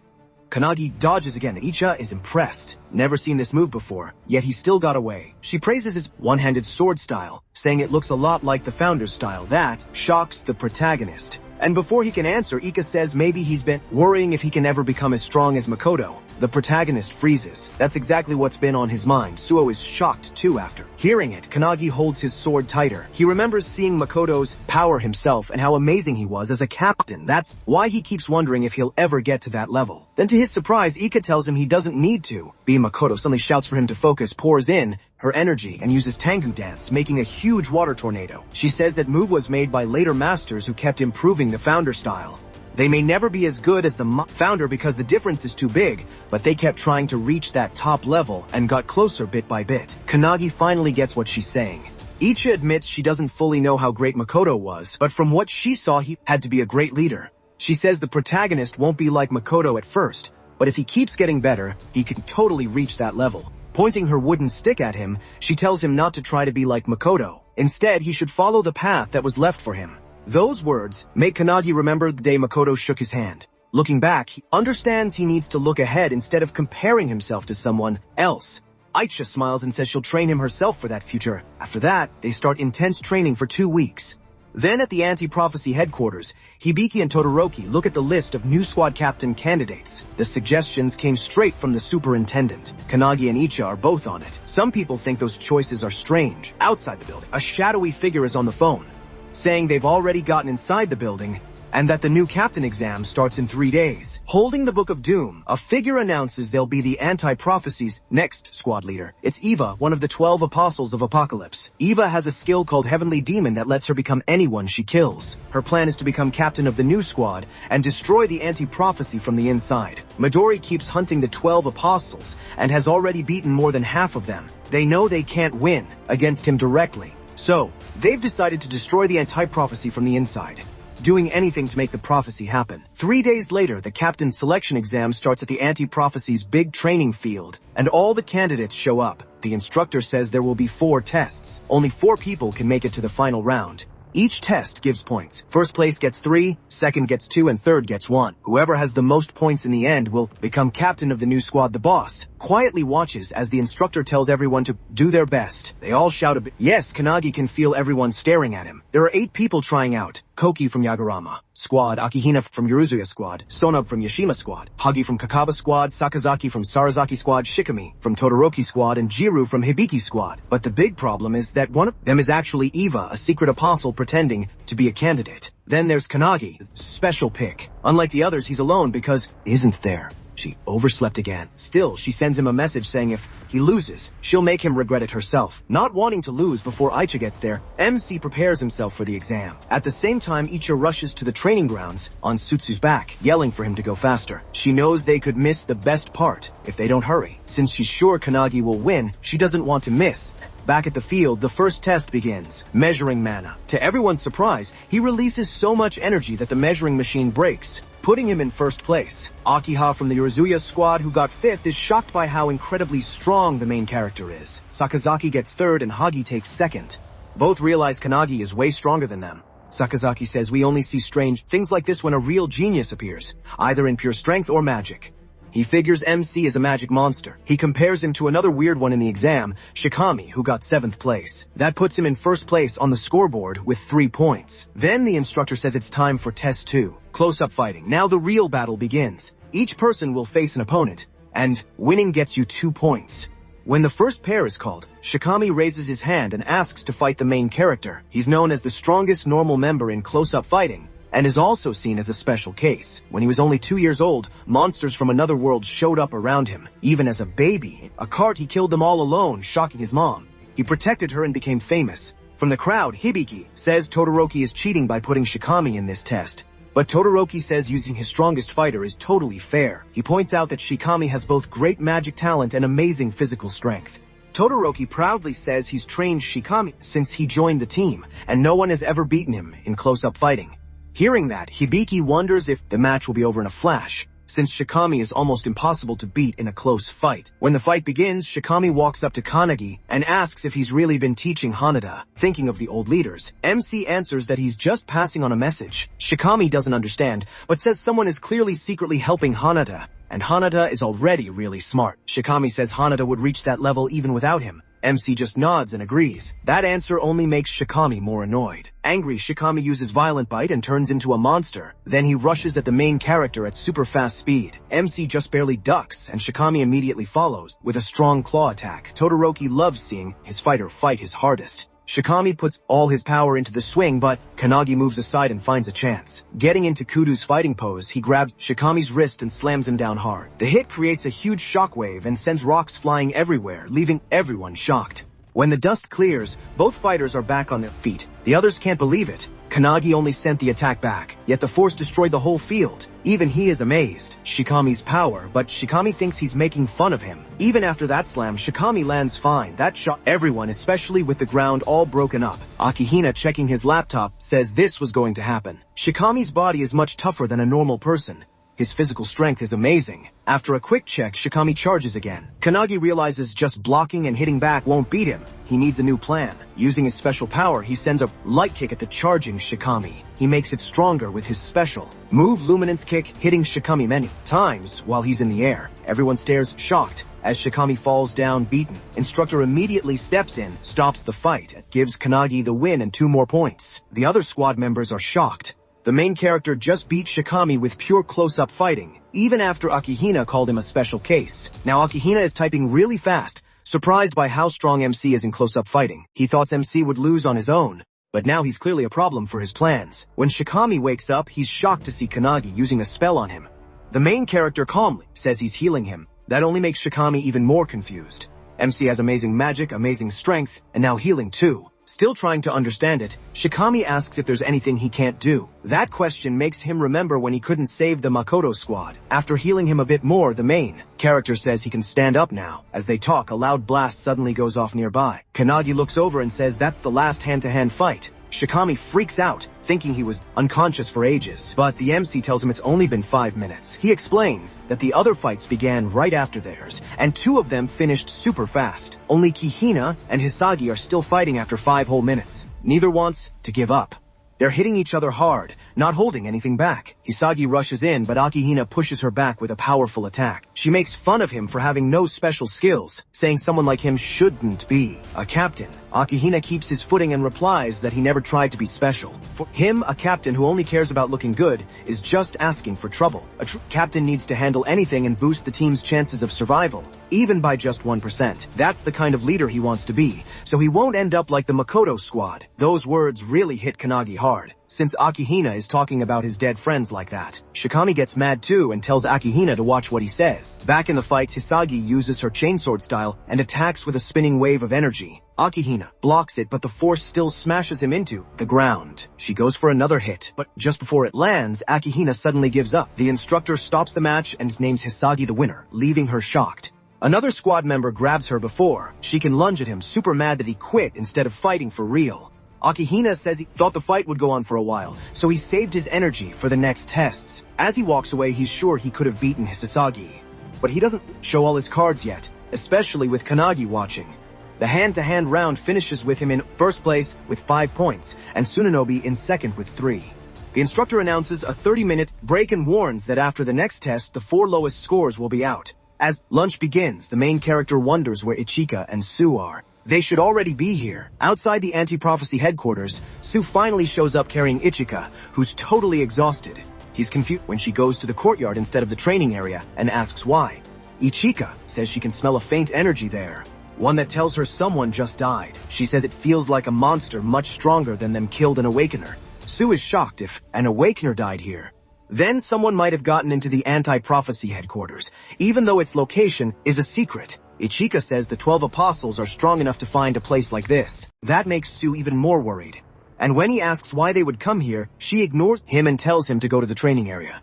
Kanagi dodges again. Icha is impressed. Never seen this move before, yet he still got away. She praises his one-handed sword style, saying it looks a lot like the founder's style. That shocks the protagonist. And before he can answer, Ika says maybe he's been worrying if he can ever become as strong as Makoto. The protagonist freezes. That's exactly what's been on his mind. Suo is shocked too after hearing it. Kanagi holds his sword tighter. He remembers seeing Makoto's power himself and how amazing he was as a captain. That's why he keeps wondering if he'll ever get to that level. Then to his surprise, Ika tells him he doesn't need to. Makoto suddenly shouts for him to focus, pours in her energy, and uses Tengu Dance, making a huge water tornado. She says that move was made by later masters who kept improving the founder style. They may never be as good as the founder because the difference is too big, but they kept trying to reach that top level and got closer bit by bit. Kanagi finally gets what she's saying. Icha admits she doesn't fully know how great Makoto was, but from what she saw he had to be a great leader. She says the protagonist won't be like Makoto at first, but if he keeps getting better, he can totally reach that level. Pointing her wooden stick at him, she tells him not to try to be like Makoto. Instead, he should follow the path that was left for him. Those words make Kanagi remember the day Makoto shook his hand. Looking back, he understands he needs to look ahead instead of comparing himself to someone else. Aicha smiles and says she'll train him herself for that future. After that, they start intense training for 2 weeks. Then at the anti-prophecy headquarters, Hibiki and Todoroki look at the list of new squad captain candidates. The suggestions came straight from the superintendent. Kanagi and Icha are both on it. Some people think those choices are strange. Outside the building, a shadowy figure is on the phone, saying they've already gotten inside the building and that the new captain exam starts in 3 days. Holding the Book of Doom, a figure announces they'll be the anti-prophecy's next squad leader. It's Eva, one of the 12 apostles of Apocalypse. Eva has a skill called Heavenly Demon that lets her become anyone she kills. Her plan is to become captain of the new squad and destroy the anti-prophecy from the inside. Midori keeps hunting the 12 apostles and has already beaten more than half of them. They know they can't win against him directly, so they've decided to destroy the anti-prophecy from the inside, doing anything to make the prophecy happen. 3 days later, the captain selection exam starts at the anti-prophecy's big training field, and all the candidates show up. The instructor says there will be 4 tests. Only 4 people can make it to the final round. Each test gives points. First place gets 3, second gets 2, and third gets 1. Whoever has the most points in the end will become captain of the new squad. The boss quietly watches as the instructor tells everyone to do their best. They all shout a bit. Yes, Kanagi can feel everyone staring at him. There are 8 people trying out, Koki from Yagurama squad, Akihina from Yuruzuya squad, Sonub from Yashima squad, Hagi from Kakaba squad, Sakazaki from Sarazaki squad, Shikami from Todoroki squad, and Jiru from Hibiki squad. But the big problem is that one of them is actually Eva, a secret apostle pretending to be a candidate. Then there's Kanagi, special pick. Unlike the others, he's alone because isn't there. She overslept again. Still, she sends him a message saying if he loses, she'll make him regret it herself. Not wanting to lose before Aicha gets there, MC prepares himself for the exam. At the same time, Icha rushes to the training grounds on Sutsu's back, yelling for him to go faster. She knows they could miss the best part if they don't hurry. Since she's sure Kanagi will win, she doesn't want to miss. Back at the field, the first test begins, measuring mana. To everyone's surprise, he releases so much energy that the measuring machine breaks, putting him in first place. Akiha from the Yuruzuya squad, who got 5th, is shocked by how incredibly strong the main character is. Sakazaki gets 3rd and Hagi takes 2nd. Both realize Kanagi is way stronger than them. Sakazaki says we only see strange things like this when a real genius appears, either in pure strength or magic. He figures MC is a magic monster. He compares him to another weird one in the exam, Shikami, who got 7th place. That puts him in first place on the scoreboard with 3 points. Then the instructor says it's time for test 2, close-up fighting. Now the real battle begins. Each person will face an opponent, and winning gets you 2 points. When the first pair is called, Shikami raises his hand and asks to fight the main character. He's known as the strongest normal member in close-up fighting, and is also seen as a special case. When he was only 2 years old, monsters from another world showed up around him. Even as a baby, a cart, he killed them all alone, shocking his mom. He protected her and became famous. From the crowd, Hibiki says Todoroki is cheating by putting Shikami in this test. But Todoroki says using his strongest fighter is totally fair. He points out that Shikami has both great magic talent and amazing physical strength. Todoroki proudly says he's trained Shikami since he joined the team, and no one has ever beaten him in close-up fighting. Hearing that, Hibiki wonders if the match will be over in a flash, since Shikami is almost impossible to beat in a close fight. When the fight begins, Shikami walks up to Kanagi and asks if he's really been teaching Hanada. Thinking of the old leaders, MC answers that he's just passing on a message. Shikami doesn't understand, but says someone is clearly secretly helping Hanada, and Hanada is already really smart. Shikami says Hanada would reach that level even without him. MC just nods and agrees. That answer only makes Shikami more annoyed. Angry, Shikami uses Violent Bite and turns into a monster. Then he rushes at the main character at super fast speed. MC just barely ducks, and Shikami immediately follows with a strong claw attack. Todoroki loves seeing his fighter fight his hardest. Shikami puts all his power into the swing, but Kanagi moves aside and finds a chance. Getting into Kudu's fighting pose, he grabs Shikami's wrist and slams him down hard. The hit creates a huge shockwave and sends rocks flying everywhere, leaving everyone shocked. When the dust clears, both fighters are back on their feet. The others can't believe it. Kanagi only sent the attack back, yet the force destroyed the whole field. Even he is amazed. Shikami's power, but Shikami thinks he's making fun of him. Even after that slam, Shikami lands fine. That shocked everyone, especially with the ground all broken up. Akihina, checking his laptop, says this was going to happen. Shikami's body is much tougher than a normal person. His physical strength is amazing. After a quick check, Shikami charges again. Kanagi realizes just blocking and hitting back won't beat him. He needs a new plan. Using his special power, he sends a light kick at the charging Shikami. He makes it stronger with his special move Luminance Kick, hitting Shikami many times while he's in the air. Everyone stares shocked as Shikami falls down beaten. Instructor immediately steps in, stops the fight, and gives Kanagi the win and 2 more points. The other squad members are shocked. The main character just beat Shikami with pure close-up fighting, even after Akihina called him a special case. Now Akihina is typing really fast, surprised by how strong MC is in close-up fighting. He thought MC would lose on his own, but now he's clearly a problem for his plans. When Shikami wakes up, he's shocked to see Kanagi using a spell on him. The main character calmly says he's healing him. That only makes Shikami even more confused. MC has amazing magic, amazing strength, and now healing too. Still trying to understand it, Shikami asks if there's anything he can't do. That question makes him remember when he couldn't save the Makoto squad. After healing him a bit more, the main character says he can stand up now. As they talk, a loud blast suddenly goes off nearby. Kanagi looks over and says that's the last hand-to-hand fight. Shikami freaks out, thinking he was unconscious for ages. But the MC tells him it's only been 5 minutes. He explains that the other fights began right after theirs, and 2 of them finished super fast. Only Kihina and Hisagi are still fighting after 5 whole minutes. Neither wants to give up. They're hitting each other hard, not holding anything back. Hisagi rushes in, but Akihina pushes her back with a powerful attack. She makes fun of him for having no special skills, saying someone like him shouldn't be a captain. Akihina keeps his footing and replies that he never tried to be special. For him, a captain who only cares about looking good is just asking for trouble. A true captain needs to handle anything and boost the team's chances of survival, even by just 1%. That's the kind of leader he wants to be, so he won't end up like the Makoto squad. Those words really hit Kanagi hard, since Akihina is talking about his dead friends like that. Shikami gets mad too and tells Akihina to watch what he says. Back in the fights, Hisagi uses her chainsword style and attacks with a spinning wave of energy. Akihina blocks it, but the force still smashes him into the ground. She goes for another hit, but just before it lands, Akihina suddenly gives up. The instructor stops the match and names Hisagi the winner, leaving her shocked. Another squad member grabs her before she can lunge at him, super mad that he quit instead of fighting for real. Akihina says he thought the fight would go on for a while, so he saved his energy for the next tests. As he walks away, he's sure he could have beaten Hisagi. But he doesn't show all his cards yet, especially with Kanagi watching. The hand-to-hand round finishes with him in first place with 5 points, and Tsunenobi in second with 3. The instructor announces a 30-minute break and warns that after the next test, the 4 lowest scores will be out. As lunch begins, the main character wonders where Ichika and Sue are. They should already be here. Outside the anti-prophecy headquarters, Sue finally shows up carrying Ichika, who's totally exhausted. He's confused when she goes to the courtyard instead of the training area and asks why. Ichika says she can smell a faint energy there, one that tells her someone just died. She says it feels like a monster much stronger than them killed an awakener. Sue is shocked. If an awakener died here, then someone might have gotten into the anti-prophecy headquarters, even though its location is a secret. Ichika says the 12 apostles are strong enough to find a place like this. That makes Sue even more worried. And when he asks why they would come here, she ignores him and tells him to go to the training area.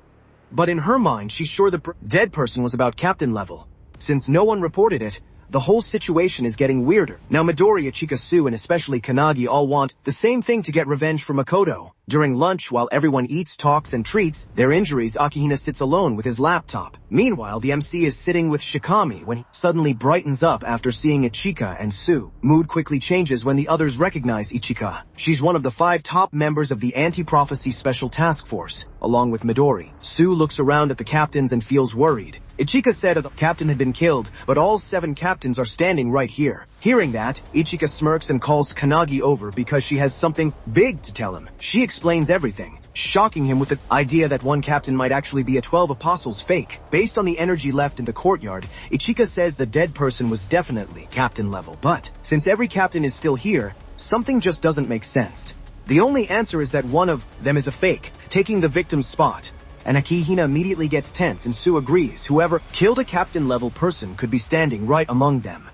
But in her mind, she's sure the dead person was about captain level. Since no one reported it, the whole situation is getting weirder. Now Midori, Ichika, Sue, and especially Kanagi all want the same thing: to get revenge for Makoto. During lunch, while everyone eats, talks, and treats their injuries, Akihina sits alone with his laptop. Meanwhile, the MC is sitting with Shikami when he suddenly brightens up after seeing Ichika and Sue. Mood quickly changes when the others recognize Ichika. She's one of the 5 top members of the Anti-Prophecy Special Task Force, along with Midori. Sue looks around at the captains and feels worried. Ichika said the captain had been killed, but all 7 captains are standing right here. Hearing that, Ichika smirks and calls Kanagi over because she has something big to tell him. She explains everything, shocking him with the idea that one captain might actually be a 12 apostles fake. Based on the energy left in the courtyard, Ichika says the dead person was definitely captain level. But since every captain is still here, something just doesn't make sense. The only answer is that one of them is a fake, taking the victim's spot. And Akihina immediately gets tense, and Sue agrees. Whoever killed a captain-level person could be standing right among them.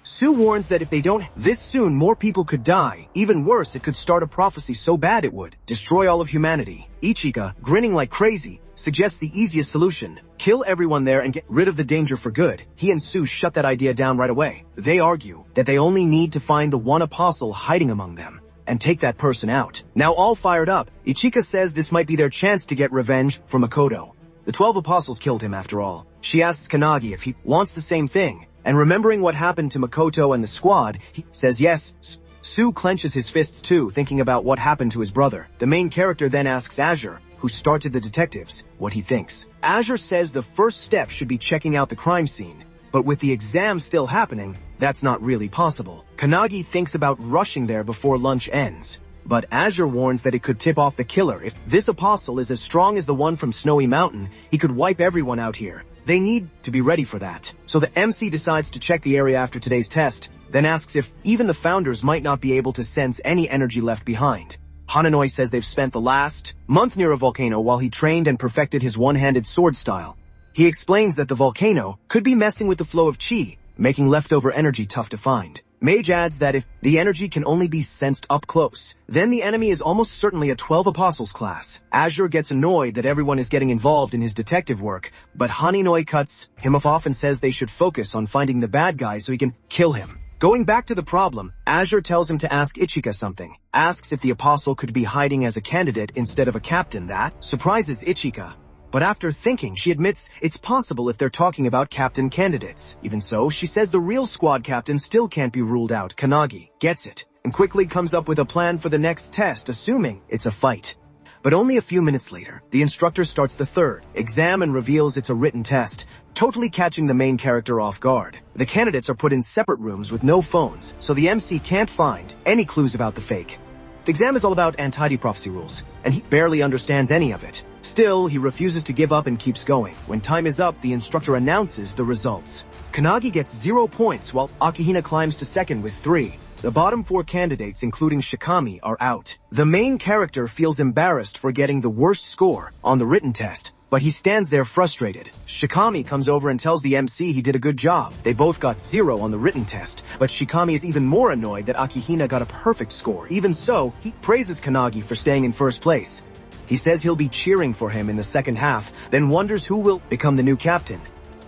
Sue warns that if they don't this soon, more people could die. Even worse, it could start a prophecy so bad it would destroy all of humanity. Ichika, grinning like crazy, suggests the easiest solution: kill everyone there and get rid of the danger for good. He and Sue shut that idea down right away. They argue that they only need to find the one apostle hiding among them and take that person out. Now all fired up, Ichika says this might be their chance to get revenge for Makoto. The 12 apostles killed him after all. She asks Kanagi if he wants the same thing, and remembering what happened to Makoto and the squad, he says yes. Sue clenches his fists too, thinking about what happened to his brother. The main character then asks Azure, who started the detectives, what he thinks. Azure says the first step should be checking out the crime scene, but with the exam still happening, that's not really possible. Kanagi thinks about rushing there before lunch ends, but Azure warns that it could tip off the killer. If this apostle is as strong as the one from Snowy Mountain, he could wipe everyone out here. They need to be ready for that. So the MC decides to check the area after today's test, then asks if even the founders might not be able to sense any energy left behind. Hananoi says they've spent the last month near a volcano while he trained and perfected his one-handed sword style. He explains that the volcano could be messing with the flow of chi, making leftover energy tough to find. Mage adds that if the energy can only be sensed up close, then the enemy is almost certainly a 12 apostles class. Azure gets annoyed that everyone is getting involved in his detective work, but Haninoi cuts him off and says they should focus on finding the bad guy so he can kill him. Going back to the problem, Azure tells him to ask Ichika something. Asks if the apostle could be hiding as a candidate instead of a captain. That surprises Ichika. But after thinking, she admits it's possible if they're talking about captain candidates. Even so, she says the real squad captain still can't be ruled out. Kanagi gets it and quickly comes up with a plan for the next test, assuming it's a fight. But only a few minutes later, the instructor starts the third exam and reveals it's a written test, totally catching the main character off guard. The candidates are put in separate rooms with no phones, so the MC can't find any clues about the fake. The exam is all about anti-prophecy rules, and he barely understands any of it. Still, he refuses to give up and keeps going. When time is up, the instructor announces the results. Kanagi gets 0 points, while Akihina climbs to second with 3. The bottom 4 candidates, including Shikami, are out. The main character feels embarrassed for getting the worst score on the written test, but he stands there frustrated. Shikami comes over and tells the MC he did a good job. They both got 0 on the written test, but Shikami is even more annoyed that Akihina got a perfect score. Even so, he praises Kanagi for staying in first place. He says he'll be cheering for him in the second half, then wonders who will become the new captain.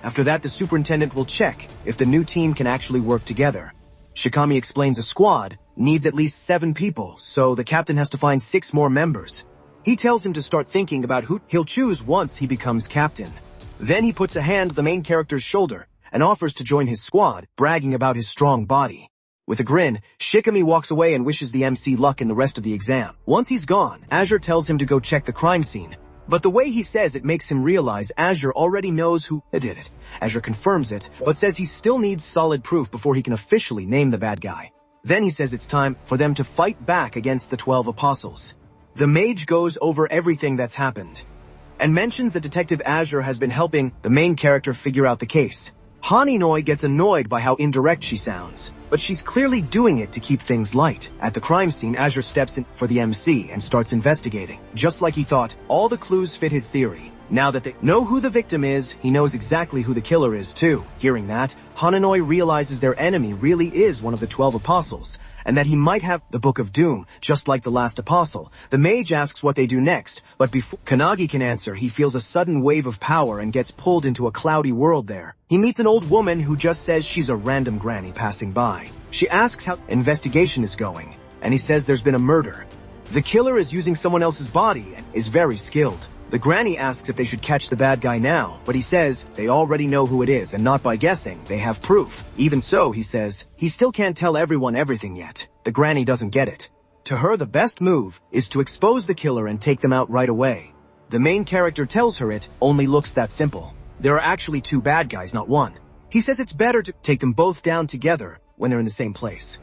After that, the superintendent will check if the new team can actually work together. Shikami explains a squad needs at least 7 people, so the captain has to find 6 more members. He tells him to start thinking about who he'll choose once he becomes captain. Then he puts a hand on the main character's shoulder and offers to join his squad, bragging about his strong body. With a grin, Shikami walks away and wishes the MC luck in the rest of the exam. Once he's gone, Azure tells him to go check the crime scene. But the way he says it makes him realize Azure already knows who did it. Azure confirms it, but says he still needs solid proof before he can officially name the bad guy. Then he says it's time for them to fight back against the 12 apostles. The mage goes over everything that's happened, and mentions that Detective Azure has been helping the main character figure out the case. Haninoi gets annoyed by how indirect she sounds, but she's clearly doing it to keep things light. At the crime scene, Azure steps in for the MC and starts investigating. Just like he thought, all the clues fit his theory. Now that they know who the victim is, he knows exactly who the killer is too. Hearing that, Haninoi realizes their enemy really is one of the 12 apostles, and that he might have the Book of Doom, just like the last apostle. The mage asks what they do next, but before Kanagi can answer, he feels a sudden wave of power and gets pulled into a cloudy world there. He meets an old woman who just says she's a random granny passing by. She asks how investigation is going, and he says there's been a murder. The killer is using someone else's body and is very skilled. The granny asks if they should catch the bad guy now, but he says they already know who it is and not by guessing, they have proof. Even so, he says, he still can't tell everyone everything yet. The granny doesn't get it. To her, the best move is to expose the killer and take them out right away. The main character tells her it only looks that simple. There are actually 2 bad guys, not 1. He says it's better to take them both down together when they're in the same place.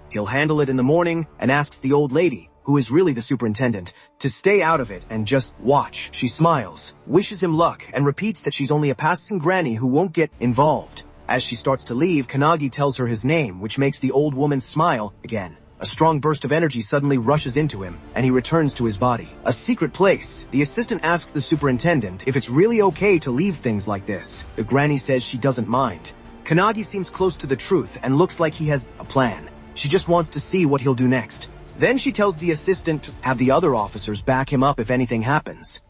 He'll handle it in the morning and asks the old lady, who is really the superintendent, to stay out of it and just watch. She smiles, wishes him luck, and repeats that she's only a passing granny who won't get involved. As she starts to leave, Kanagi tells her his name, which makes the old woman smile again. A strong burst of energy suddenly rushes into him, and he returns to his body. A secret place. The assistant asks the superintendent if it's really okay to leave things like this. The granny says she doesn't mind. Kanagi seems close to the truth and looks like he has a plan. She just wants to see what he'll do next. Then she tells the assistant to have the other officers back him up if anything happens.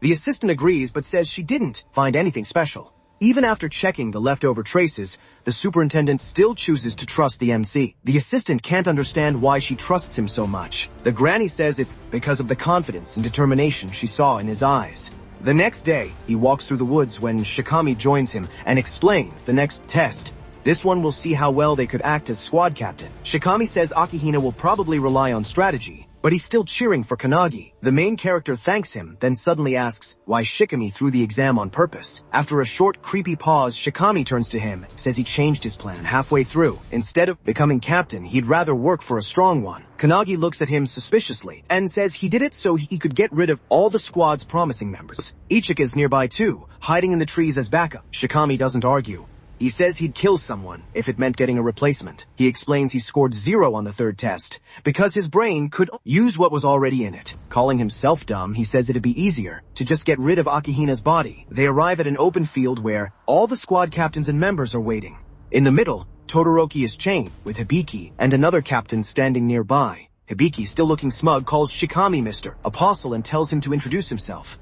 The assistant agrees but says she didn't find anything special. Even after checking the leftover traces, the superintendent still chooses to trust the MC. The assistant can't understand why she trusts him so much. The granny says it's because of the confidence and determination she saw in his eyes. The next day, he walks through the woods when Shikami joins him and explains the next test. This one will see how well they could act as squad captain. Shikami says Akihina will probably rely on strategy, but he's still cheering for Kanagi. The main character thanks him, then suddenly asks why Shikami threw the exam on purpose. After a short, creepy pause, Shikami turns to him, says he changed his plan halfway through. Instead of becoming captain, he'd rather work for a strong one. Kanagi looks at him suspiciously and says he did it so he could get rid of all the squad's promising members. Ichika is nearby too, hiding in the trees as backup. Shikami doesn't argue. He says he'd kill someone if it meant getting a replacement. He explains he scored 0 on the third test because his brain could use what was already in it. Calling himself dumb, he says it'd be easier to just get rid of Akihina's body. They arrive at an open field where all the squad captains and members are waiting. In the middle, Todoroki is chained with Hibiki and another captain standing nearby. Hibiki, still looking smug, calls Shikami Mr. Apostle and tells him to introduce himself.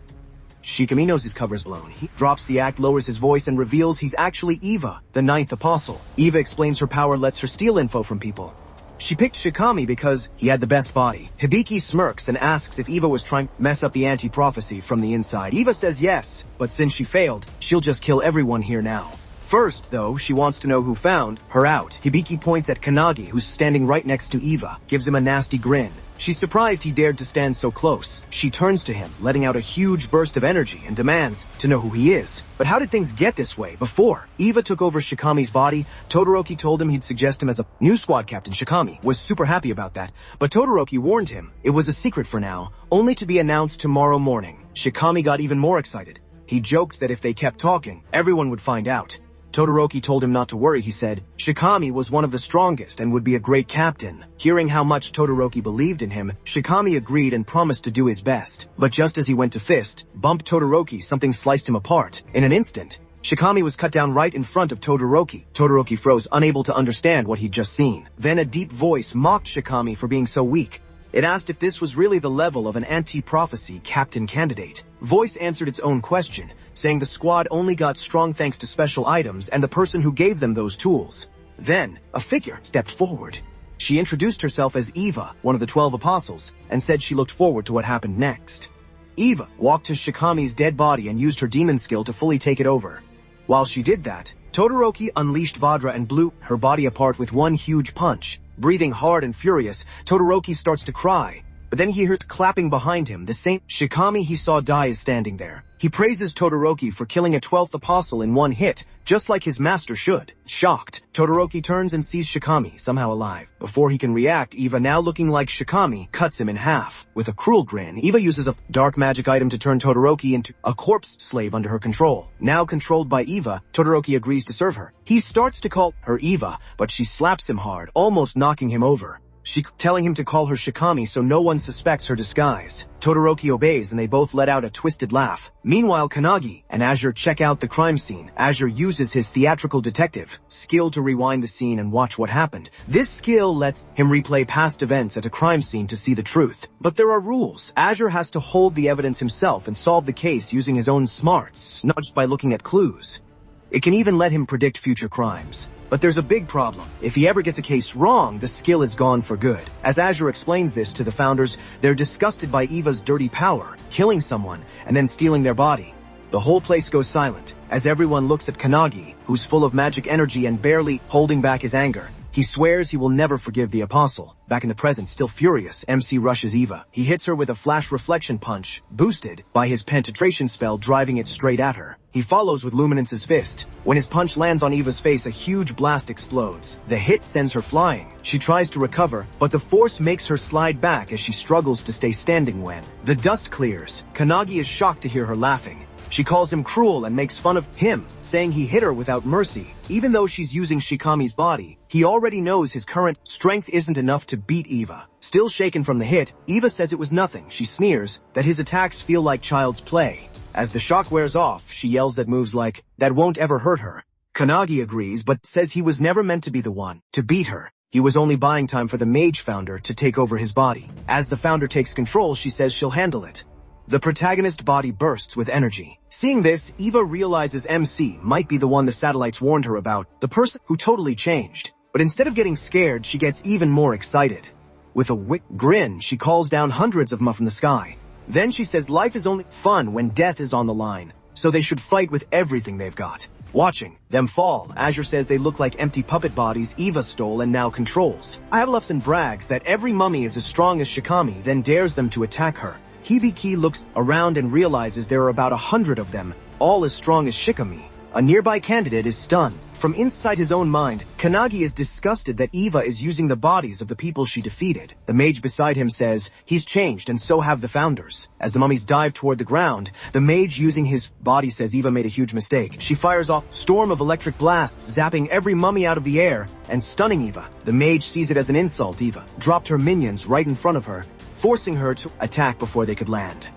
Shikami knows his cover's blown. He drops the act, lowers his voice, and reveals he's actually Eva, the 9th apostle. Eva explains her power lets her steal info from people. She picked Shikami because he had the best body. Hibiki smirks and asks if Eva was trying to mess up the anti-prophecy from the inside. Eva says yes, but since she failed, she'll just kill everyone here now. First, though, she wants to know who found her out. Hibiki points at Kanagi, who's standing right next to Eva, gives him a nasty grin. She's surprised he dared to stand so close. She turns to him, letting out a huge burst of energy and demands to know who he is. But how did things get this way? Before Eva took over Shikami's body, Todoroki told him he'd suggest him as a new squad captain. Shikami was super happy about that, but Todoroki warned him it was a secret for now, only to be announced tomorrow morning. Shikami got even more excited. He joked that if they kept talking, everyone would find out. Todoroki told him not to worry, he said. Shikami was one of the strongest and would be a great captain. Hearing how much Todoroki believed in him, Shikami agreed and promised to do his best. But just as he went to fist, bump Todoroki, something sliced him apart. In an instant, Shikami was cut down right in front of Todoroki. Todoroki froze, unable to understand what he'd just seen. Then a deep voice mocked Shikami for being so weak. It asked if this was really the level of an anti-prophecy captain candidate. Voice answered its own question, saying the squad only got strong thanks to special items and the person who gave them those tools. Then, a figure stepped forward. She introduced herself as Eva, one of the 12 apostles, and said she looked forward to what happened next. Eva walked to Shikami's dead body and used her demon skill to fully take it over. While she did that, Todoroki unleashed Vajra and blew her body apart with one huge punch. Breathing hard and furious, Todoroki starts to cry, but then he hears clapping behind him. The same Shikami he saw die is standing there. He praises Todoroki for killing a 12th apostle in one hit, just like his master should. Shocked, Todoroki turns and sees Shikami, somehow alive. Before he can react, Eva, now looking like Shikami, cuts him in half. With a cruel grin, Eva uses a dark magic item to turn Todoroki into a corpse slave under her control. Now controlled by Eva, Todoroki agrees to serve her. He starts to call her Eva, but she slaps him hard, almost knocking him over. She telling him to call her Shikami so no one suspects her disguise. Todoroki obeys and they both let out a twisted laugh. Meanwhile, Kanagi and Azure check out the crime scene. Azure uses his theatrical detective skill to rewind the scene and watch what happened. This skill lets him replay past events at a crime scene to see the truth. But there are rules. Azure has to hold the evidence himself and solve the case using his own smarts, not just by looking at clues. It can even let him predict future crimes. But there's a big problem. If he ever gets a case wrong, the skill is gone for good. As Azure explains this to the founders, they're disgusted by Eva's dirty power, killing someone and then stealing their body. The whole place goes silent as everyone looks at Kanagi, who's full of magic energy and barely holding back his anger. He swears he will never forgive the apostle. Back in the present, still furious, MC rushes Eva. He hits her with a flash reflection punch, boosted by his penetration spell, driving it straight at her. He follows with Luminance's fist. When his punch lands on Eva's face, a huge blast explodes. The hit sends her flying. She tries to recover, but the force makes her slide back as she struggles to stay standing when the dust clears. Kanagi is shocked to hear her laughing. She calls him cruel and makes fun of him, saying he hit her without mercy. Even though she's using Shikami's body, he already knows his current strength isn't enough to beat Eva. Still shaken from the hit, Eva says it was nothing. She sneers that his attacks feel like child's play. As the shock wears off, she yells that moves like, that won't ever hurt her. Kanagi agrees, but says he was never meant to be the one to beat her. He was only buying time for the mage founder to take over his body. As the founder takes control, she says she'll handle it. The protagonist's body bursts with energy. Seeing this, Eva realizes MC might be the one the satellites warned her about, the person who totally changed. But instead of getting scared, she gets even more excited. With a grin, she calls down hundreds of them from the sky. Then she says life is only fun when death is on the line, so they should fight with everything they've got. Watching them fall, Azure says they look like empty puppet bodies Eva stole and now controls. Avalufson brags that every mummy is as strong as Shikami, then dares them to attack her. Hibiki looks around and realizes there are about 100 of them, all as strong as Shikami. A nearby candidate is stunned. From inside his own mind, Kanagi is disgusted that Eva is using the bodies of the people she defeated. The mage beside him says he's changed and so have the founders. As the mummies dive toward the ground, the mage using his body says Eva made a huge mistake. She fires off a storm of electric blasts, zapping every mummy out of the air and stunning Eva. The mage sees it as an insult. Eva dropped her minions right in front of her, forcing her to attack before they could land.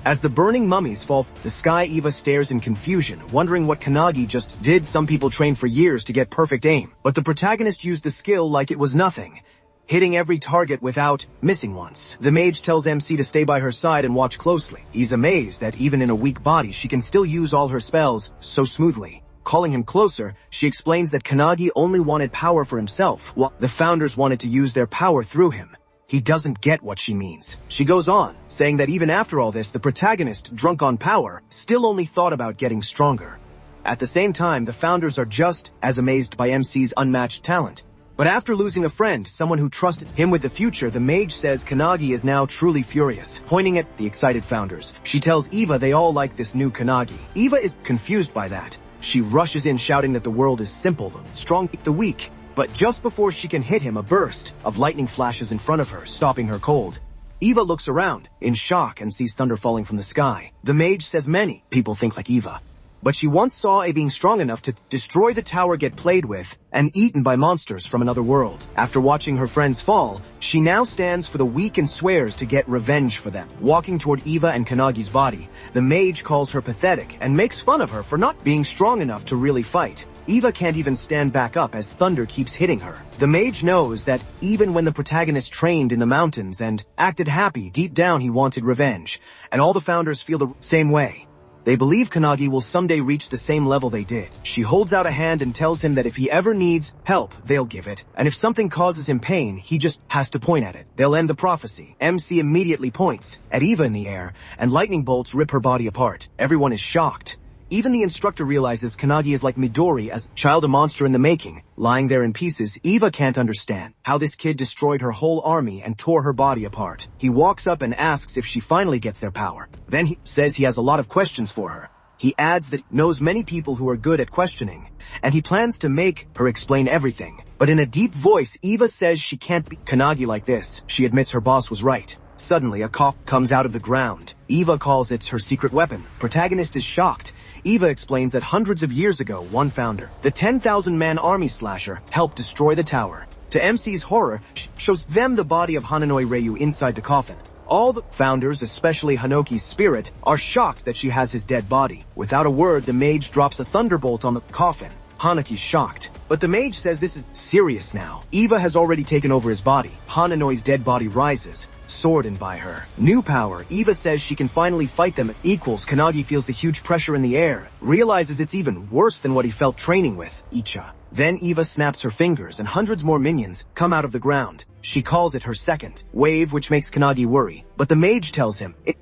As the burning mummies fall, the sky, Eva stares in confusion, wondering what Kanagi just did. Some people train for years to get perfect aim, but the protagonist used the skill like it was nothing, hitting every target without missing once. The mage tells MC to stay by her side and watch closely. He's amazed that even in a weak body, she can still use all her spells so smoothly. Calling him closer, she explains that Kanagi only wanted power for himself, while the founders wanted to use their power through him. He doesn't get what she means. She goes on, saying that even after all this, the protagonist, drunk on power, still only thought about getting stronger. At the same time, the founders are just as amazed by MC's unmatched talent. But after losing a friend, someone who trusted him with the future, the mage says Kannagi is now truly furious. Pointing at the excited founders, she tells Eva they all like this new Kannagi. Eva is confused by that. She rushes in shouting that the world is simple, the strong, the weak. But just before she can hit him, a burst of lightning flashes in front of her, stopping her cold. Eva looks around, in shock, and sees thunder falling from the sky. The mage says many people think like Eva. But she once saw a being strong enough to destroy the tower, get played with, and eaten by monsters from another world. After watching her friends fall, she now stands for the weak and swears to get revenge for them. Walking toward Eva and Kannagi's body, the mage calls her pathetic and makes fun of her for not being strong enough to really fight. Eva can't even stand back up as thunder keeps hitting her. The mage knows that even when the protagonist trained in the mountains and acted happy, deep down he wanted revenge. And all the founders feel the same way. They believe Kannagi will someday reach the same level they did. She holds out a hand and tells him that if he ever needs help, they'll give it. And if something causes him pain, he just has to point at it. They'll end the prophecy. MC immediately points at Eva in the air, and lightning bolts rip her body apart. Everyone is shocked. Even the instructor realizes Kannagi is like Midori, as child a monster in the making. Lying there in pieces, Eva can't understand how this kid destroyed her whole army and tore her body apart. He walks up and asks if she finally gets their power. Then he says he has a lot of questions for her. He adds that he knows many people who are good at questioning, and he plans to make her explain everything. But in a deep voice, Eva says she can't be Kannagi like this. She admits her boss was right. Suddenly, a cough comes out of the ground. Eva calls it her secret weapon. Protagonist is shocked. Eva explains that hundreds of years ago, one founder, the 10,000-man army slasher, helped destroy the tower. To MC's horror, she shows them the body of Hananoi Ryu inside the coffin. All the founders, especially Hanoki's spirit, are shocked that she has his dead body. Without a word, the mage drops a thunderbolt on the coffin. Hanaki's shocked. But the mage says this is serious now. Eva has already taken over his body. Hananoi's dead body rises, sworded by her. New power. Eva says she can finally fight them equals. Kannagi feels the huge pressure in the air, realizes it's even worse than what he felt training with, Icha. Then Eva snaps her fingers and hundreds more minions come out of the ground. She calls it her second wave, which makes Kannagi worry. But the mage tells him it.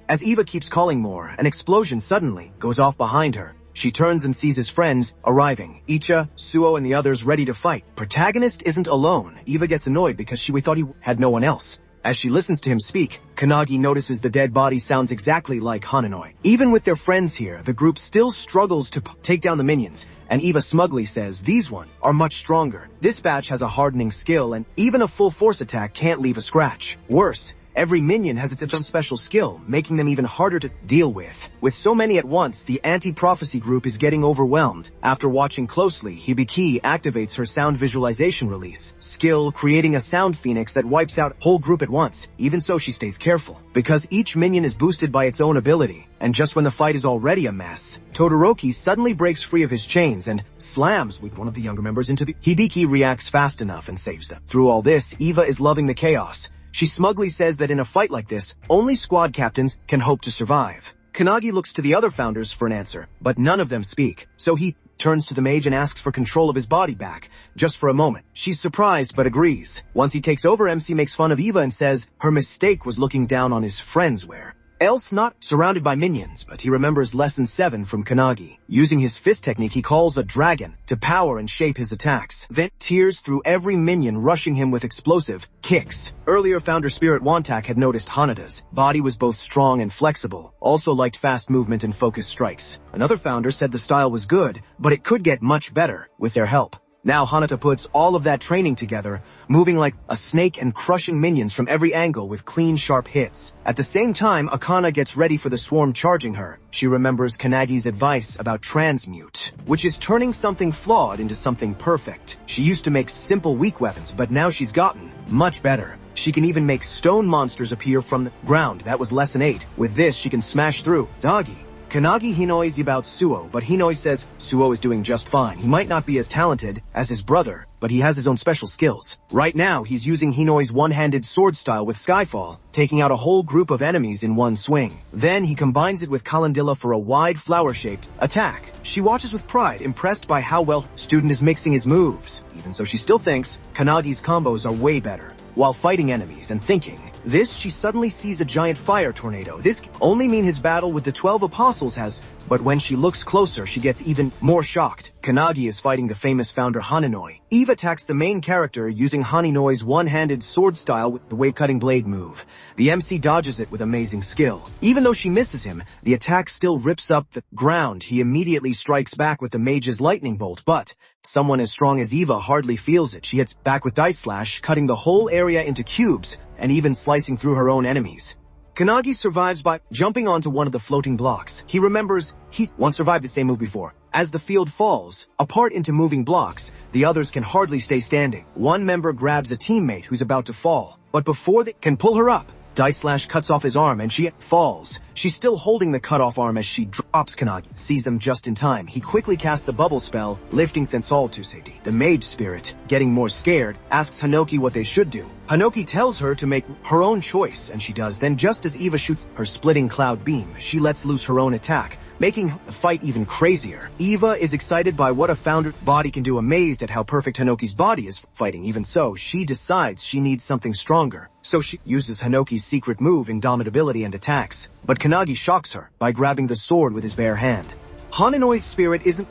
As Eva keeps calling more, an explosion suddenly goes off behind her. She turns and sees his friends arriving. Icha, Suo, and the others ready to fight. Protagonist isn't alone. Eva gets annoyed because she thought he had no one else. As she listens to him speak, Kannagi notices the dead body sounds exactly like Hananoi. Even with their friends here, the group still struggles to take down the minions, and Eva smugly says these ones are much stronger. This batch has a hardening skill, and even a full force attack can't leave a scratch. Worse, every minion has its own special skill, making them even harder to deal with. With so many at once, the anti-prophecy group is getting overwhelmed. After watching closely, Hibiki activates her sound visualization release skill, creating a sound phoenix that wipes out whole group at once. Even so, she stays careful, because each minion is boosted by its own ability. And just when the fight is already a mess, Todoroki suddenly breaks free of his chains and slams with one of the younger members into the... Hibiki reacts fast enough and saves them. Through all this, Eva is loving the chaos. She smugly says that in a fight like this, only squad captains can hope to survive. Kannagi looks to the other founders for an answer, but none of them speak. So he turns to the mage and asks for control of his body back, just for a moment. She's surprised but agrees. Once he takes over, MC makes fun of Eva and says her mistake was looking down on his friends where else not surrounded by minions, but he remembers lesson 7 from Kannagi. Using his fist technique, he calls a dragon to power and shape his attacks. Then tears through every minion, rushing him with explosive kicks. Earlier, founder Spirit Wantak had noticed Hanada's body was both strong and flexible, also liked fast movement and focused strikes. Another founder said the style was good, but it could get much better with their help. Now Hanata puts all of that training together, moving like a snake and crushing minions from every angle with clean, sharp hits. At the same time, Akana gets ready for the swarm charging her. She remembers Kannagi's advice about transmute, which is turning something flawed into something perfect. She used to make simple, weak weapons, but now she's gotten much better. She can even make stone monsters appear from the ground. That was lesson 8. With this, she can smash through Dagi. Kannagi Hinoi's about Suo, but Hinoi says Suo is doing just fine. He might not be as talented as his brother, but he has his own special skills. Right now, he's using Hinoi's one-handed sword style with Skyfall, taking out a whole group of enemies in one swing. Then he combines it with Kalandila for a wide flower-shaped attack. She watches with pride, impressed by how well student is mixing his moves. Even so, she still thinks Kannagi's combos are way better. While fighting enemies and thinking, She suddenly sees a giant fire tornado. This can only mean his battle with the 12 apostles has, but when she looks closer, she gets even more shocked. Kannagi is fighting the famous founder Haninoi. Eve attacks the main character using Haninoi's one-handed sword style with the wave-cutting blade move. The MC dodges it with amazing skill. Even though she misses him, the attack still rips up the ground. He immediately strikes back with the mage's lightning bolt, but someone as strong as Eva hardly feels it. She hits back with Dice Slash, cutting the whole area into cubes, and even slicing through her own enemies. Kannagi survives by jumping onto one of the floating blocks. He remembers he once survived the same move before. As the field falls apart into moving blocks, the others can hardly stay standing. One member grabs a teammate who's about to fall, but before they can pull her up, Dice Slash cuts off his arm and she falls. She's still holding the cut-off arm as she drops. Kannagi sees them just in time. He quickly casts a bubble spell, lifting Thensol to safety. The mage spirit, getting more scared, asks Hanoki what they should do. Hanoki tells her to make her own choice, and she does. Then just as Eva shoots her splitting cloud beam, she lets loose her own attack, making the fight even crazier. Eva is excited by what a founder's body can do, amazed at how perfect Hanoki's body is fighting. Even so, she decides she needs something stronger. So she uses Hanoki's secret move, Indomitability, and attacks. But Kannagi shocks her by grabbing the sword with his bare hand. Haninoi's spirit isn't...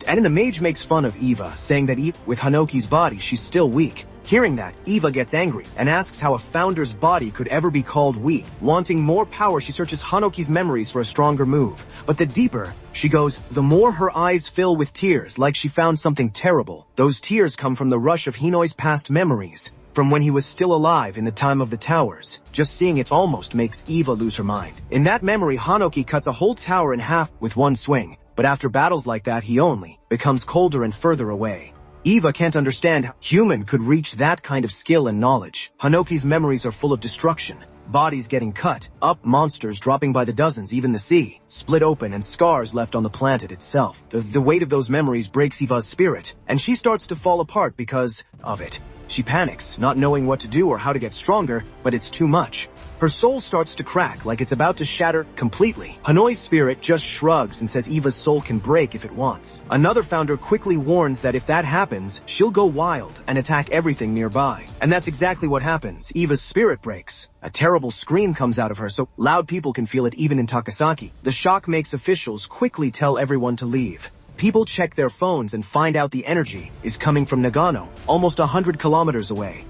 And the mage makes fun of Eva, saying that with Hanoki's body, she's still weak. Hearing that, Eva gets angry and asks how a founder's body could ever be called weak. Wanting more power, she searches Hanoki's memories for a stronger move. But the deeper she goes, the more her eyes fill with tears, like she found something terrible. Those tears come from the rush of Hinoi's past memories, from when he was still alive in the time of the towers. Just seeing it almost makes Eva lose her mind. In that memory, Hanoki cuts a whole tower in half with one swing. But after battles like that, he only becomes colder and further away. Eva can't understand how human could reach that kind of skill and knowledge. Hanoki's memories are full of destruction. Bodies getting cut up, monsters dropping by the dozens, even the sea split open, and scars left on the planet itself. The weight of those memories breaks Eva's spirit, and she starts to fall apart because of it. She panics, not knowing what to do or how to get stronger, but it's too much. Her soul starts to crack like it's about to shatter completely. Hanoi's spirit just shrugs and says Eva's soul can break if it wants. Another founder quickly warns that if that happens, she'll go wild and attack everything nearby. And that's exactly what happens. Eva's spirit breaks. A terrible scream comes out of her so loud people can feel it even in Takasaki. The shock makes officials quickly tell everyone to leave. People check their phones and find out the energy is coming from Nagano, almost 100 kilometers away.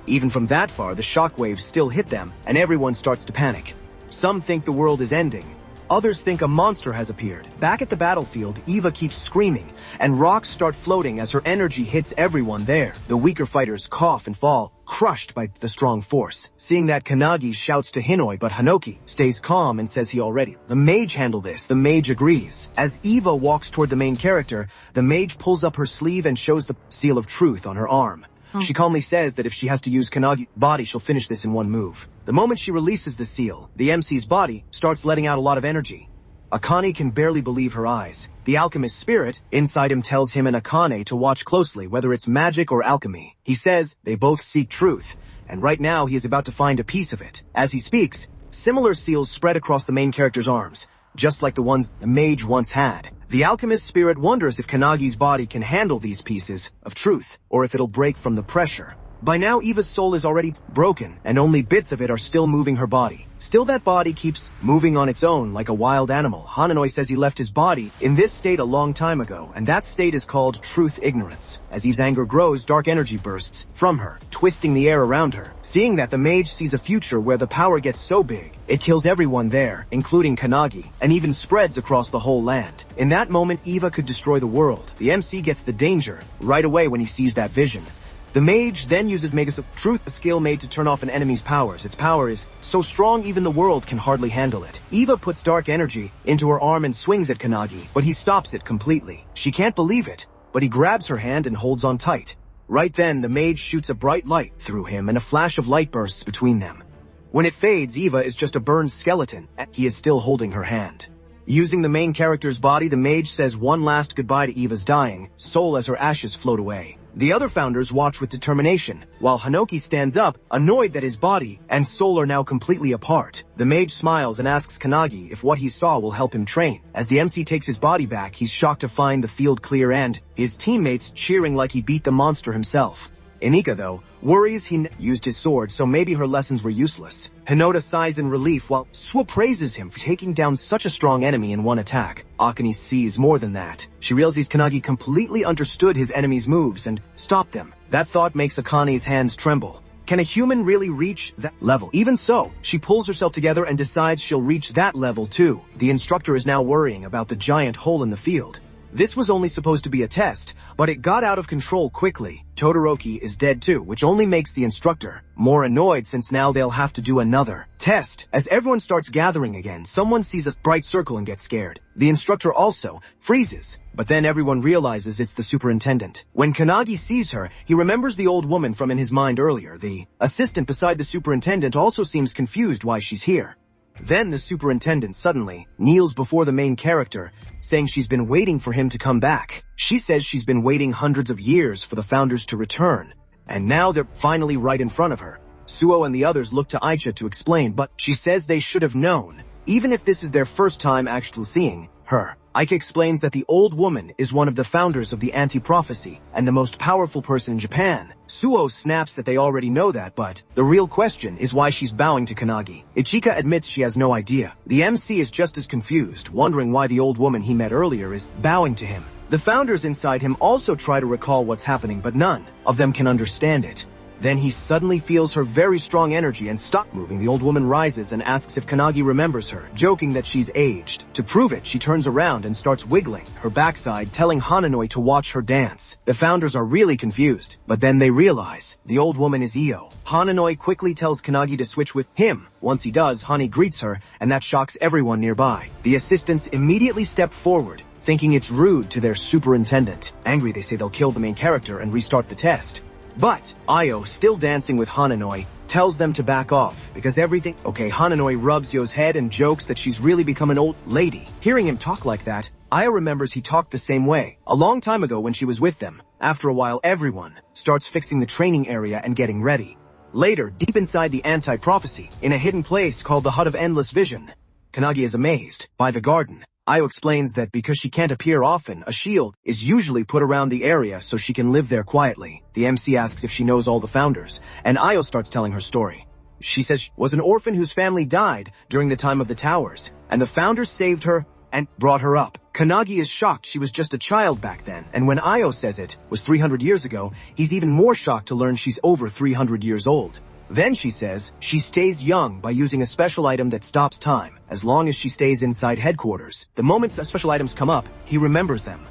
Even from that far, the shockwaves still hit them, and everyone starts to panic. Some think the world is ending. Others think a monster has appeared. Back at the battlefield, Eva keeps screaming, and rocks start floating as her energy hits everyone there. The weaker fighters cough and fall, crushed by the strong force. Seeing that, Kannagi shouts to Hinoi, but Hanoki stays calm and says he already. The mage handle this. The mage agrees. As Eva walks toward the main character, the mage pulls up her sleeve and shows the seal of truth on her arm. She calmly says that if she has to use Kannagi's body, she'll finish this in one move. The moment she releases the seal, the MC's body starts letting out a lot of energy. Akane can barely believe her eyes. The alchemist's spirit inside him tells him and Akane to watch closely, whether it's magic or alchemy. He says they both seek truth, and right now he is about to find a piece of it. As he speaks, similar seals spread across the main character's arms, just like the ones the mage once had. The alchemist's spirit wonders if Kannagi's body can handle these pieces of truth, or if it'll break from the pressure. By now, Eva's soul is already broken, and only bits of it are still moving her body. Still, that body keeps moving on its own like a wild animal. Hananoi says he left his body in this state a long time ago, and that state is called truth ignorance. As Eve's anger grows, dark energy bursts from her, twisting the air around her. Seeing that, the mage sees a future where the power gets so big, it kills everyone there, including Kannagi, and even spreads across the whole land. In that moment, Eva could destroy the world. The MC gets the danger right away when he sees that vision. The mage then uses Magus of Truth, a skill made to turn off an enemy's powers. Its power is so strong even the world can hardly handle it. Eva puts dark energy into her arm and swings at Kannagi, but he stops it completely. She can't believe it, but he grabs her hand and holds on tight. Right then, the mage shoots a bright light through him and a flash of light bursts between them. When it fades, Eva is just a burned skeleton, and he is still holding her hand. Using the main character's body, the mage says one last goodbye to Eva's dying soul as her ashes float away. The other founders watch with determination, while Hanoki stands up, annoyed that his body and soul are now completely apart. The mage smiles and asks Kannagi if what he saw will help him train. As the MC takes his body back, he's shocked to find the field clear and his teammates cheering like he beat the monster himself. Inika, though, worries he used his sword, so maybe her lessons were useless. Hinota sighs in relief while Suo praises him for taking down such a strong enemy in one attack. Akane sees more than that. She realizes Kanagi completely understood his enemy's moves and stopped them. That thought makes Akane's hands tremble. Can a human really reach that level? Even so, she pulls herself together and decides she'll reach that level too. The instructor is now worrying about the giant hole in the field. This was only supposed to be a test, but it got out of control quickly. Todoroki is dead too, which only makes the instructor more annoyed since now they'll have to do another test. As everyone starts gathering again, someone sees a bright circle and gets scared. The instructor also freezes, but then everyone realizes it's the superintendent. When Kanagi sees her, he remembers the old woman from in his mind earlier. The assistant beside the superintendent also seems confused why she's here. Then the superintendent suddenly kneels before the main character, saying she's been waiting for him to come back. She says she's been waiting hundreds of years for the founders to return, and now they're finally right in front of her. Suo and the others look to Aicha to explain, but she says they should have known, even if this is their first time actually seeing her. Aika explains that the old woman is one of the founders of the anti-prophecy and the most powerful person in Japan. Suo snaps that they already know that, but the real question is why she's bowing to Kanagi. Ichika admits she has no idea. The MC is just as confused, wondering why the old woman he met earlier is bowing to him. The founders inside him also try to recall what's happening, but none of them can understand it. Then he suddenly feels her very strong energy and stops moving. The old woman rises and asks if Kanagi remembers her, joking that she's aged. To prove it, she turns around and starts wiggling her backside, telling Hananoi to watch her dance. The founders are really confused, but then they realize the old woman is Io. Hananoi quickly tells Kanagi to switch with him. Once he does, Hani greets her, and that shocks everyone nearby. The assistants immediately step forward, thinking it's rude to their superintendent. Angry, they say they'll kill the main character and restart the test. But Io, still dancing with Hananoi, tells them to back off because everything... Okay, Hananoi rubs Yo's head and jokes that she's really become an old lady. Hearing him talk like that, Io remembers he talked the same way a long time ago when she was with them. After a while, everyone starts fixing the training area and getting ready. Later, deep inside the anti-prophecy, in a hidden place called the Hut of Endless Vision, Kanagi is amazed by the garden. Io explains that because she can't appear often, a shield is usually put around the area so she can live there quietly. The MC asks if she knows all the founders, and Io starts telling her story. She says she was an orphan whose family died during the time of the towers, and the founders saved her and brought her up. Kanagi is shocked she was just a child back then, and when Io says it was 300 years ago, he's even more shocked to learn she's over 300 years old. Then she says she stays young by using a special item that stops time, as long as she stays inside headquarters. The moment special items come up, he remembers them.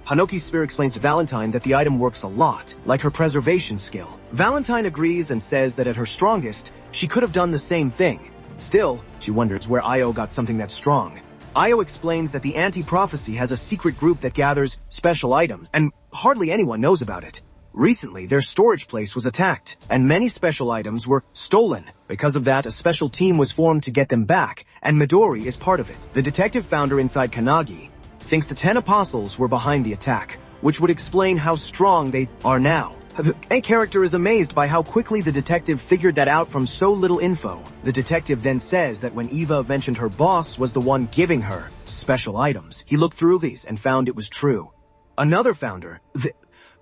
Hanoki's spirit explains to Valentine that the item works a lot, like her preservation skill. Valentine agrees and says that at her strongest, she could have done the same thing. Still, she wonders where Io got something that strong. Io explains that the anti-prophecy has a secret group that gathers special items, and hardly anyone knows about it. Recently, their storage place was attacked, and many special items were stolen. Because of that, a special team was formed to get them back, and Midori is part of it. The detective founder inside Kanagi thinks the 10 apostles were behind the attack, which would explain how strong they are now. The main character is amazed by how quickly the detective figured that out from so little info. The detective then says that when Eva mentioned her boss was the one giving her special items, he looked through these and found it was true. Another founder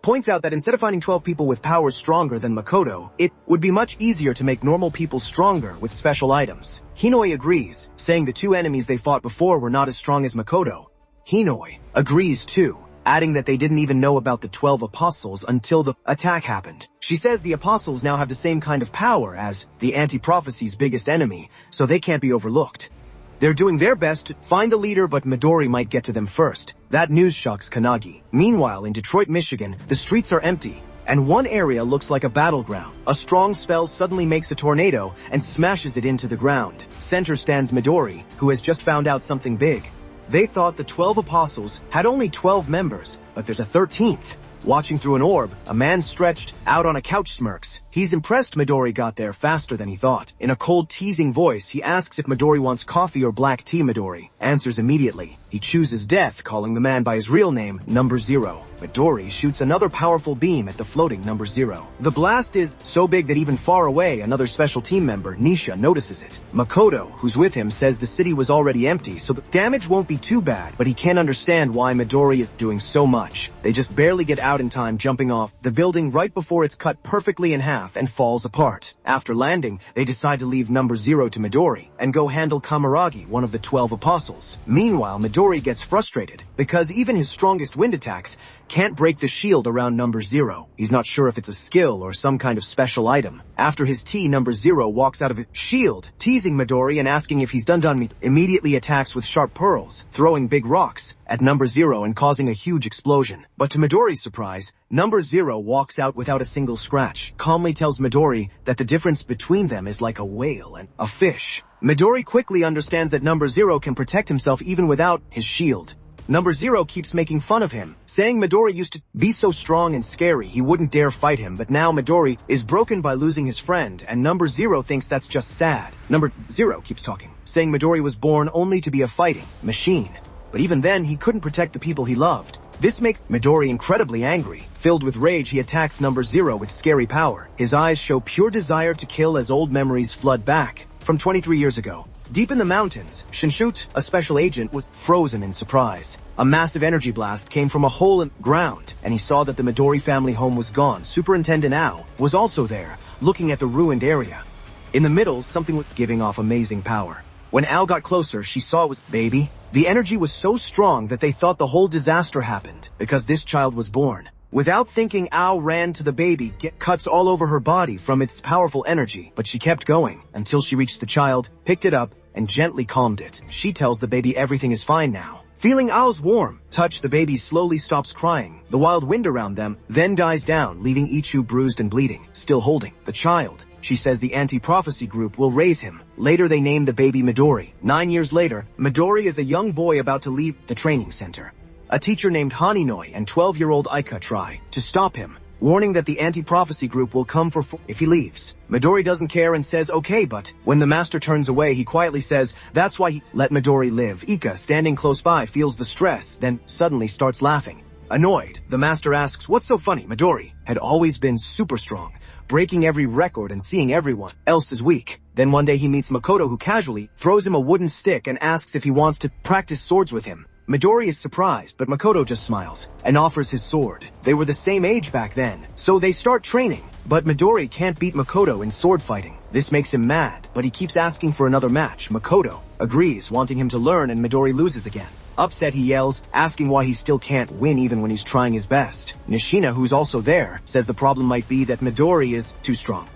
points out that instead of finding 12 people with powers stronger than Makoto, it would be much easier to make normal people stronger with special items. Hinoi agrees, saying the two enemies they fought before were not as strong as Makoto. Hinoi agrees too, adding that they didn't even know about the 12 apostles until the attack happened. She says the apostles now have the same kind of power as the anti-prophecy's biggest enemy, so they can't be overlooked. They're doing their best to find the leader, but Midori might get to them first. That news shocks Kanagi. Meanwhile, in Detroit, Michigan, the streets are empty, and one area looks like a battleground. A strong spell suddenly makes a tornado and smashes it into the ground. Center stands Midori, who has just found out something big. They thought the 12 apostles had only 12 members, but there's a 13th. Watching through an orb, a man stretched out on a couch smirks. He's impressed Midori got there faster than he thought. In a cold, teasing voice, he asks if Midori wants coffee or black tea. Midori answers immediately. He chooses death, calling the man by his real name, Number Zero. Midori shoots another powerful beam at the floating Number Zero. The blast is so big that even far away, another special team member, Nisha, notices it. Makoto, who's with him, says the city was already empty, so the damage won't be too bad, but he can't understand why Midori is doing so much. They just barely get out in time, jumping off the building right before it's cut perfectly in half and falls apart. After landing, they decide to leave Number Zero to Midori and go handle Kamaragi, one of the 12 apostles. Meanwhile, Midori gets frustrated because even his strongest wind attacks can't break the shield around Number Zero. He's not sure if it's a skill or some kind of special item. After his tea, Number Zero walks out of his shield, teasing Midori and asking if he's done. Immediately attacks with sharp pearls, throwing big rocks at Number Zero and causing a huge explosion. But to Midori's surprise, Number Zero walks out without a single scratch, calmly tells Midori that the difference between them is like a whale and a fish. Midori quickly understands that Number Zero can protect himself even without his shield. Number Zero keeps making fun of him, saying Midori used to be so strong and scary he wouldn't dare fight him, but now Midori is broken by losing his friend, and Number Zero thinks that's just sad. Number Zero keeps talking, saying Midori was born only to be a fighting machine. But even then, he couldn't protect the people he loved. This makes Midori incredibly angry. Filled with rage, he attacks Number Zero with scary power. His eyes show pure desire to kill as old memories flood back from 23 years ago. Deep in the mountains, Shinshut, a special agent, was frozen in surprise. A massive energy blast came from a hole in the ground, and he saw that the Midori family home was gone. Superintendent Ao was also there, looking at the ruined area. In the middle, something was giving off amazing power. When Ao got closer, she saw it was baby. The energy was so strong that they thought the whole disaster happened because this child was born. Without thinking, Ao ran to the baby, get cuts all over her body from its powerful energy, but she kept going until she reached the child, picked it up, and gently calmed it. She tells the baby everything is fine now. Feeling Ao's warm touch, the baby slowly stops crying. The wild wind around them then dies down, leaving Ichu bruised and bleeding, still holding the child. She says the anti-prophecy group will raise him. Later they name the baby Midori. 9 years later, Midori is a young boy about to leave the training center. A teacher named Haninoi and 12-year-old Aika try to stop him, warning that the anti-prophecy group will come for if he leaves. Midori doesn't care and says okay, but when the master turns away, he quietly says that's why he let Midori live. Ika, standing close by, feels the stress, then suddenly starts laughing. Annoyed, the master asks, what's so funny? Midori had always been super strong, breaking every record and seeing everyone else as weak. Then one day he meets Makoto, who casually throws him a wooden stick and asks if he wants to practice swords with him. Midori is surprised, but Makoto just smiles and offers his sword. They were the same age back then, so they start training. But Midori can't beat Makoto in sword fighting. This makes him mad, but he keeps asking for another match. Makoto agrees, wanting him to learn, and Midori loses again. Upset, he yells, asking why he still can't win even when he's trying his best. Nishina, who's also there, says the problem might be that Midori is too strong.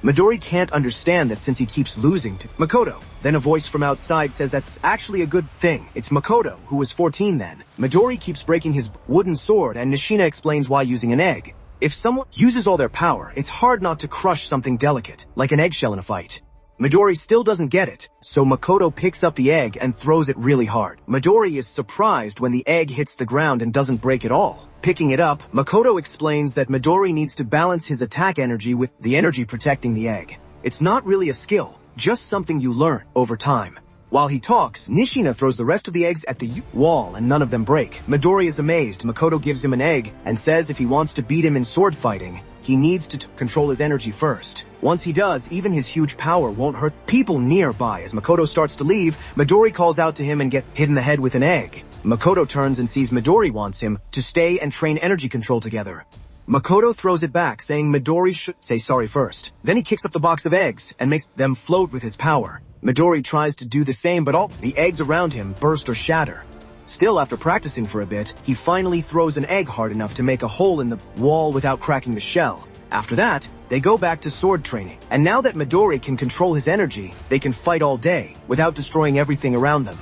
Midori can't understand that since he keeps losing to Makoto. Then a voice from outside says that's actually a good thing. It's Makoto, who was 14 then. Midori keeps breaking his wooden sword, and Nishina explains why using an egg. If someone uses all their power, it's hard not to crush something delicate, like an eggshell in a fight. Midori still doesn't get it, so Makoto picks up the egg and throws it really hard. Midori is surprised when the egg hits the ground and doesn't break at all. Picking it up, Makoto explains that Midori needs to balance his attack energy with the energy protecting the egg. It's not really a skill, just something you learn over time. While he talks, Nishina throws the rest of the eggs at the wall and none of them break. Midori is amazed. Makoto gives him an egg and says if he wants to beat him in sword fighting, he needs to control his energy first. Once he does, even his huge power won't hurt people nearby. As Makoto starts to leave, Midori calls out to him and gets hit in the head with an egg. Makoto turns and sees Midori wants him to stay and train energy control together. Makoto throws it back, saying Midori should say sorry first. Then he kicks up the box of eggs and makes them float with his power. Midori tries to do the same, but all the eggs around him burst or shatter. Still, after practicing for a bit, he finally throws an egg hard enough to make a hole in the wall without cracking the shell. After that, they go back to sword training. And now that Midori can control his energy, they can fight all day without destroying everything around them.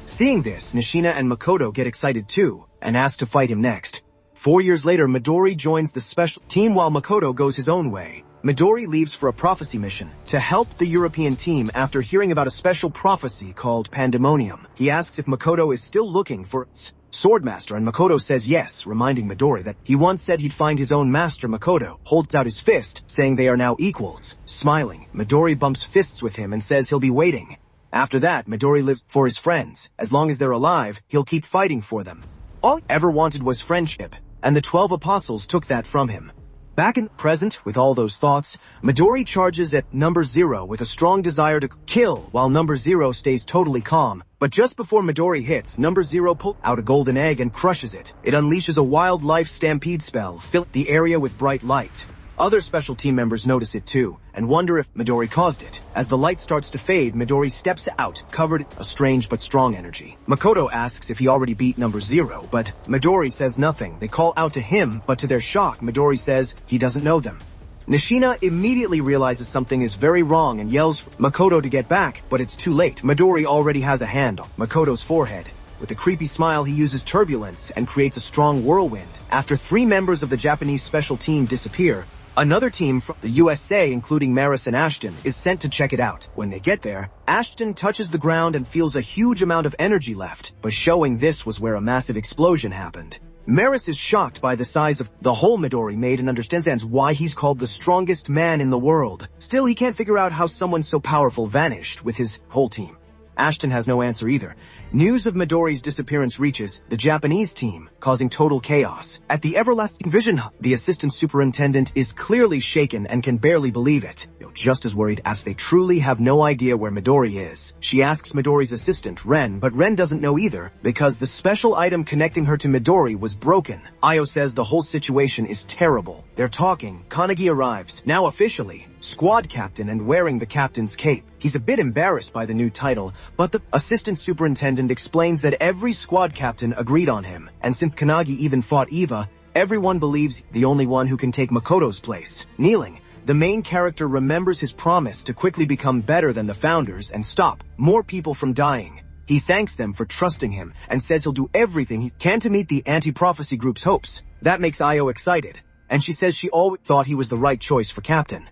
Seeing this, Nishina and Makoto get excited too and ask to fight him next. 4 years later, Midori joins the special team while Makoto goes his own way. Midori leaves for a prophecy mission to help the European team after hearing about a special prophecy called Pandemonium. He asks if Makoto is still looking for Swordmaster, and Makoto says yes, reminding Midori that he once said he'd find his own master. Makoto holds out his fist, saying they are now equals. Smiling, Midori bumps fists with him and says he'll be waiting. After that, Midori lives for his friends. As long as they're alive, he'll keep fighting for them. All he ever wanted was friendship, and the 12 apostles took that from him. Back in the present, with all those thoughts, Midori charges at number 0 with a strong desire to kill, while number 0 stays totally calm. But just before Midori hits, number 0 pulls out a golden egg and crushes it. It unleashes a wildlife stampede spell, filling the area with bright light. Other special team members notice it too, and wonder if Midori caused it. As the light starts to fade, Midori steps out, covered in a strange but strong energy. Makoto asks if he already beat number 0, but Midori says nothing. They call out to him, but to their shock, Midori says he doesn't know them. Nishina immediately realizes something is very wrong and yells for Makoto to get back, but it's too late. Midori already has a hand on Makoto's forehead. With a creepy smile, he uses turbulence and creates a strong whirlwind. After 3 members of the Japanese special team disappear, another team from the USA, including Maris and Ashton, is sent to check it out. When they get there, Ashton touches the ground and feels a huge amount of energy left, but showing this was where a massive explosion happened. Maris is shocked by the size of the hole Midori made and understands why he's called the strongest man in the world. Still, he can't figure out how someone so powerful vanished with his whole team. Ashton has no answer either. News of Midori's disappearance reaches the Japanese team, causing total chaos. At the Everlasting Vision Hub, the assistant superintendent is clearly shaken and can barely believe it. They're just as worried as they truly have no idea where Midori is. She asks Midori's assistant, Ren, but Ren doesn't know either, because the special item connecting her to Midori was broken. Ayo says the whole situation is terrible. They're talking. Kanagi arrives, now officially squad captain and wearing the captain's cape. He's a bit embarrassed by the new title, but the assistant superintendent explains that every squad captain agreed on him, and since Kanagi even fought Eva, everyone believes the only one who can take Makoto's place. Kneeling, the main character remembers his promise to quickly become better than the founders and stop more people from dying. He thanks them for trusting him and says he'll do everything he can to meet the anti-prophecy group's hopes. That makes Ayo excited, and she says she always thought he was the right choice for captain.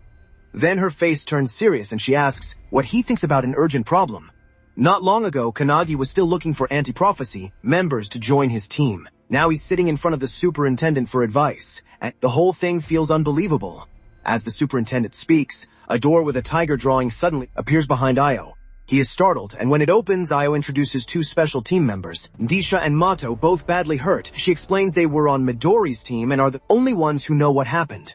Then her face turns serious and she asks what he thinks about an urgent problem. Not long ago, Kanagi was still looking for anti-prophecy members to join his team. Now he's sitting in front of the superintendent for advice, and the whole thing feels unbelievable. As the superintendent speaks, a door with a tiger drawing suddenly appears behind Ayo. He is startled, and when it opens, Ayo introduces 2 special team members, Ndisha and Mato, both badly hurt. She explains they were on Midori's team and are the only ones who know what happened.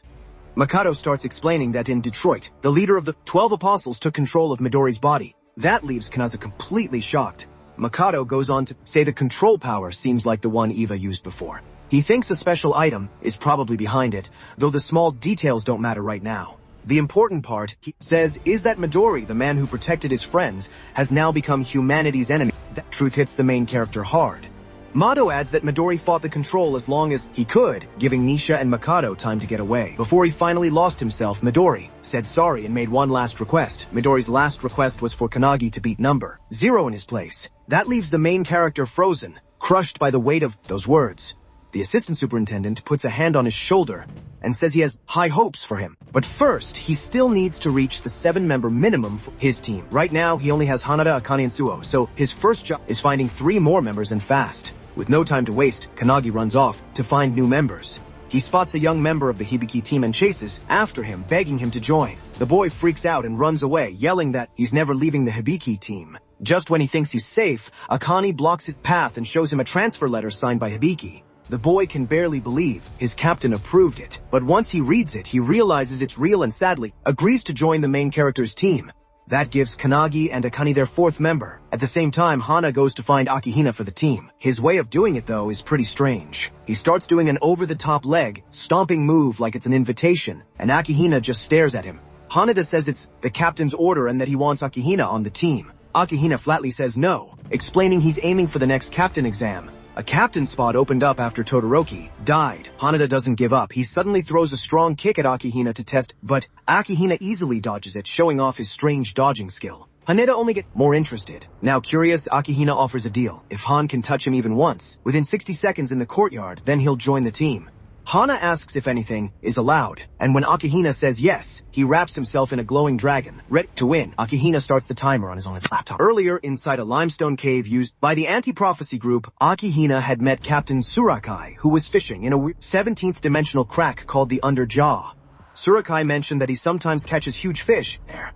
Makoto starts explaining that in Detroit, the leader of the 12 apostles took control of Midori's body. That leaves Kanaza completely shocked. Makoto goes on to say the control power seems like the one Eva used before. He thinks a special item is probably behind it, though the small details don't matter right now. The important part, he says, is that Midori, the man who protected his friends, has now become humanity's enemy. That truth hits the main character hard. Mato adds that Midori fought the control as long as he could, giving Nisha and Makoto time to get away. Before he finally lost himself, Midori said sorry and made one last request. Midori's last request was for Kanagi to beat number 0 in his place. That leaves the main character frozen, crushed by the weight of those words. The assistant superintendent puts a hand on his shoulder and says he has high hopes for him. But first, he still needs to reach the 7-member minimum for his team. Right now, he only has Hanada, Akane, and Suo, so his first job is finding 3 more members and fast. With no time to waste, Kanagi runs off to find new members. He spots a young member of the Hibiki team and chases after him, begging him to join. The boy freaks out and runs away, yelling that he's never leaving the Hibiki team. Just when he thinks he's safe, Akane blocks his path and shows him a transfer letter signed by Hibiki. The boy can barely believe his captain approved it, but once he reads it, he realizes it's real and sadly agrees to join the main character's team. That gives Kanagi and Akane their 4th member. At the same time, Hana goes to find Akihina for the team. His way of doing it, though, is pretty strange. He starts doing an over-the-top leg, stomping move like it's an invitation, and Akihina just stares at him. Hanada says it's the captain's order and that he wants Akihina on the team. Akihina flatly says no, explaining he's aiming for the next captain exam. A captain spot opened up after Todoroki died. Hanada doesn't give up. He suddenly throws a strong kick at Akihina to test, but Akihina easily dodges it, showing off his strange dodging skill. Haneda only gets more interested. Now curious, Akihina offers a deal. If Han can touch him even once, within 60 seconds in the courtyard, then he'll join the team. Hana asks if anything is allowed, and when Akihina says yes, he wraps himself in a glowing dragon, ready to win. Akihina starts the timer on his laptop. Earlier, inside a limestone cave used by the anti-prophecy group, Akihina had met Captain Surakai, who was fishing in a 17th dimensional crack called the Underjaw. Surakai mentioned that he sometimes catches huge fish there.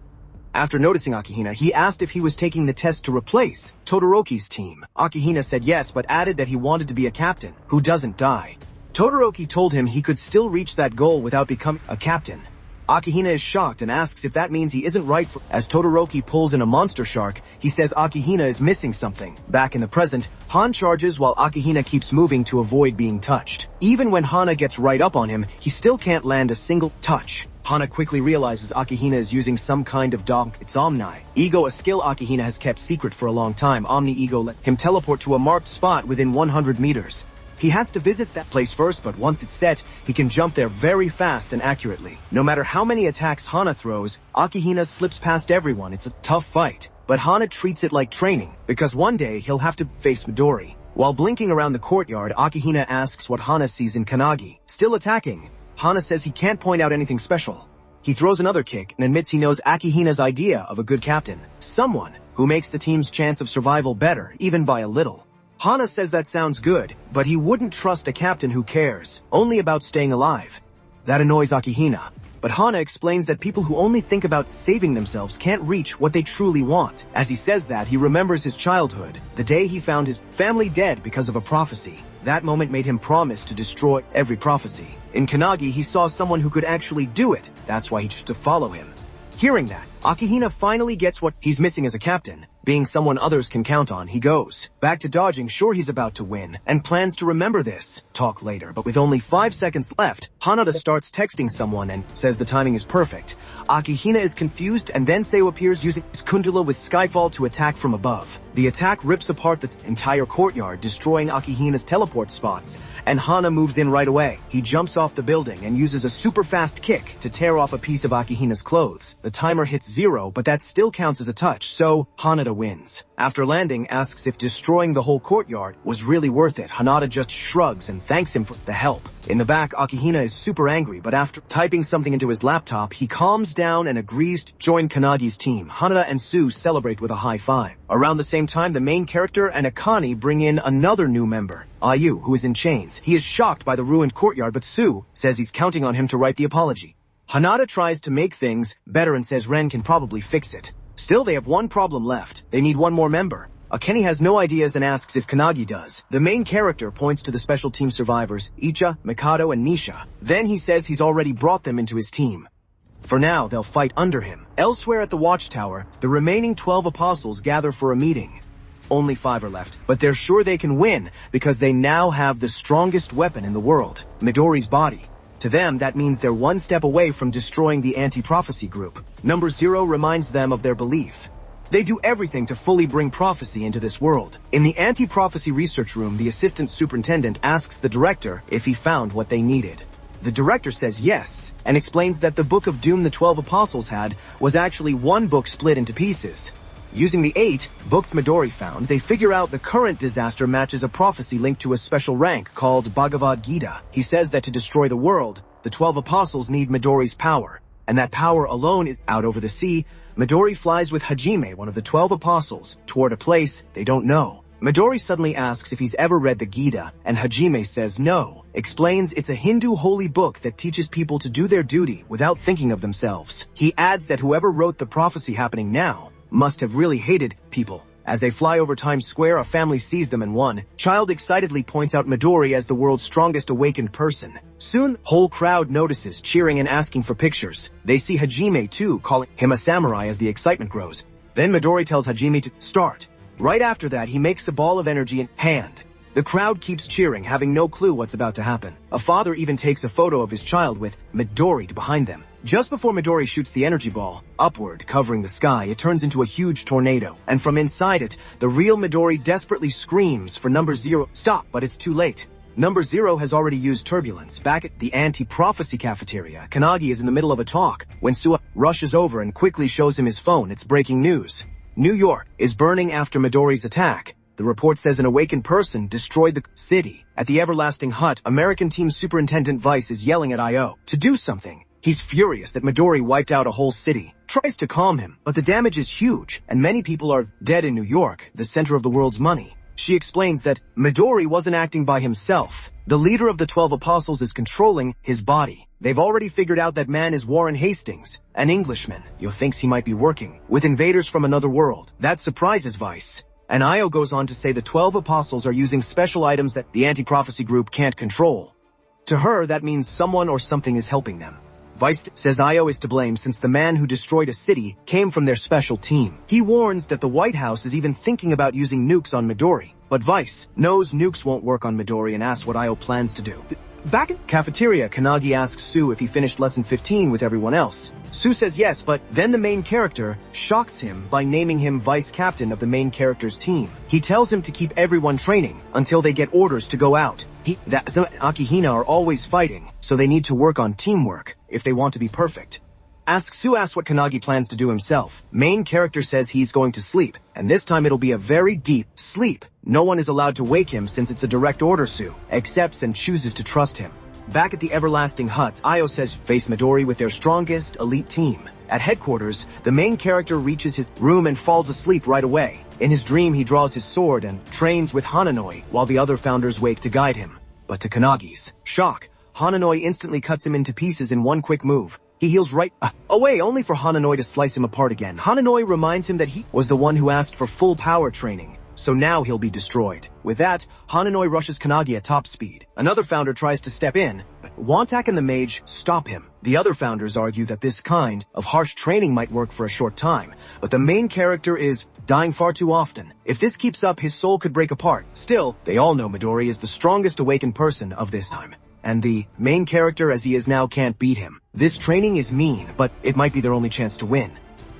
After noticing Akihina, he asked if he was taking the test to replace Todoroki's team. Akihina said yes, but added that he wanted to be a captain who doesn't die. Todoroki told him he could still reach that goal without becoming a captain. Akihina is shocked and asks if that means he isn't right for— As Todoroki pulls in a monster shark, he says Akihina is missing something. Back in the present, Han charges while Akihina keeps moving to avoid being touched. Even when Hana gets right up on him, he still can't land a single touch. Hana quickly realizes Akihina is using some kind of dog. It's Omni Ego, a skill Akihina has kept secret for a long time. Omni Ego let him teleport to a marked spot within 100 meters. He has to visit that place first, but once it's set, he can jump there very fast and accurately. No matter how many attacks Hana throws, Akihina slips past everyone. It's a tough fight, but Hana treats it like training, because one day he'll have to face Midori. While blinking around the courtyard, Akihina asks what Hana sees in Kanagi. Still attacking, Hana says he can't point out anything special. He throws another kick and admits he knows Akihina's idea of a good captain. Someone who makes the team's chance of survival better, even by a little. Hana says that sounds good, but he wouldn't trust a captain who cares only about staying alive. That annoys Akihina. But Hana explains that people who only think about saving themselves can't reach what they truly want. As he says that, he remembers his childhood, the day he found his family dead because of a prophecy. That moment made him promise to destroy every prophecy. In Kanagi, he saw someone who could actually do it. That's why he chose to follow him. Hearing that, Akihina finally gets what he's missing as a captain. Being someone others can count on, he goes back to dodging, sure he's about to win, and plans to remember this. Talk later, but with only 5 seconds left, Hanada starts texting someone and says the timing is perfect. Akihina is confused, and then Seo appears using his Kundula with Skyfall to attack from above. The attack rips apart the entire courtyard, destroying Akihina's teleport spots, and Hana moves in right away. He jumps off the building and uses a super fast kick to tear off a piece of Akihina's clothes. The timer hits 0, but that still counts as a touch, so Hanada wins. After landing, asks if destroying the whole courtyard was really worth it. Hanada just shrugs and thanks him for the help. In the back, Akihina is super angry, but after typing something into his laptop, he calms down and agrees to join Kanagi's team. Hanada and Sue celebrate with a high five. Around the same time, the main character and Akane bring in another new member, Ayu, who is in chains. He is shocked by the ruined courtyard, but Sue says he's counting on him to write the apology. Hanada tries to make things better and says Ren can probably fix it. Still, they have one problem left. They need one more member. Akane has no ideas and asks if Kanagi does. The main character points to the special team survivors, Icha, Mikado, and Nisha. Then he says he's already brought them into his team. For now, they'll fight under him. Elsewhere at the Watchtower, the remaining 12 apostles gather for a meeting. Only 5 are left, but they're sure they can win because they now have the strongest weapon in the world, Midori's body. To them, that means they're one step away from destroying the anti-prophecy group. Number 0 reminds them of their belief. They do everything to fully bring prophecy into this world. In the anti-prophecy research room, the assistant superintendent asks the director if he found what they needed. The director says yes, and explains that the Book of Doom the 12 apostles had was actually one book split into pieces. Using the 8 books Midori found, they figure out the current disaster matches a prophecy linked to a special rank called Bhagavad Gita. He says that to destroy the world, the 12 apostles need Midori's power, and that power alone is out over the sea. Midori flies with Hajime, one of the 12 apostles, toward a place they don't know. Midori suddenly asks if he's ever read the Gita, and Hajime says no, explains it's a Hindu holy book that teaches people to do their duty without thinking of themselves. He adds that whoever wrote the prophecy happening now must have really hated people. As they fly over Times Square, a family sees them and one child excitedly points out Midori as the world's strongest awakened person. Soon, the whole crowd notices, cheering and asking for pictures. They see Hajime too, calling him a samurai as the excitement grows. Then Midori tells Hajime to start. Right after that, he makes a ball of energy in hand. The crowd keeps cheering, having no clue what's about to happen. A father even takes a photo of his child with Midori behind them. Just before Midori shoots the energy ball upward, covering the sky, it turns into a huge tornado. And from inside it, the real Midori desperately screams for number 0. Stop, but it's too late. Number 0 has already used turbulence. Back at the anti-prophecy cafeteria, Kanagi is in the middle of a talk when Sua rushes over and quickly shows him his phone. It's breaking news. New York is burning after Midori's attack. The report says an awakened person destroyed the city. At the Everlasting Hut, American Team Superintendent Vice is yelling at Io to do something. He's furious that Midori wiped out a whole city. Tries to calm him, but the damage is huge, and many people are dead in New York, the center of the world's money. She explains that Midori wasn't acting by himself. The leader of the 12 apostles is controlling his body. They've already figured out that man is Warren Hastings, an Englishman. Yo thinks he might be working with invaders from another world. That surprises Vice. And Io goes on to say the 12 apostles are using special items that the anti-prophecy group can't control. To her, that means someone or something is helping them. Vice says Io is to blame since the man who destroyed a city came from their special team. He warns that the White House is even thinking about using nukes on Midori. But Vice knows nukes won't work on Midori and asks what Io plans to do. Back in cafeteria, Kanagi asks Sue if he finished lesson 15 with everyone else. Sue says yes, but then the main character shocks him by naming him vice captain of the main character's team. He tells him to keep everyone training until they get orders to go out. Akihina are always fighting, so they need to work on teamwork if they want to be perfect. Sue asks what Kanagi plans to do himself. Main character says he's going to sleep, and this time it'll be a very deep sleep. No one is allowed to wake him since it's a direct order. Sue accepts and chooses to trust him. Back at the Everlasting Hut, Io says face Midori with their strongest elite team. At headquarters, the main character reaches his room and falls asleep right away. In his dream, he draws his sword and trains with Hananoi while the other founders wake to guide him. But to Kanagi's shock, Hananoi instantly cuts him into pieces in one quick move. He heals right away only for Hananoi to slice him apart again. Hananoi reminds him that he was the one who asked for full power training, so now he'll be destroyed. With that, Hananoi rushes Kanagi at top speed. Another founder tries to step in, but Wantak and the mage stop him. The other founders argue that this kind of harsh training might work for a short time, but the main character is dying far too often. If this keeps up, his soul could break apart. Still, they all know Midori is the strongest awakened person of this time, and the main character as he is now can't beat him. This training is mean, but it might be their only chance to win.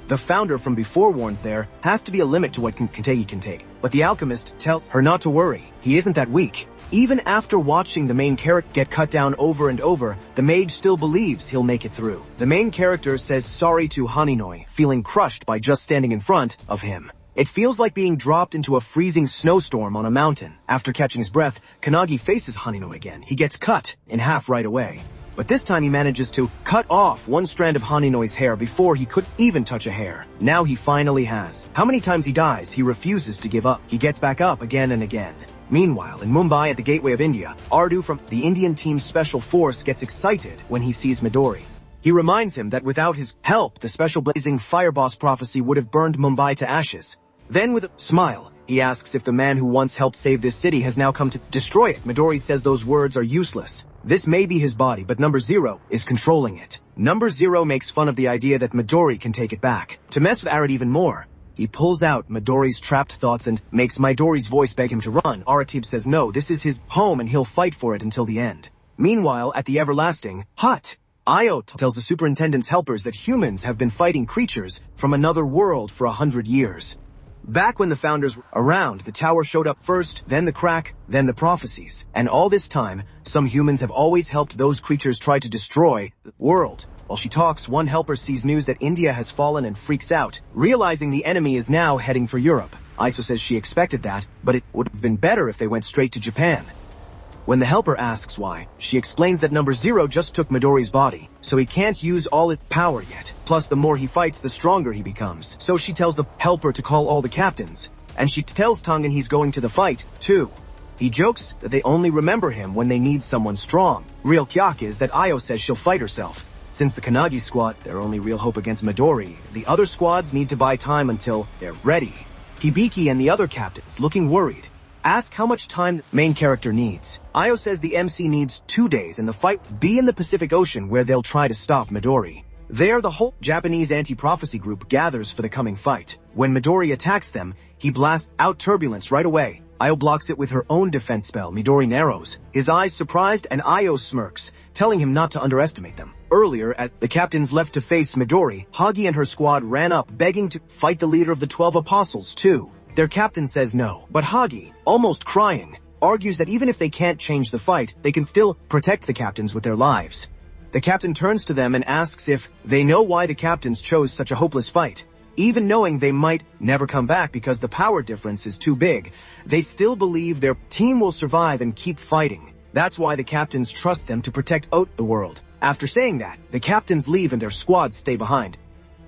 The founder from before warns there has to be a limit to what Kantegi can take, but the alchemist tells her not to worry. He isn't that weak. Even after watching the main character get cut down over and over, the mage still believes he'll make it through. The main character says sorry to Hananoi, feeling crushed by just standing in front of him. It feels like being dropped into a freezing snowstorm on a mountain. After catching his breath, Kanagi faces Hananoi again. He gets cut in half right away. But this time he manages to cut off one strand of Haninoi's hair before he could even touch a hair. Now he finally has. How many times he dies, he refuses to give up. He gets back up again and again. Meanwhile, in Mumbai at the gateway of India, Ardu from the Indian team's special force gets excited when he sees Midori. He reminds him that without his help, the special blazing fireboss prophecy would have burned Mumbai to ashes. Then with a smile, he asks if the man who once helped save this city has now come to destroy it. Midori says those words are useless. This may be his body, but Number Zero is controlling it. Number Zero makes fun of the idea that Midori can take it back. To mess with Arad even more, he pulls out Midori's trapped thoughts and makes Midori's voice beg him to run. Aratib says no, this is his home and he'll fight for it until the end. Meanwhile, at the Everlasting Hut, Io tells the superintendent's helpers that humans have been fighting creatures from another world for 100 years. Back when the founders were around, the tower showed up first, then the crack, then the prophecies. And all this time, some humans have always helped those creatures try to destroy the world. While she talks, one helper sees news that India has fallen and freaks out, realizing the enemy is now heading for Europe. Iso says she expected that, but it would have been better if they went straight to Japan. When the helper asks why, she explains that Number Zero just took Midori's body, so he can't use all its power yet. Plus, the more he fights, the stronger he becomes. So she tells the helper to call all the captains, and she tells Tongan he's going to the fight, too. He jokes that they only remember him when they need someone strong. Real kyak is that Io says she'll fight herself. Since the Kanagi squad, their only real hope against Midori, the other squads need to buy time until they're ready. Hibiki and the other captains, looking worried, ask how much time the main character needs. Io says the MC needs 2 days and the fight will be in the Pacific Ocean where they'll try to stop Midori. There, the whole Japanese anti-prophecy group gathers for the coming fight. When Midori attacks them, he blasts out turbulence right away. Io blocks it with her own defense spell, Midori narrows. His eyes surprised and Io smirks, telling him not to underestimate them. Earlier, as the captains left to face Midori, Hagi and her squad ran up, begging to fight the leader of the 12 apostles, too. Their captain says no, but Hagi, almost crying, argues that even if they can't change the fight, they can still protect the captains with their lives. The captain turns to them and asks if they know why the captains chose such a hopeless fight. Even knowing they might never come back because the power difference is too big, they still believe their team will survive and keep fighting. That's why the captains trust them to protect the world. After saying that, the captains leave and their squads stay behind.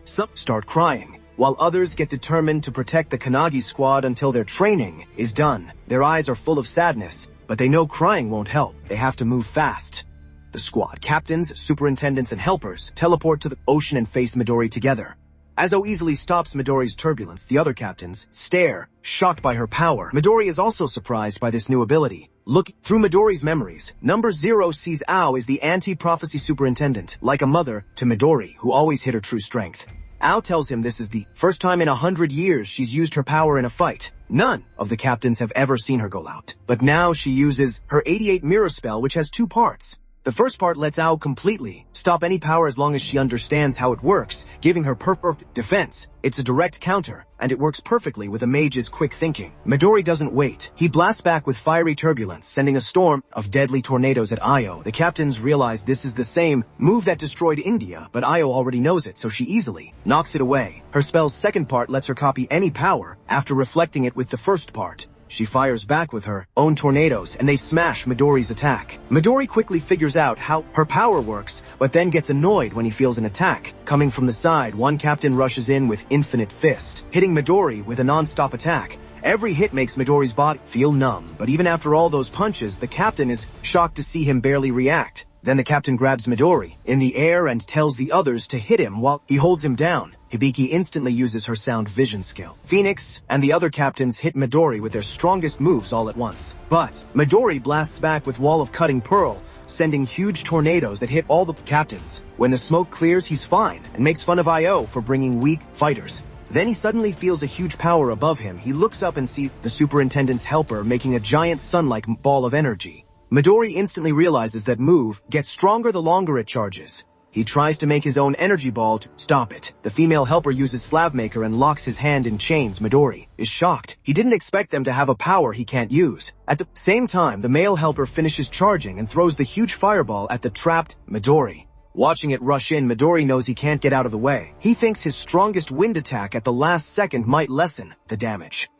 Some start crying. while others get determined to protect the Kanagi squad until their training is done. Their eyes are full of sadness, but they know crying won't help. They have to move fast. The squad captains, superintendents, and helpers teleport to the ocean and face Midori together. Azo easily stops Midori's turbulence. The other captains stare, shocked by her power. Midori is also surprised by this new ability. Look through Midori's memories. Number 0 sees Ao as the anti-prophecy superintendent, like a mother to Midori, who always hid her true strength. Ao tells him this is the first time in 100 years she's used her power in a fight. None of the captains have ever seen her go out. But now she uses her 88 mirror spell, which has 2 parts. The first part lets Ao completely stop any power as long as she understands how it works, giving her perfect defense. It's a direct counter, and it works perfectly with a mage's quick thinking. Midori doesn't wait. He blasts back with fiery turbulence, sending a storm of deadly tornadoes at Io. The captains realize this is the same move that destroyed India, but Io already knows it, so she easily knocks it away. Her spell's second part lets her copy any power after reflecting it with the first part. She fires back with her own tornadoes, and they smash Midori's attack. Midori quickly figures out how her power works, but then gets annoyed when he feels an attack. Coming from the side, one captain rushes in with Infinite Fist, hitting Midori with a non-stop attack. Every hit makes Midori's body feel numb, but even after all those punches, the captain is shocked to see him barely react. Then the captain grabs Midori in the air and tells the others to hit him while he holds him down. Hibiki instantly uses her sound vision skill. Phoenix and the other captains hit Midori with their strongest moves all at once. But Midori blasts back with Wall of Cutting Pearl, sending huge tornadoes that hit all the captains. When the smoke clears, he's fine and makes fun of Io for bringing weak fighters. Then he suddenly feels a huge power above him. He looks up and sees the superintendent's helper making a giant sun-like ball of energy. Midori instantly realizes that move gets stronger the longer it charges. He tries to make his own energy ball to stop it. The female helper uses Slavemaker and locks his hand in chains. Midori is shocked. He didn't expect them to have a power he can't use. At the same time, the male helper finishes charging and throws the huge fireball at the trapped Midori. Watching it rush in, Midori knows he can't get out of the way. He thinks his strongest wind attack at the last second might lessen the damage.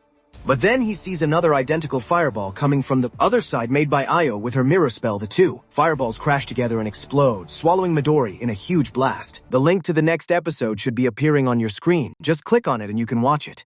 But then he sees another identical fireball coming from the other side made by Io with her mirror spell. The 2 fireballs crash together and explode, swallowing Midori in a huge blast. The link to the next episode should be appearing on your screen. Just click on it and you can watch it.